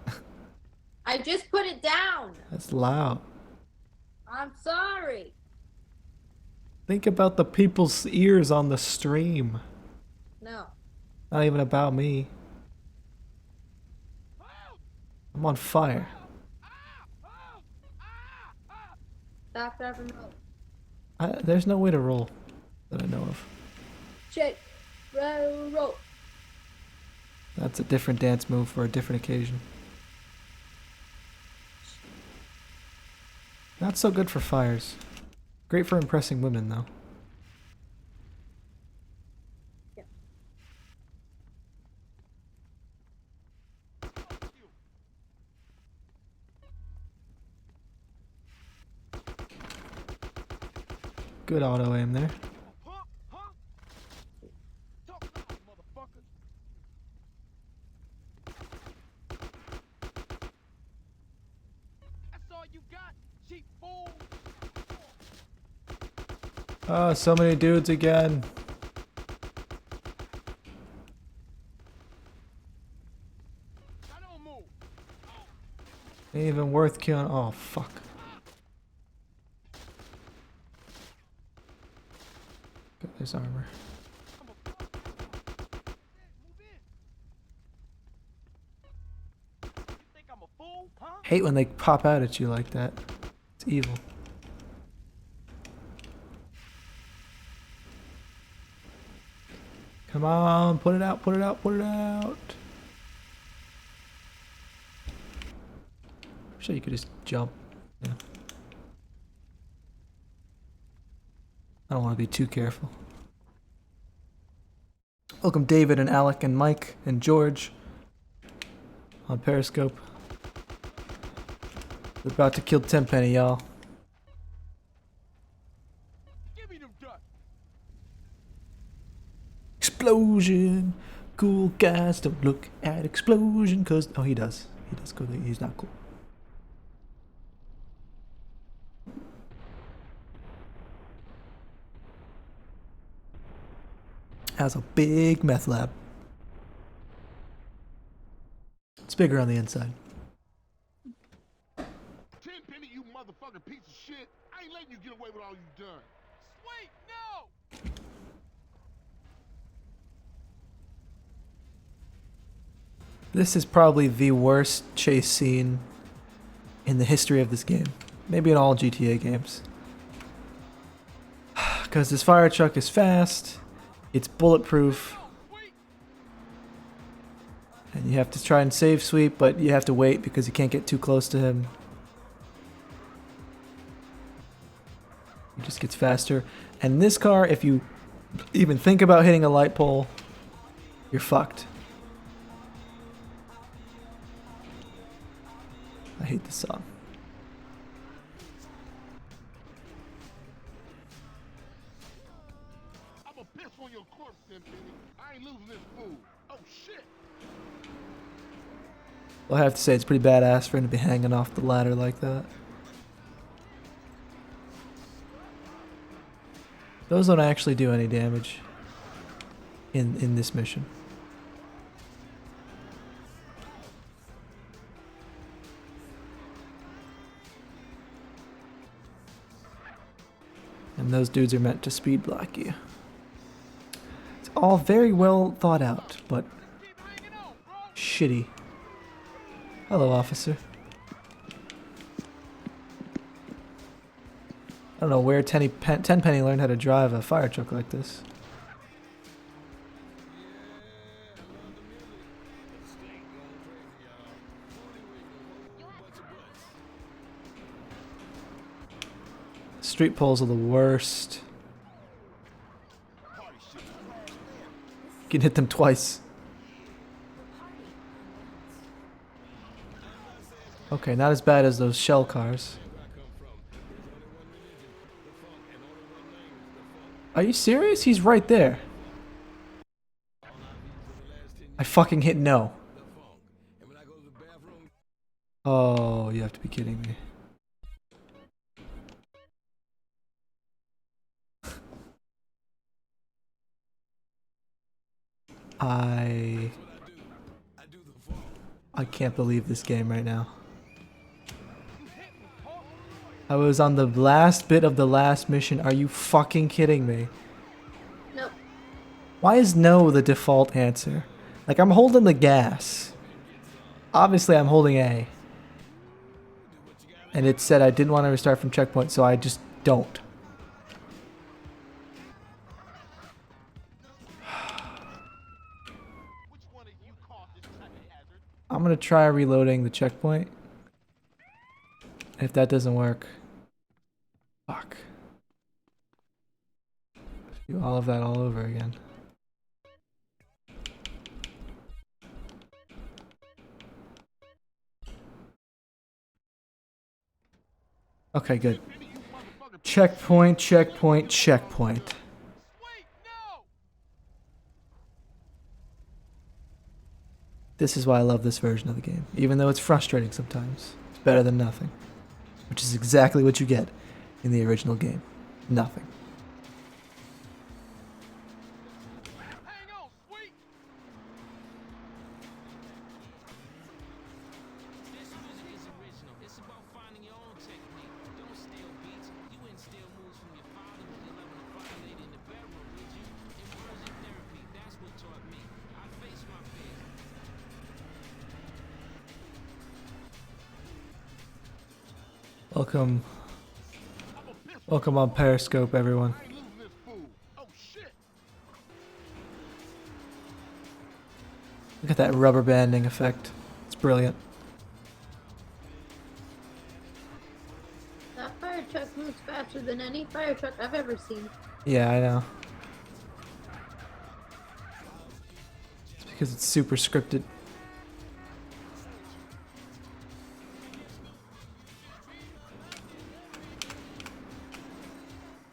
I just put it down. That's loud. I'm sorry. Think about the people's ears on the stream. No. Not even about me. I'm on fire. Stop that remote. There's no way to roll that I know of. Shake. Roll. That's a different dance move for a different occasion. Not so good for fires. Great for impressing women, though. Good auto aim there. Huh? Huh? Talk loud, motherfucker. That's all you got, cheap fool. Oh, so many dudes again. I don't move. Ain't even worth killing. Oh, fuck. Got this armor. Move in. You think I'm a fool, huh? Hate when they pop out at you like that. It's evil. Come on, put it out, put it out, put it out. I'm sure you could just jump. Yeah. I don't want to be too careful. Welcome David and Alec and Mike and George on Periscope. We're about to kill Tenpenny, y'all. Give me them ducks. Explosion! Cool guys don't look at explosion, cause... Oh, he does. He does cool. He's not cool. Has a big meth lab. It's bigger on the inside. Tenpenny, you motherfucking piece of shit. I ain't letting you get away with all you've done. Sweet, no. This is probably the worst chase scene in the history of this game. Maybe in all GTA games. Because this fire truck is fast, it's bulletproof, and you have to try and save Sweep, but you have to wait because you can't get too close to him. He just gets faster. And this car, if you even think about hitting a light pole, you're fucked. I hate this song. I'm a piss on your corpse, Tenpenny. I ain't losing this fool. Oh shit. Well, I have to say it's pretty badass for him to be hanging off the ladder like that. Those don't actually do any damage in this mission. And those dudes are meant to speed block you. It's all very well thought out, but shitty. Hello, officer. I don't know where Tenpenny learned how to drive a fire truck like this. Street poles are the worst. You can hit them twice. Okay, not as bad as those shell cars. Are you serious? He's right there. I fucking hit no. Oh, you have to be kidding me. I can't believe this game right now. I was on the last bit of the last mission. Are you fucking kidding me? Nope. Why is no the default answer? Like, I'm holding the gas. Obviously, I'm holding A. And it said I didn't want to restart from checkpoint, so I just don't. I'm gonna try reloading the checkpoint. If that doesn't work, fuck. Do all of that all over again. Okay, good. Checkpoint, checkpoint, checkpoint. Wait, no! This is why I love this version of the game. Even though it's frustrating sometimes, it's better than nothing. Which is exactly what you get in the original game. Nothing. Hang on, sweet! This music is original. It's about finding your own technique. Don't steal beats. You wouldn't steal moves from your father with your level of violate in the bedroom, would you? Immersion therapy, that's what taught me. I face my fears. Welcome. Welcome on Periscope, everyone. I ain't losing this fool. Oh shit! Look at that rubber banding effect. It's brilliant. That fire truck moves faster than any fire truck I've ever seen. Yeah, I know. It's because it's super scripted.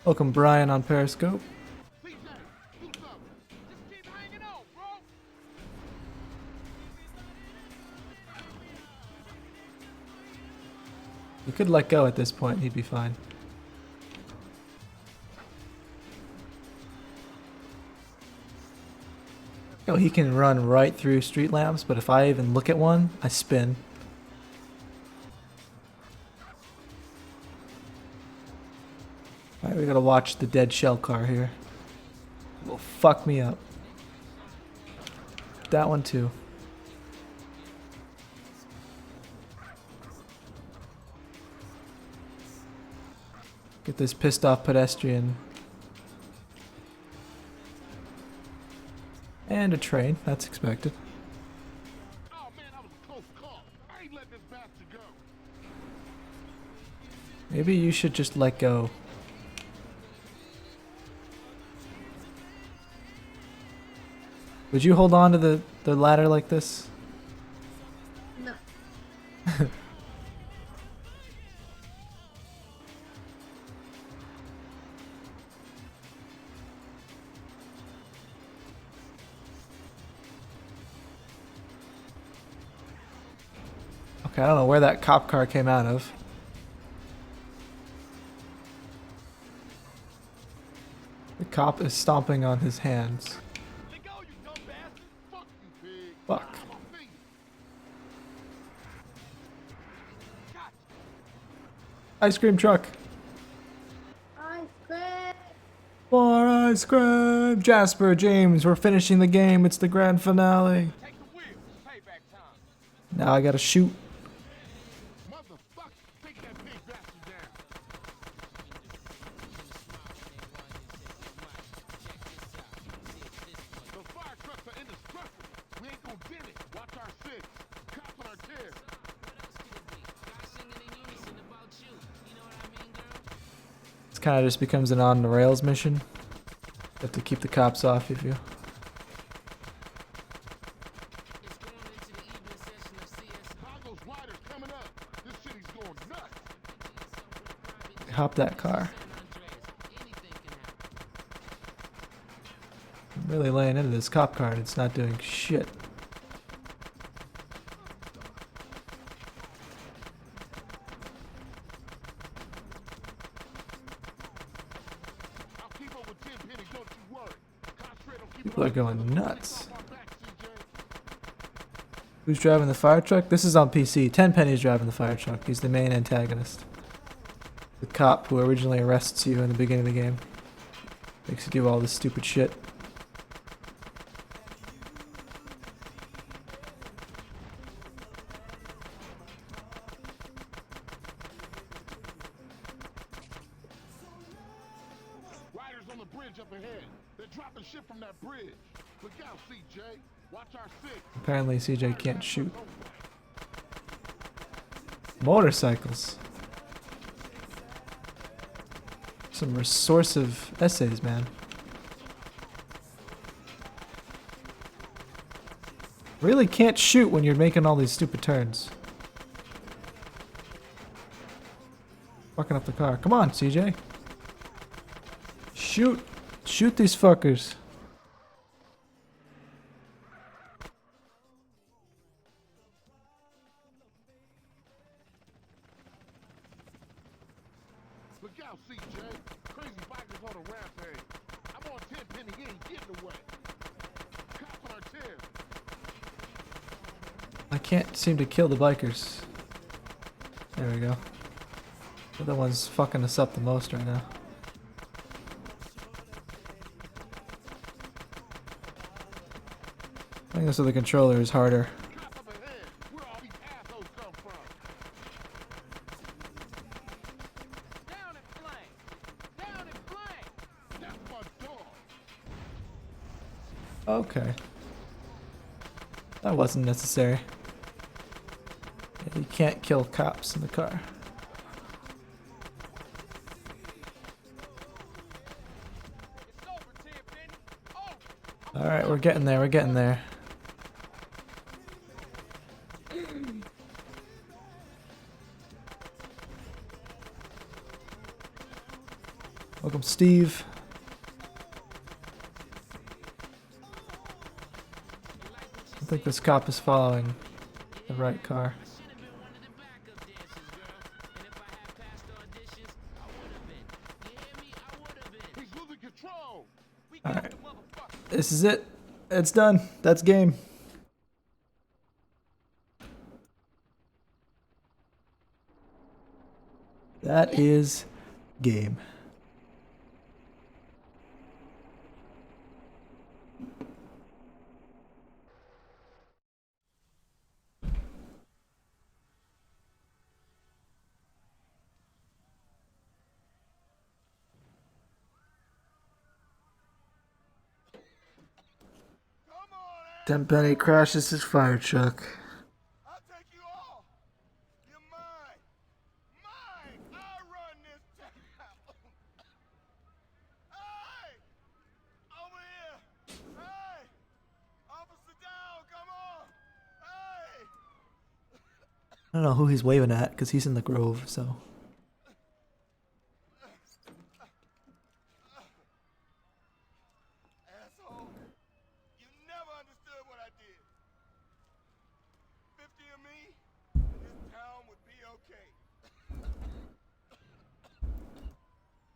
Welcome, Brian, on Periscope. CJ, do something. Just keep hanging on, bro. You could let go at this point, he'd be fine. Oh, he can run right through street lamps, but if I even look at one, I spin. Alright, we gotta watch the dead shell car here. It will fuck me up. That one too. Get this pissed off pedestrian. And a train, that's expected. Oh man, that was a close call. I ain't letting this bastard go. Maybe you should just let go. Would you hold on to the ladder like this? No. Okay, I don't know where that cop car came out of. The cop is stomping on his hands. Let go, you dumb bastard. Fuck you, pig. Fuck. I'm a fiend. Ice cream truck. Ice cream. More ice cream. Jasper, James, we're finishing the game. It's the grand finale. Take the wheel. It's payback time. Now I gotta shoot. Motherfucker, take that big bastard down. The fire trucks are indestructible. We ain't gonna get it. Watch our six. Cops on our tail. This kind of just becomes an on the rails mission. You have to keep the cops off of you. Chicago's riders coming up. This city's going nuts. Hop that car. I'm really laying into this cop car and it's not doing shit. I'll keep up with 10 Penny, don't you worry. Concentrate on keeping People are going nuts. off our backs, CJ. Who's driving the fire truck? This is on PC. Tenpenny's driving the fire truck. He's the main antagonist. The cop who originally arrests you in the beginning of the game. Makes you do all this stupid shit. Riders on the bridge up ahead. They're dropping shit from that bridge. Look out, CJ. Watch our six. Apparently CJ can't shoot. Motorcycles. Some resourceful essays, man. Really can't shoot when you're making all these stupid turns. Fucking up the car. Come on, CJ. Shoot! Shoot these fuckers! Look out, CJ. Crazy bikers on a rampage. I'm on 10 penny, he ain't getting away. Cops on our tail. I can't seem to kill the bikers. There we go. They're the ones fucking us up the most right now. I think this with the controller is harder. Cops up ahead. Where all these assholes come from? Down in flame! Down in flame! That's my dog. Okay. That wasn't necessary. Yeah, you can't kill cops in the car. It's over, Tenpenny. Oh! Alright, we're getting there, we're getting there. Welcome, Steve. I think this cop is following the right car. He's losing control. Alright. This is it. It's done. That's game. That is game. Tenpenny crashes his fire truck. I'll take you all. You're mine. Mine. I run this town. Hey! Over here. Hey! Officer down. Come on. Hey! I don't know who he's waving at because he's in the Grove, so. Asshole. You never understood what I did. 50 of me, and this town would be okay.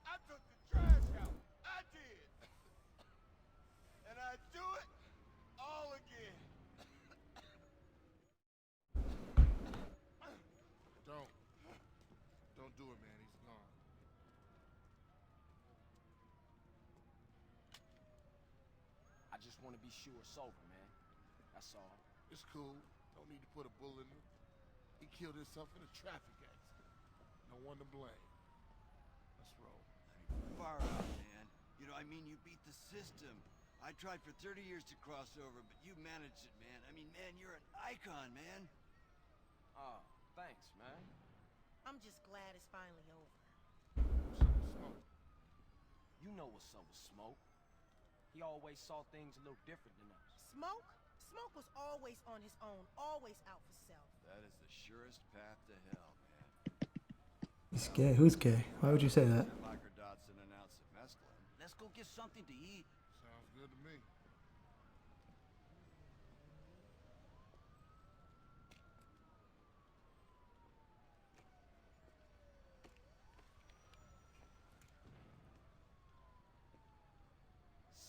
I took the trash out. I did. And I'd do it all again. Don't do it, man. He's gone. I just want to be sure it's over, man. That's all. It's cool. Don't need to put a bullet in him. He killed himself in a traffic accident. No one to blame. Let's roll. Far out, man. You know, I mean, you beat the system. I tried for 30 years to cross over, but you managed it, man. I mean, man, you're an icon, man. Oh, thanks, man. I'm just glad it's finally over. Smoke. You know what's up with Smoke. He always saw things a little different than us. Smoke? Smoke was always on his own, always out for self. That is the surest path to hell, man. He's gay. Who's gay? Why would you say that? Locker Dodson an ounce of mescaline. Let's go get something to eat. Sounds good to me.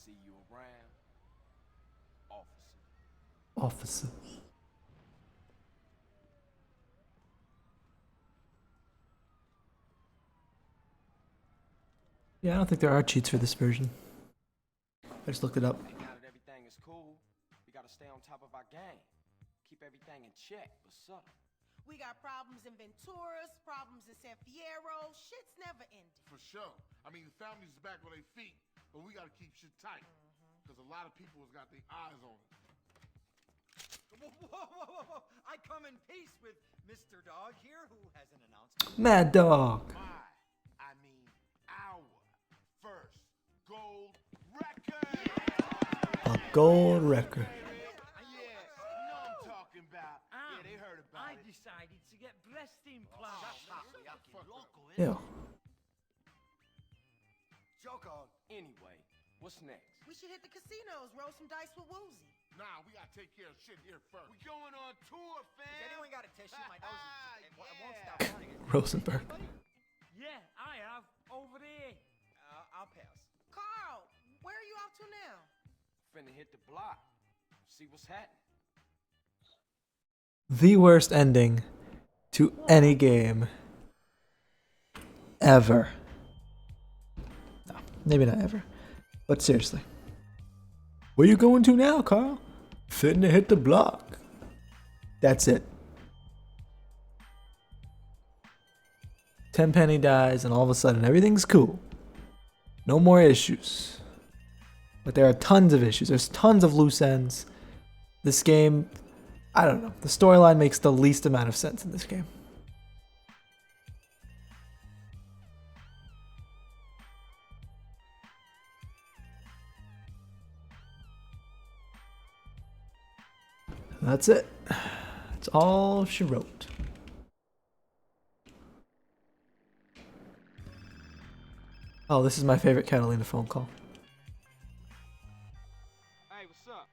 See you around, officer. Officer. Yeah, I don't think there are cheats for this version. I just looked it up. And now that everything is cool, we gotta stay on top of our game. Keep everything in check, but subtle. We got problems in Venturas, problems in San Fierro. Shit's never ending. For sure. I mean, the family's back on their feet, but we gotta keep shit tight. Because a lot of people has got their eyes on it. Whoa. I come in peace with Mr. Dog here, who has an announcement. Mad Dog. Our first gold record! A gold record. Yeah, know I'm talking about. Yeah, they heard about I it. decided to get breast implants. Ew. Joke on. Anyway, what's next? We should hit the casinos, roll some dice with Woozy. Nah, we gotta take care of shit here first. We going on tour, fam. Anyone got a tissue? My nose is and I won't Yeah. stop running. Rosenberg. Yeah, I have. Over there. I'll pass. Carl, where are you off to now? Finna hit the block. See what's happening. The worst ending to any game ever. No, maybe not ever. But seriously. Where you going to now, Carl? Fitting to hit the block. That's it. Tenpenny dies and all of a sudden everything's cool. No more issues. But there are tons of issues. There's tons of loose ends. This game, I don't know. The storyline makes the least amount of sense in this game. That's it. That's all she wrote. Oh, this is my favorite Catalina phone call. Hey, what's up?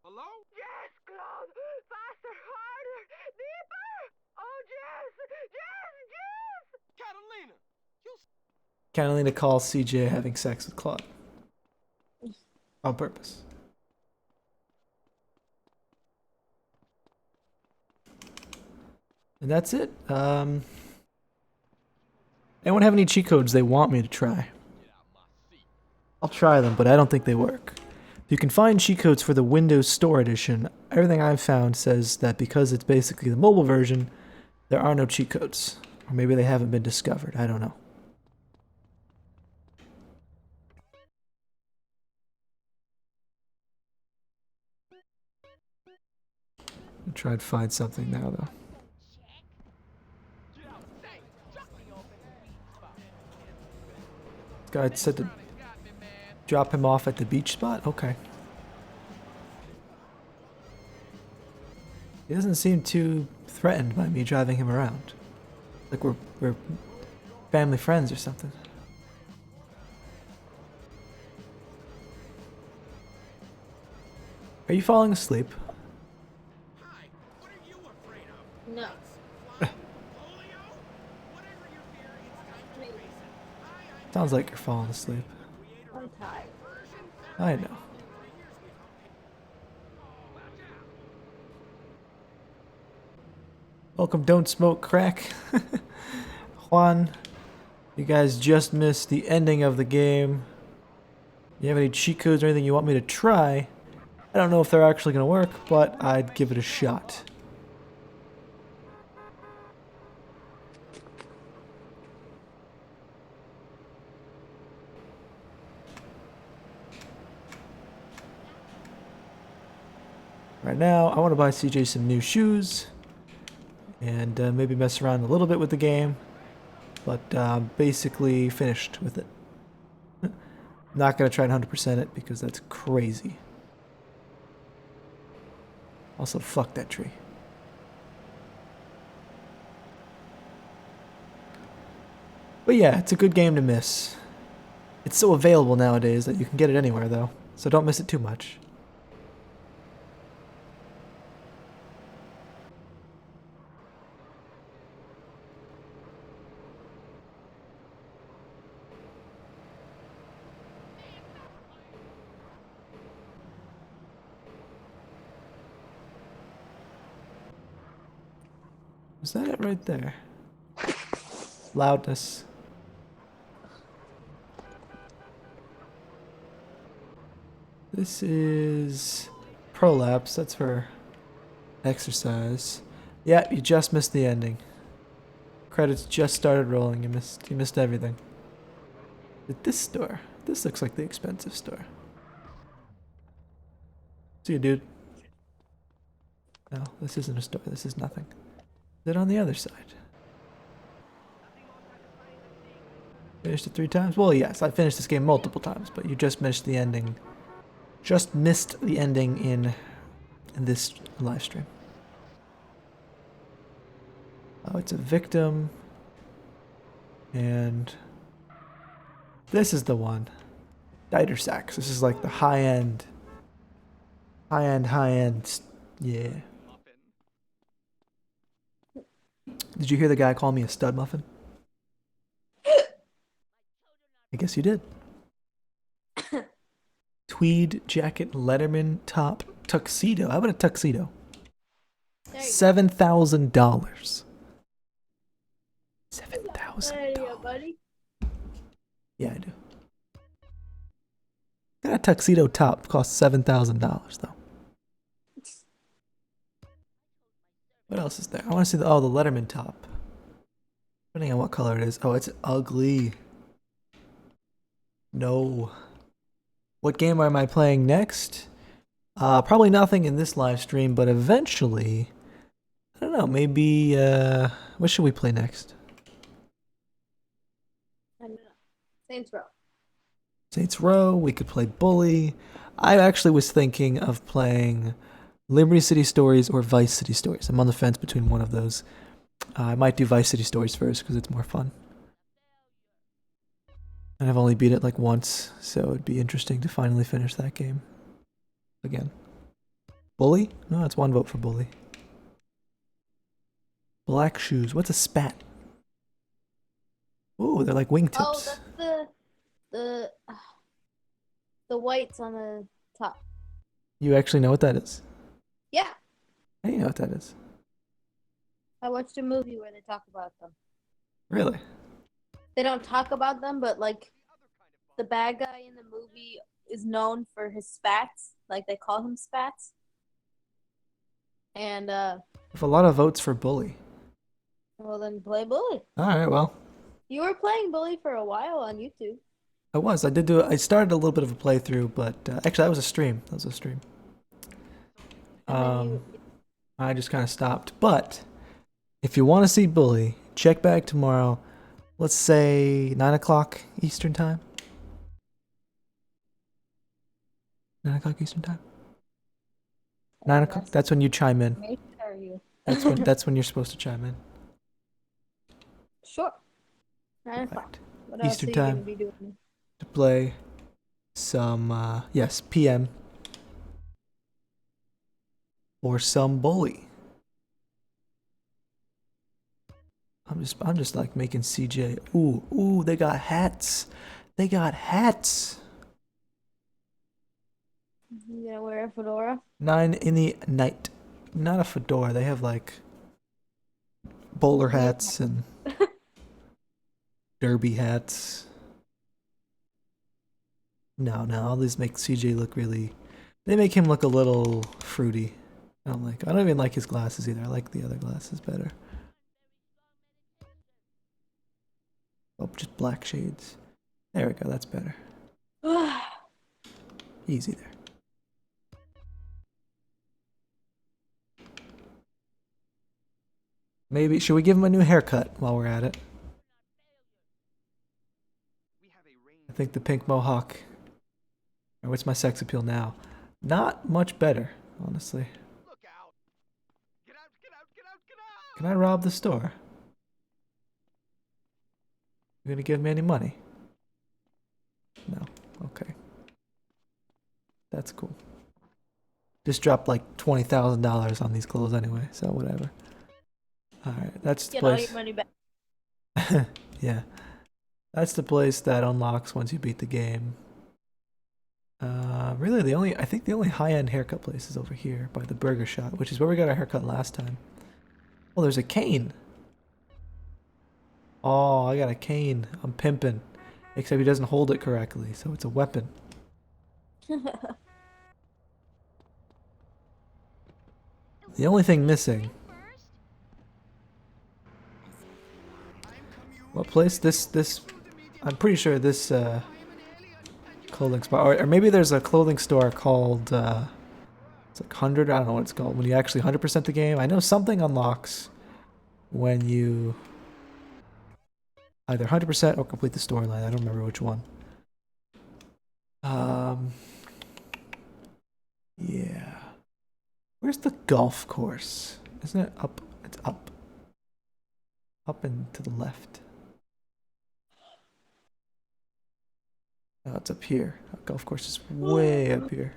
Hello? Yes, Claude! Faster, harder, deeper! Oh, Jess! Catalina! Catalina calls CJ having sex with Claude. On purpose. And that's it. Anyone have any cheat codes they want me to try? I'll try them, but I don't think they work. You can find cheat codes for the Windows Store Edition. Everything I've found says that because it's basically the mobile version, there are no cheat codes. Or maybe they haven't been discovered. I don't know. I'll try to find something now, though. This guy said to drop him off at the beach spot? Okay. He doesn't seem too threatened by me driving him around. Like we're family friends or something. Are you falling asleep? No. Sounds like you're falling asleep. I'm tired. I know. Welcome, Don't Smoke Crack. Juan, you guys just missed the ending of the game. You have any cheat codes or anything you want me to try? I don't know if they're actually going to work, but I'd give it a shot. Right now, I want to buy CJ some new shoes and maybe mess around a little bit with the game, but basically finished with it. Not going to try and 100% it because that's crazy. Also, fuck that tree. But yeah, it's a good game to miss. It's so available nowadays that you can get it anywhere though, so don't miss it too much. Is that it right there? Loudness. This is prolapse. That's for exercise. Yeah, you just missed the ending. Credits just started rolling. You missed everything. At this store. This looks like the expensive store. See you, dude. No, this isn't a store. This is nothing. Is it on the other side? Finished it 3 times? Well, yes, I finished this game multiple times, but you just missed the ending. Just missed the ending in this live stream. Oh, it's a victim. And this is the one. Dieter Sacks. This is like the high end. Yeah. Did you hear the guy call me a stud muffin? I guess you did. Tweed jacket, Letterman top, tuxedo. How about a tuxedo? $7,000. There you go, buddy. Yeah, I do. Got a tuxedo top costs $7,000 though. What else is there? I want to see the Letterman top. Depending on what color it is. Oh, it's ugly. No. What game am I playing next? Probably nothing in this live stream, but eventually, I don't know, maybe, what should we play next? I don't know. Saints Row. Saints Row, we could play Bully. I actually was thinking of playing Liberty City Stories or Vice City Stories. I'm on the fence between one of those. I might do Vice City Stories first because it's more fun. And I've only beat it like once, so it'd be interesting to finally finish that game again. Bully? No, it's one vote for Bully. Black shoes. What's a spat? Ooh, they're like wingtips. Oh, that's the whites on the top. You actually know what that is? Yeah, How do you know what that is? I watched a movie where they talk about them. Really? They don't talk about them, but like the bad guy in the movie is known for his spats. Like they call him spats. And With a lot of votes for Bully. well then play Bully. Alright, well. You were playing Bully for a while on YouTube. I did do it. I started a little bit of a playthrough, but actually that was a stream. I just kind of stopped. But if you want to see Bully, check back tomorrow. Let's say 9 o'clock Eastern time. 9 o'clock Eastern time. 9 o'clock. That's when you chime in. Make sure you. That's when you're supposed to chime in. Sure. 9 o'clock. Right. What else Eastern are you time. gonna be doing? To play some yes, PM. Or some Bully. I'm just like making CJ. Ooh, they got hats. They got hats. You gonna wear a fedora? 9 in the night. Not a fedora. They have like bowler hats and derby hats. No, all these make CJ look really. They make him look a little fruity. I don't even like his glasses either. I like the other glasses better. Oh, just black shades. There we go. That's better. Easy there. Maybe should we give him a new haircut while we're at it? I think the pink mohawk. Or what's my sex appeal now? Not much better, honestly. Can I rob the store? You gonna give me any money? No. Okay. That's cool. Just dropped like $20,000 on these clothes anyway, so whatever. Alright, that's the Get all place. your money back. Yeah. That's the place that unlocks once you beat the game. Really I think the only high-end haircut place is over here by the burger shop, which is where we got our haircut last time. Oh, there's a cane. Oh, I got a cane. I'm pimping. Except he doesn't hold it correctly, so it's a weapon. The only thing missing. What place? This I'm pretty sure this clothing spot, or maybe there's a clothing store called it's like 100. I don't know what it's called. When you actually 100% the game, I know something unlocks when you either 100% or complete the storyline. I don't remember which one. Yeah. Where's the golf course? Isn't it up? It's up. Up and to the left. Oh, it's up here. Golf course is way up here.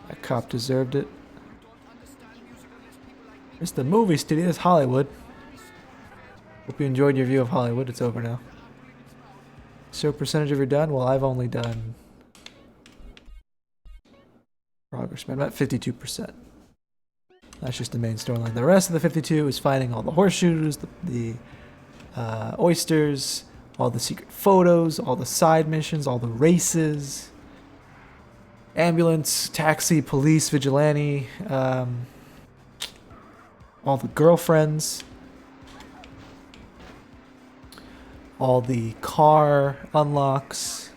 That cop deserved it. It's the movie studio. It's Hollywood. Hope you enjoyed your view of Hollywood. It's over now. So percentage of your done? Well, I've only done progress, man. I'm at 52%. That's just the main storyline. The rest of the 52 is finding all the horseshoes, the oysters, all the secret photos, all the side missions, all the races, ambulance, taxi, police, vigilante, all the girlfriends, all the car unlocks.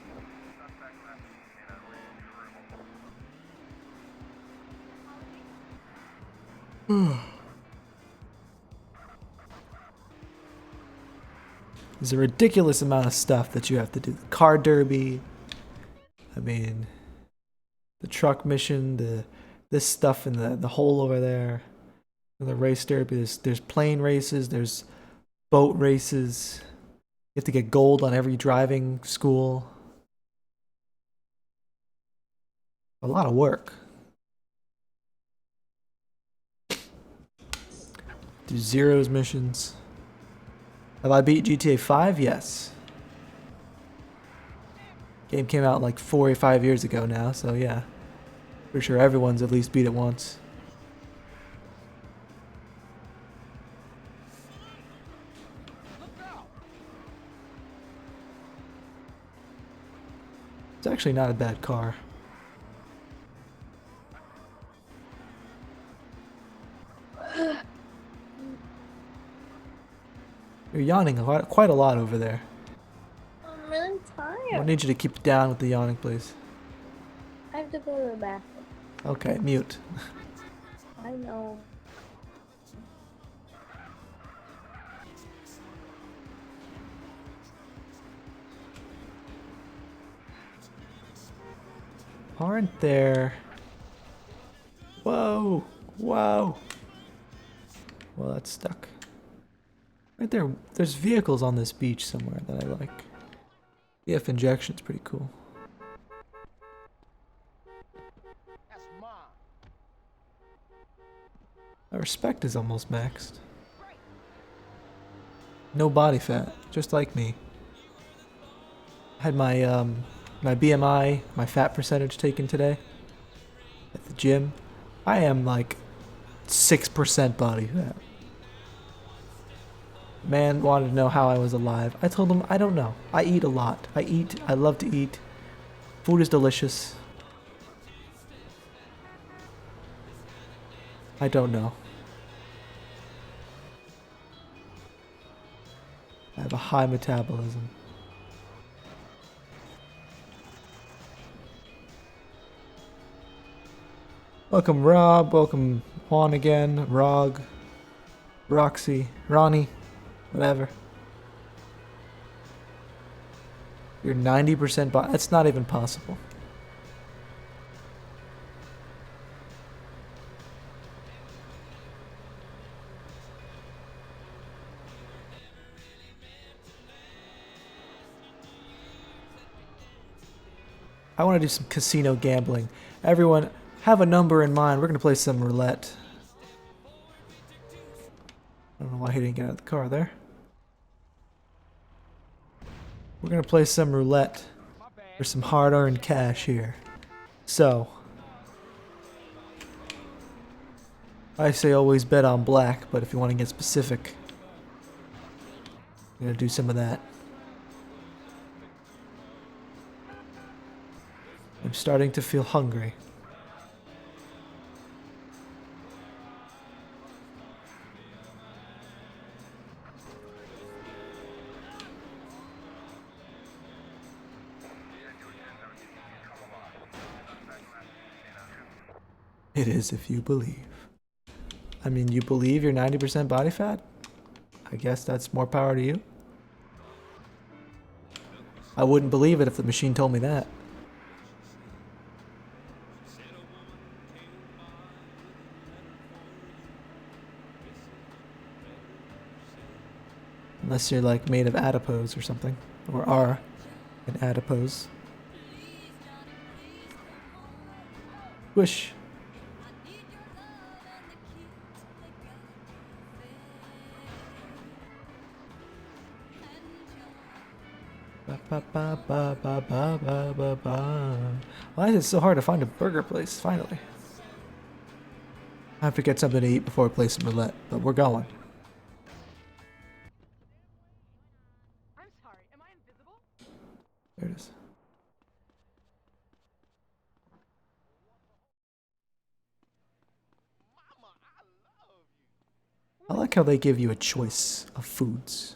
There's a ridiculous amount of stuff that you have to do. The car derby. I mean, the truck mission, this stuff in the hole over there. The race derby. There's plane races. There's boat races. You have to get gold on every driving school. A lot of work. Do Zero's missions. Have I beat GTA 5? Yes. Game came out like 4 or 5 years ago now, so yeah. For sure everyone's at least beat it once. It's actually not a bad car. You're yawning quite a lot over there. I'm really tired. I need you to keep it down with the yawning, please. I have to go to the bathroom. Okay, mute. I know. Aren't there... Whoa! Whoa! Well, that's stuck. Right there, there's vehicles on this beach somewhere that I like. EF injection's pretty cool. My respect is almost maxed. No body fat, just like me. Had my my BMI, my fat percentage taken today at the gym. I am like 6% body fat. Man wanted to know how I was alive. I told him I don't know. I eat a lot. I love to eat. Food is delicious. I don't know. I have a high metabolism. Welcome Rob, welcome Juan again, Rog, Roxy, Ronnie, whatever. You're 90% body. That's not even possible. I want to do some casino gambling. Everyone, have a number in mind. We're going to play some roulette. I don't know why he didn't get out of the car there. We're going to play some roulette for some hard-earned cash here. So, I say always bet on black, but if you want to get specific, I'm going to do some of that. I'm starting to feel hungry. It is if you believe. I mean, you believe you're 90% body fat? I guess that's more power to you. I wouldn't believe it if the machine told me that. Unless you're like made of adipose or something. Or are an adipose. Wish. Ba, ba, ba, ba, ba, ba, ba, ba, ba. Why is it so hard to find a burger place, finally? I have to get something to eat before I play some roulette, but we're going. I'm sorry, am I invisible? There it is. I like how they give you a choice of foods.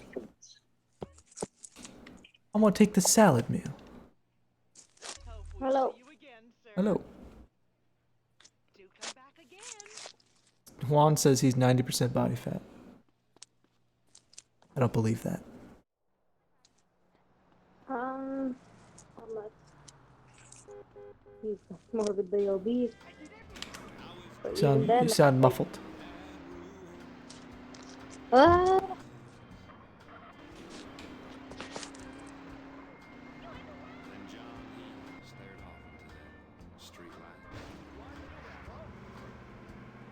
I'm gonna take the salad meal. Hello. Hello. Juan says he's 90% body fat. I don't believe that. I'm like, he's morbidly obese. But even then, You sound muffled. Ah!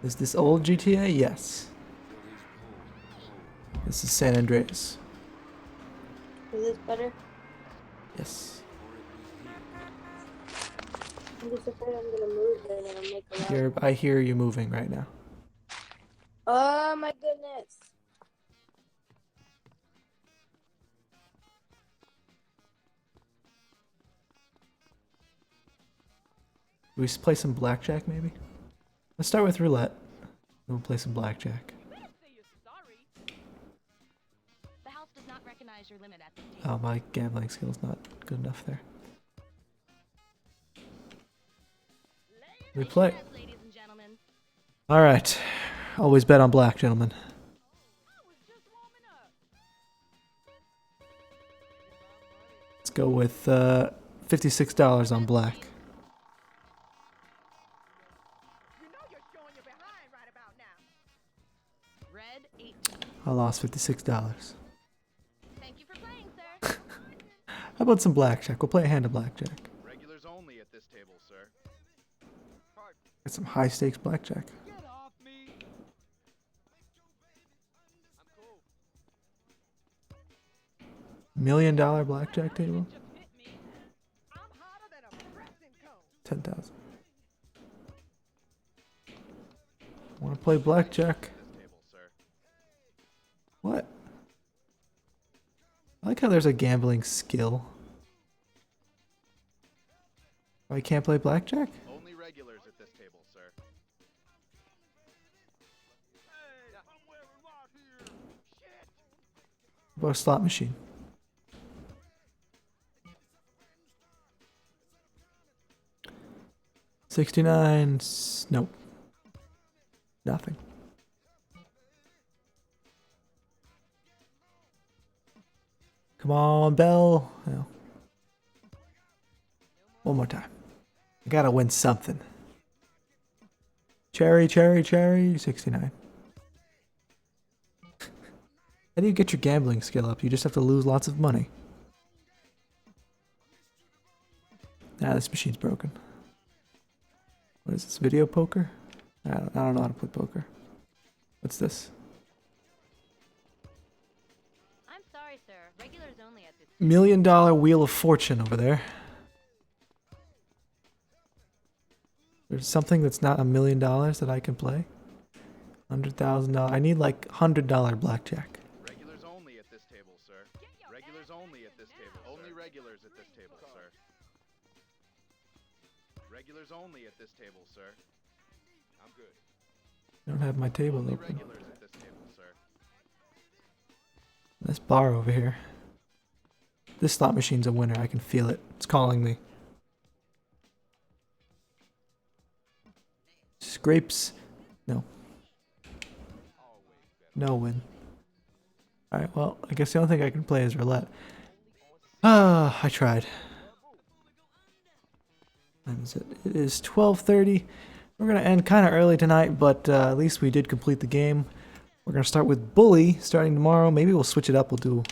Is this old GTA? Yes. This is San Andreas. Is this better? Yes. I'm just afraid I'm gonna move and it'll make a lot. I hear you moving right now. Oh my goodness. Do we play some blackjack maybe? Let's start with roulette. Then we'll play some blackjack. The house does not recognize your limit at this table. Oh, my gambling skill's not good enough there. We play. Ladies and gentlemen. Alright. Always bet on black, gentlemen. Let's go with $56 on black. Red 18. I lost $56. Thank you for playing, sir. How about some blackjack? We'll play a hand of blackjack. Regulars only at this table, sir. Get some high stakes blackjack. $1 million blackjack table? 10,000. Want to play blackjack? What? I like how there's a gambling skill. I can't play blackjack? Only regulars at this table, sir. What about a slot machine? $69. Nope. Nothing. Come on, Bell. No. One more time. I gotta win something. Cherry, cherry, cherry. 69. How do you get your gambling skill up? You just have to lose lots of money. Nah, this machine's broken. What is this? Video poker? I don't know how to play poker. What's this? I'm sorry, sir. Regulars only at this $1 million Wheel of Fortune over there. There's something that's not $1 million that I can play. $100,000. I need like $100 blackjack. Regulars only at this table, sir. Regulars only at this table. Only regulars at this table, sir. Regulars only at this table, sir. I'm good. I don't have my table Only open. regulars at this table, sir. This bar over here. This slot machine's a winner. I can feel it. It's calling me. Scrapes. No. No win. Alright, well, I guess the only thing I can play is roulette. Ah, I tried. When is it? It is 12:30. We're going to end kind of early tonight, but at least we did complete the game. We're going to start with Bully starting tomorrow. Maybe we'll switch it up. We'll do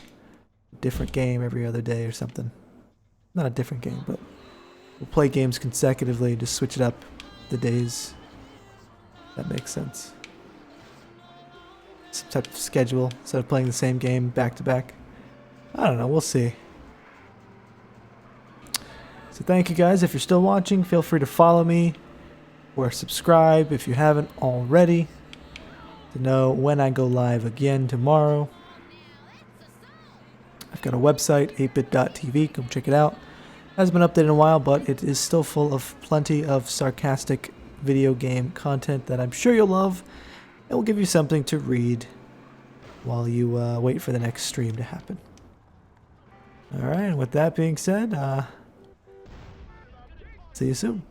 a different game every other day or something. Not a different game, but we'll play games consecutively. Just switch it up the days. That makes sense. Some type of schedule instead of playing the same game back to back. I don't know. We'll see. So thank you guys. If you're still watching, feel free to follow me or subscribe if you haven't already to know when I go live again tomorrow. I've got a website, 8bit.tv. Come check it out. Hasn't been updated in a while, but it is still full of plenty of sarcastic video game content that I'm sure you'll love. It will give you something to read while you wait for the next stream to happen. Alright, with that being said, see you soon.